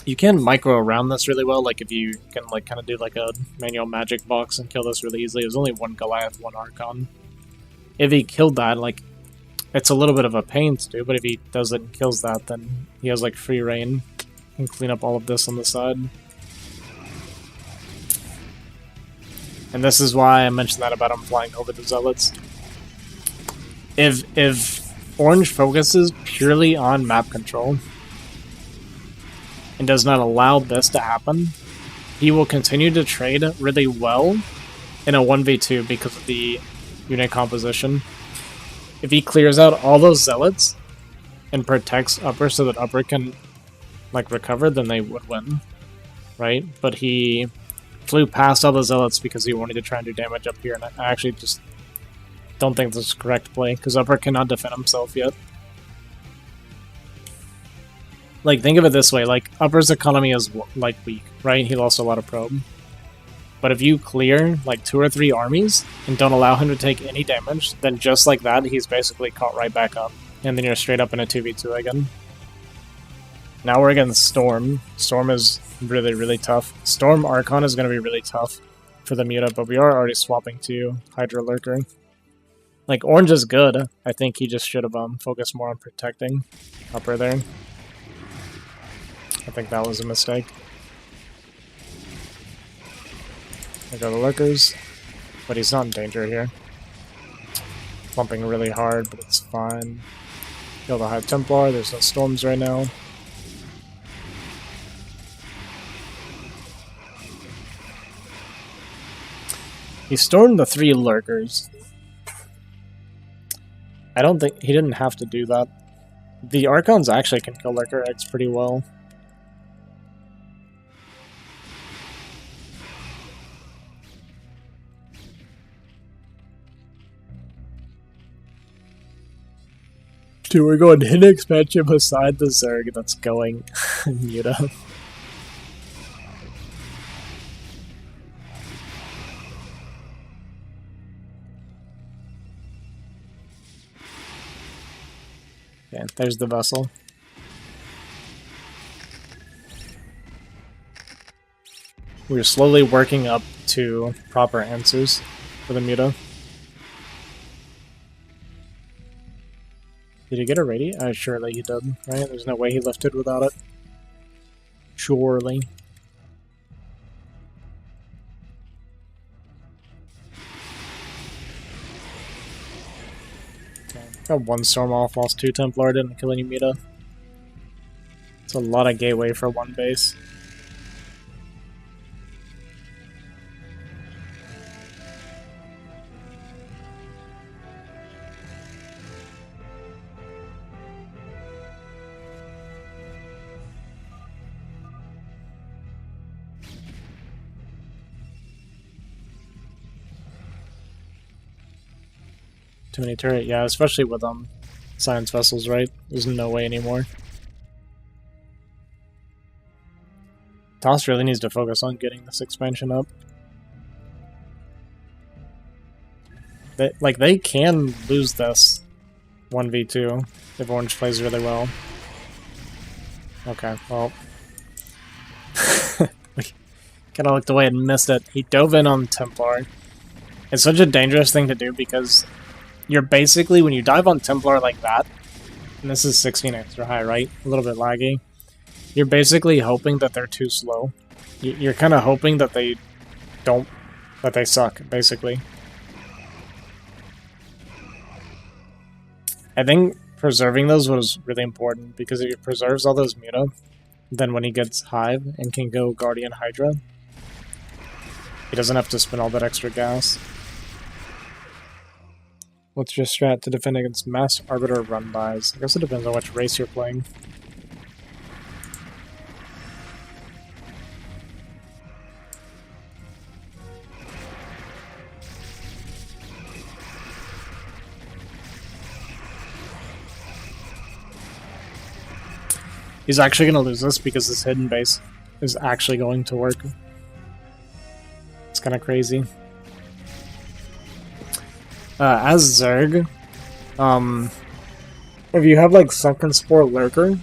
You can micro around this really well, like if you can like kind of do like a manual magic box and kill this really easily. There's only one Goliath, one Archon. If he killed that, like, it's a little bit of a pain to do, but if he does it and kills that, then he has like free reign and clean up all of this on the side. And this is why I mentioned that about him flying over the Zealots. If Orange focuses purely on map control and does not allow this to happen, he will continue to trade really well in a 1v2 because of the unit composition. If he clears out all those Zealots and protects Upper so that Upper can like recover, then they would win, right? But he flew past all the Zealots because he wanted to try and do damage up here, and I actually just don't think this is the correct play because Upper cannot defend himself yet. Like, think of it this way, like, Upper's economy is, like, weak, right? He lost a lot of probe. But if you clear, like, 2 or 3 armies and don't allow him to take any damage, then just like that, he's basically caught right back up. And then you're straight up in a 2v2 again. Now we're against Storm. Storm is really, really tough. Storm Archon is going to be really tough for the muta, but we are already swapping to Hydra Lurker. Like, Orange is good. I think he just should have focused more on protecting Upper there. I think that was a mistake. There go the Lurkers, but he's not in danger here. Bumping really hard, but it's fine. Kill the High Templar, there's no storms right now. He stormed the 3 Lurkers. I don't think he didn't have to do that. The Archons actually can kill Lurker X pretty well. Dude, we're going hit expansion beside the Zerg that's going Muta. Okay, there's the vessel. We're slowly working up to proper answers for the Muta. Did he get a ready? Surely he did, right? There's no way he lifted without it. Surely. Okay. Got one storm off, lost 2 Templar, didn't kill any Muta. It's a lot of gateway for one base. Too many turret, yeah, especially with science vessels, right? There's no way anymore. Toss really needs to focus on getting this expansion up. They can lose this 1v2 if Orange plays really well. Okay, well. We kind of looked away and missed it. He dove in on Templar. It's such a dangerous thing to do because you're basically, when you dive on Templar like that, and this is 16 extra high, right? A little bit laggy. You're basically hoping that they're too slow. You're kind of hoping that they suck, basically. I think preserving those was really important, because if he preserves all those Muta, then when he gets Hive and can go Guardian Hydra, he doesn't have to spend all that extra gas. What's your strat to defend against Mass Arbiter run-bys? I guess it depends on which race you're playing. He's actually going to lose this because this hidden base is actually going to work. It's kind of crazy. As Zerg, if you have like Sunken Spore Lurker,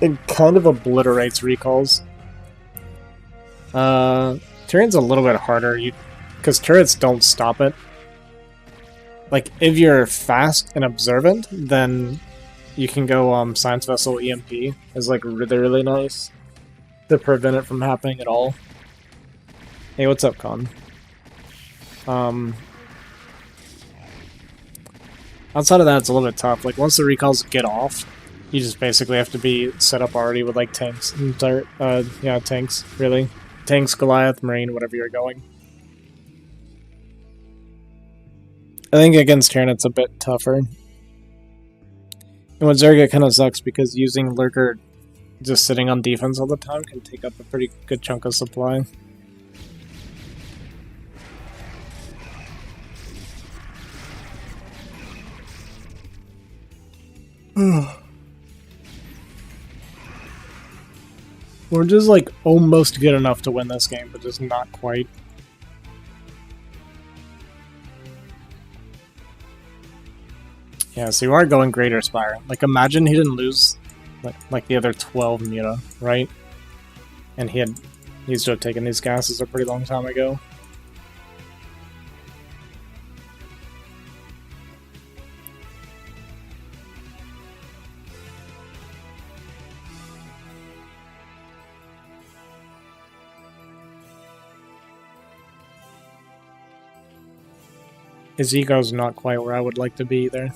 it kind of obliterates recalls. Tyrion's a little bit harder, because turrets don't stop it. Like, if you're fast and observant, then you can go Science Vessel EMP is like really, really nice to prevent it from happening at all. Hey, what's up, Con? Outside of that, it's a little bit tough. Like, once the recalls get off, you just basically have to be set up already with, like, tanks. Yeah, tanks, really. Tanks, Goliath, Marine, whatever you're going. I think against Tyrion it's a bit tougher. And with Zerg it kind of sucks, because using Lurker just sitting on defense all the time can take up a pretty good chunk of supply. We're just like almost good enough to win this game, but just not quite. Yeah, so you are going Greater Spire. Like, imagine he didn't lose like the other 12 Muta, right? And he used to have taken these gases a pretty long time ago. His ego's not quite where I would like to be either.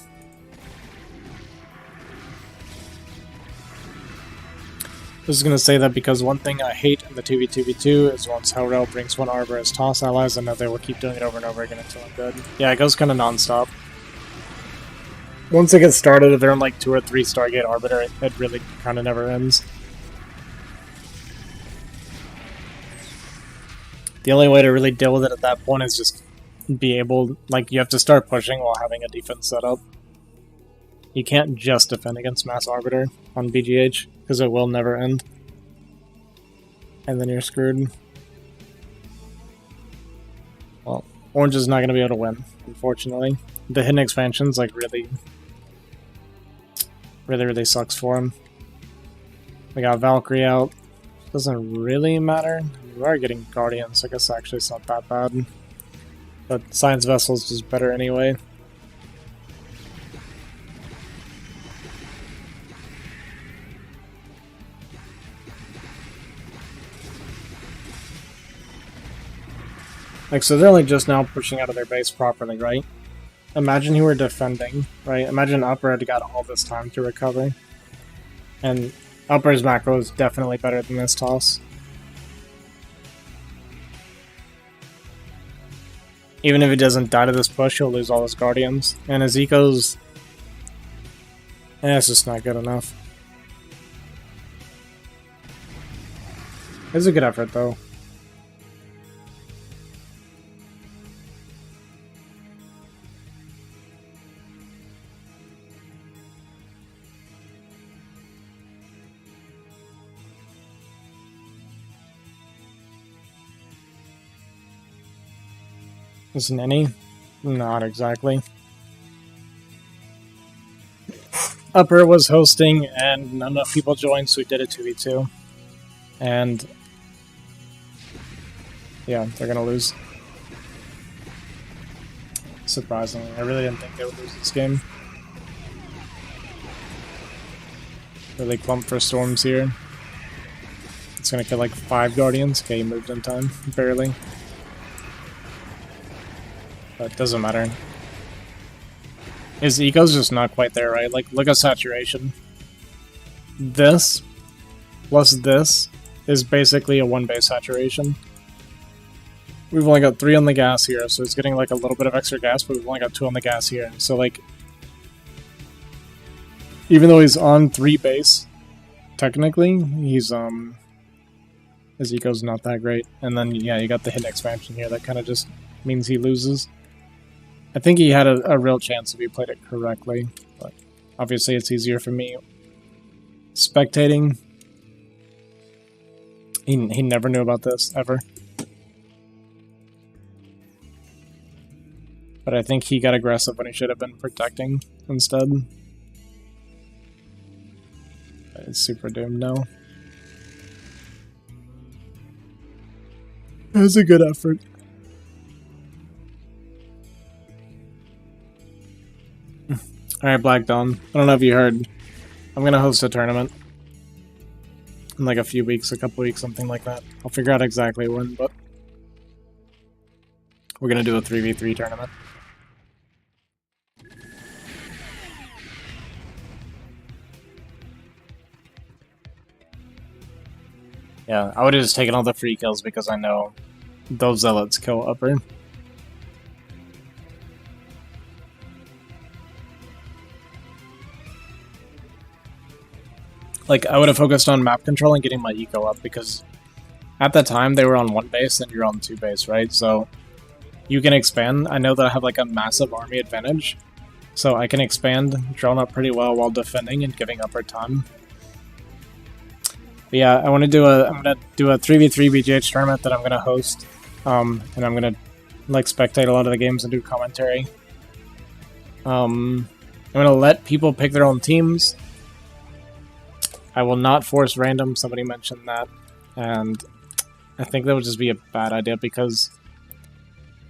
I was going to say that because one thing I hate in the 2v2v2 is once Hellrail brings one Arbor as toss allies, I know they will keep doing it over and over again until I'm good. Yeah, it goes kind of non-stop. Once it gets started, if they're in like 2 or 3 Stargate Arbiter, it really kind of never ends. The only way to really deal with it at that point is just be able, like, you have to start pushing while having a defense set up. You can't just defend against Mass Arbiter on BGH, because it will never end. And then you're screwed. Well, Orange is not going to be able to win, unfortunately. The hidden expansion's like really sucks for him. We got Valkyrie out. Doesn't really matter. We are getting Guardians, so I guess actually it's not that bad. But Science Vessel's just better anyway. Like, so they're only just now pushing out of their base properly, right? Imagine you were defending, right? Imagine Upper had got all this time to recover. And Upper's macro is definitely better than this toss. Even if he doesn't die to this push, he'll lose all his Guardians. And his ecos... it's just not good enough. It's a good effort, though. Isn't any? Not exactly. Upper was hosting and not enough people joined, so we did a 2v2. And yeah, they're gonna lose. Surprisingly, I really didn't think they would lose this game. Really clumped for storms here. It's gonna kill like 5 Guardians. Okay, he moved in time. Barely. But it doesn't matter. His eco's just not quite there, right? Like, look at saturation. This plus this is basically a 1 base saturation. We've only got 3 on the gas here, so it's getting like a little bit of extra gas, but we've only got 2 on the gas here. So like, even though he's on 3 base, technically, he's his eco's not that great. And then yeah, you got the hidden expansion here that kind of just means he loses. I think he had a real chance if he played it correctly, but obviously it's easier for me spectating. He never knew about this, ever. But I think he got aggressive when he should have been protecting instead. It's super doomed now. It was a good effort. Alright, Black Dawn. I don't know if you heard. I'm gonna host a tournament. In like a few weeks, a couple weeks, something like that. I'll figure out exactly when, but... we're gonna do a 3v3 tournament. Yeah, I would have just taken all the free kills because I know those zealots kill Upper. Like, I would have focused on map control and getting my eco up, because at that time they were on 1 base and you're on 2 base, right? So you can expand. I know that I have like a massive army advantage, so I can expand drone up pretty well while defending and giving Upper time. But yeah, I'm gonna do a 3v3 BGH tournament that I'm gonna host, and I'm gonna like spectate a lot of the games and do commentary. I'm gonna let people pick their own teams. I will not force random, somebody mentioned that, and I think that would just be a bad idea, because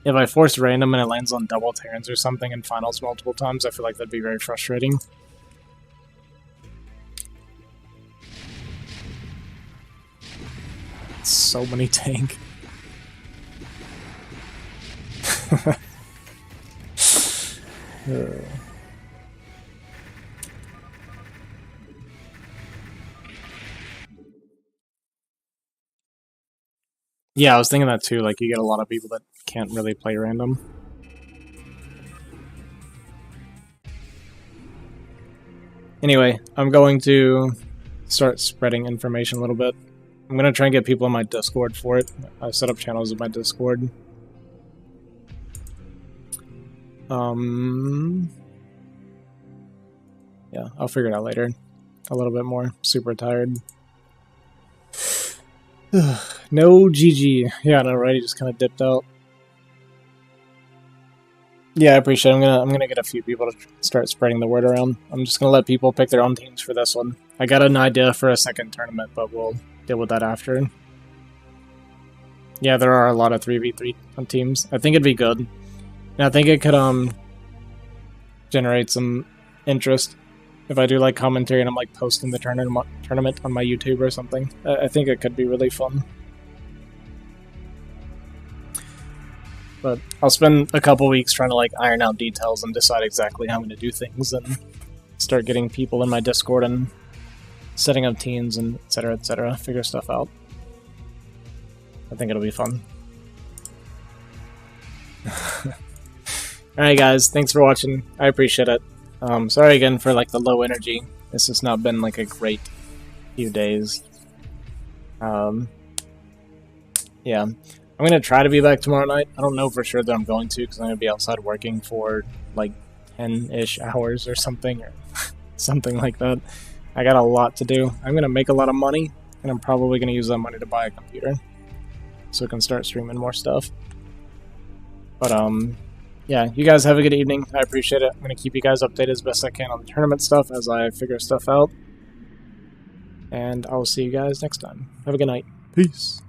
if I force random and it lands on double Terrans or something in finals multiple times, I feel like that'd be very frustrating. So many tank. Yeah, I was thinking that too, like you get a lot of people that can't really play random. Anyway, I'm going to start spreading information a little bit. I'm going to try and get people in my Discord for it. I set up channels in my Discord. yeah, I'll figure it out later. A little bit more. Super tired. No GG. Yeah, I know, right? He just kind of dipped out. Yeah, I appreciate it. I'm gonna get a few people to start spreading the word around. I'm just gonna let people pick their own teams for this one. I got an idea for a second tournament, but we'll deal with that after. Yeah, there are a lot of 3v3 teams. I think it'd be good. And I think it could generate some interest if I do like commentary and I'm like posting the tournament on my YouTube or something. I think it could be really fun. But I'll spend a couple weeks trying to like iron out details and decide exactly how I'm going to do things and start getting people in my Discord and setting up teams and etc. Figure stuff out. I think it'll be fun. Alright guys, thanks for watching. I appreciate it. Sorry again for like the low energy. It's just not been like a great few days. Yeah. I'm going to try to be back tomorrow night. I don't know for sure that I'm going to because I'm going to be outside working for like 10-ish hours or something. Or something like that. I got a lot to do. I'm going to make a lot of money and I'm probably going to use that money to buy a computer so I can start streaming more stuff. But yeah, you guys have a good evening. I appreciate it. I'm going to keep you guys updated as best I can on the tournament stuff as I figure stuff out. And I will see you guys next time. Have a good night. Peace.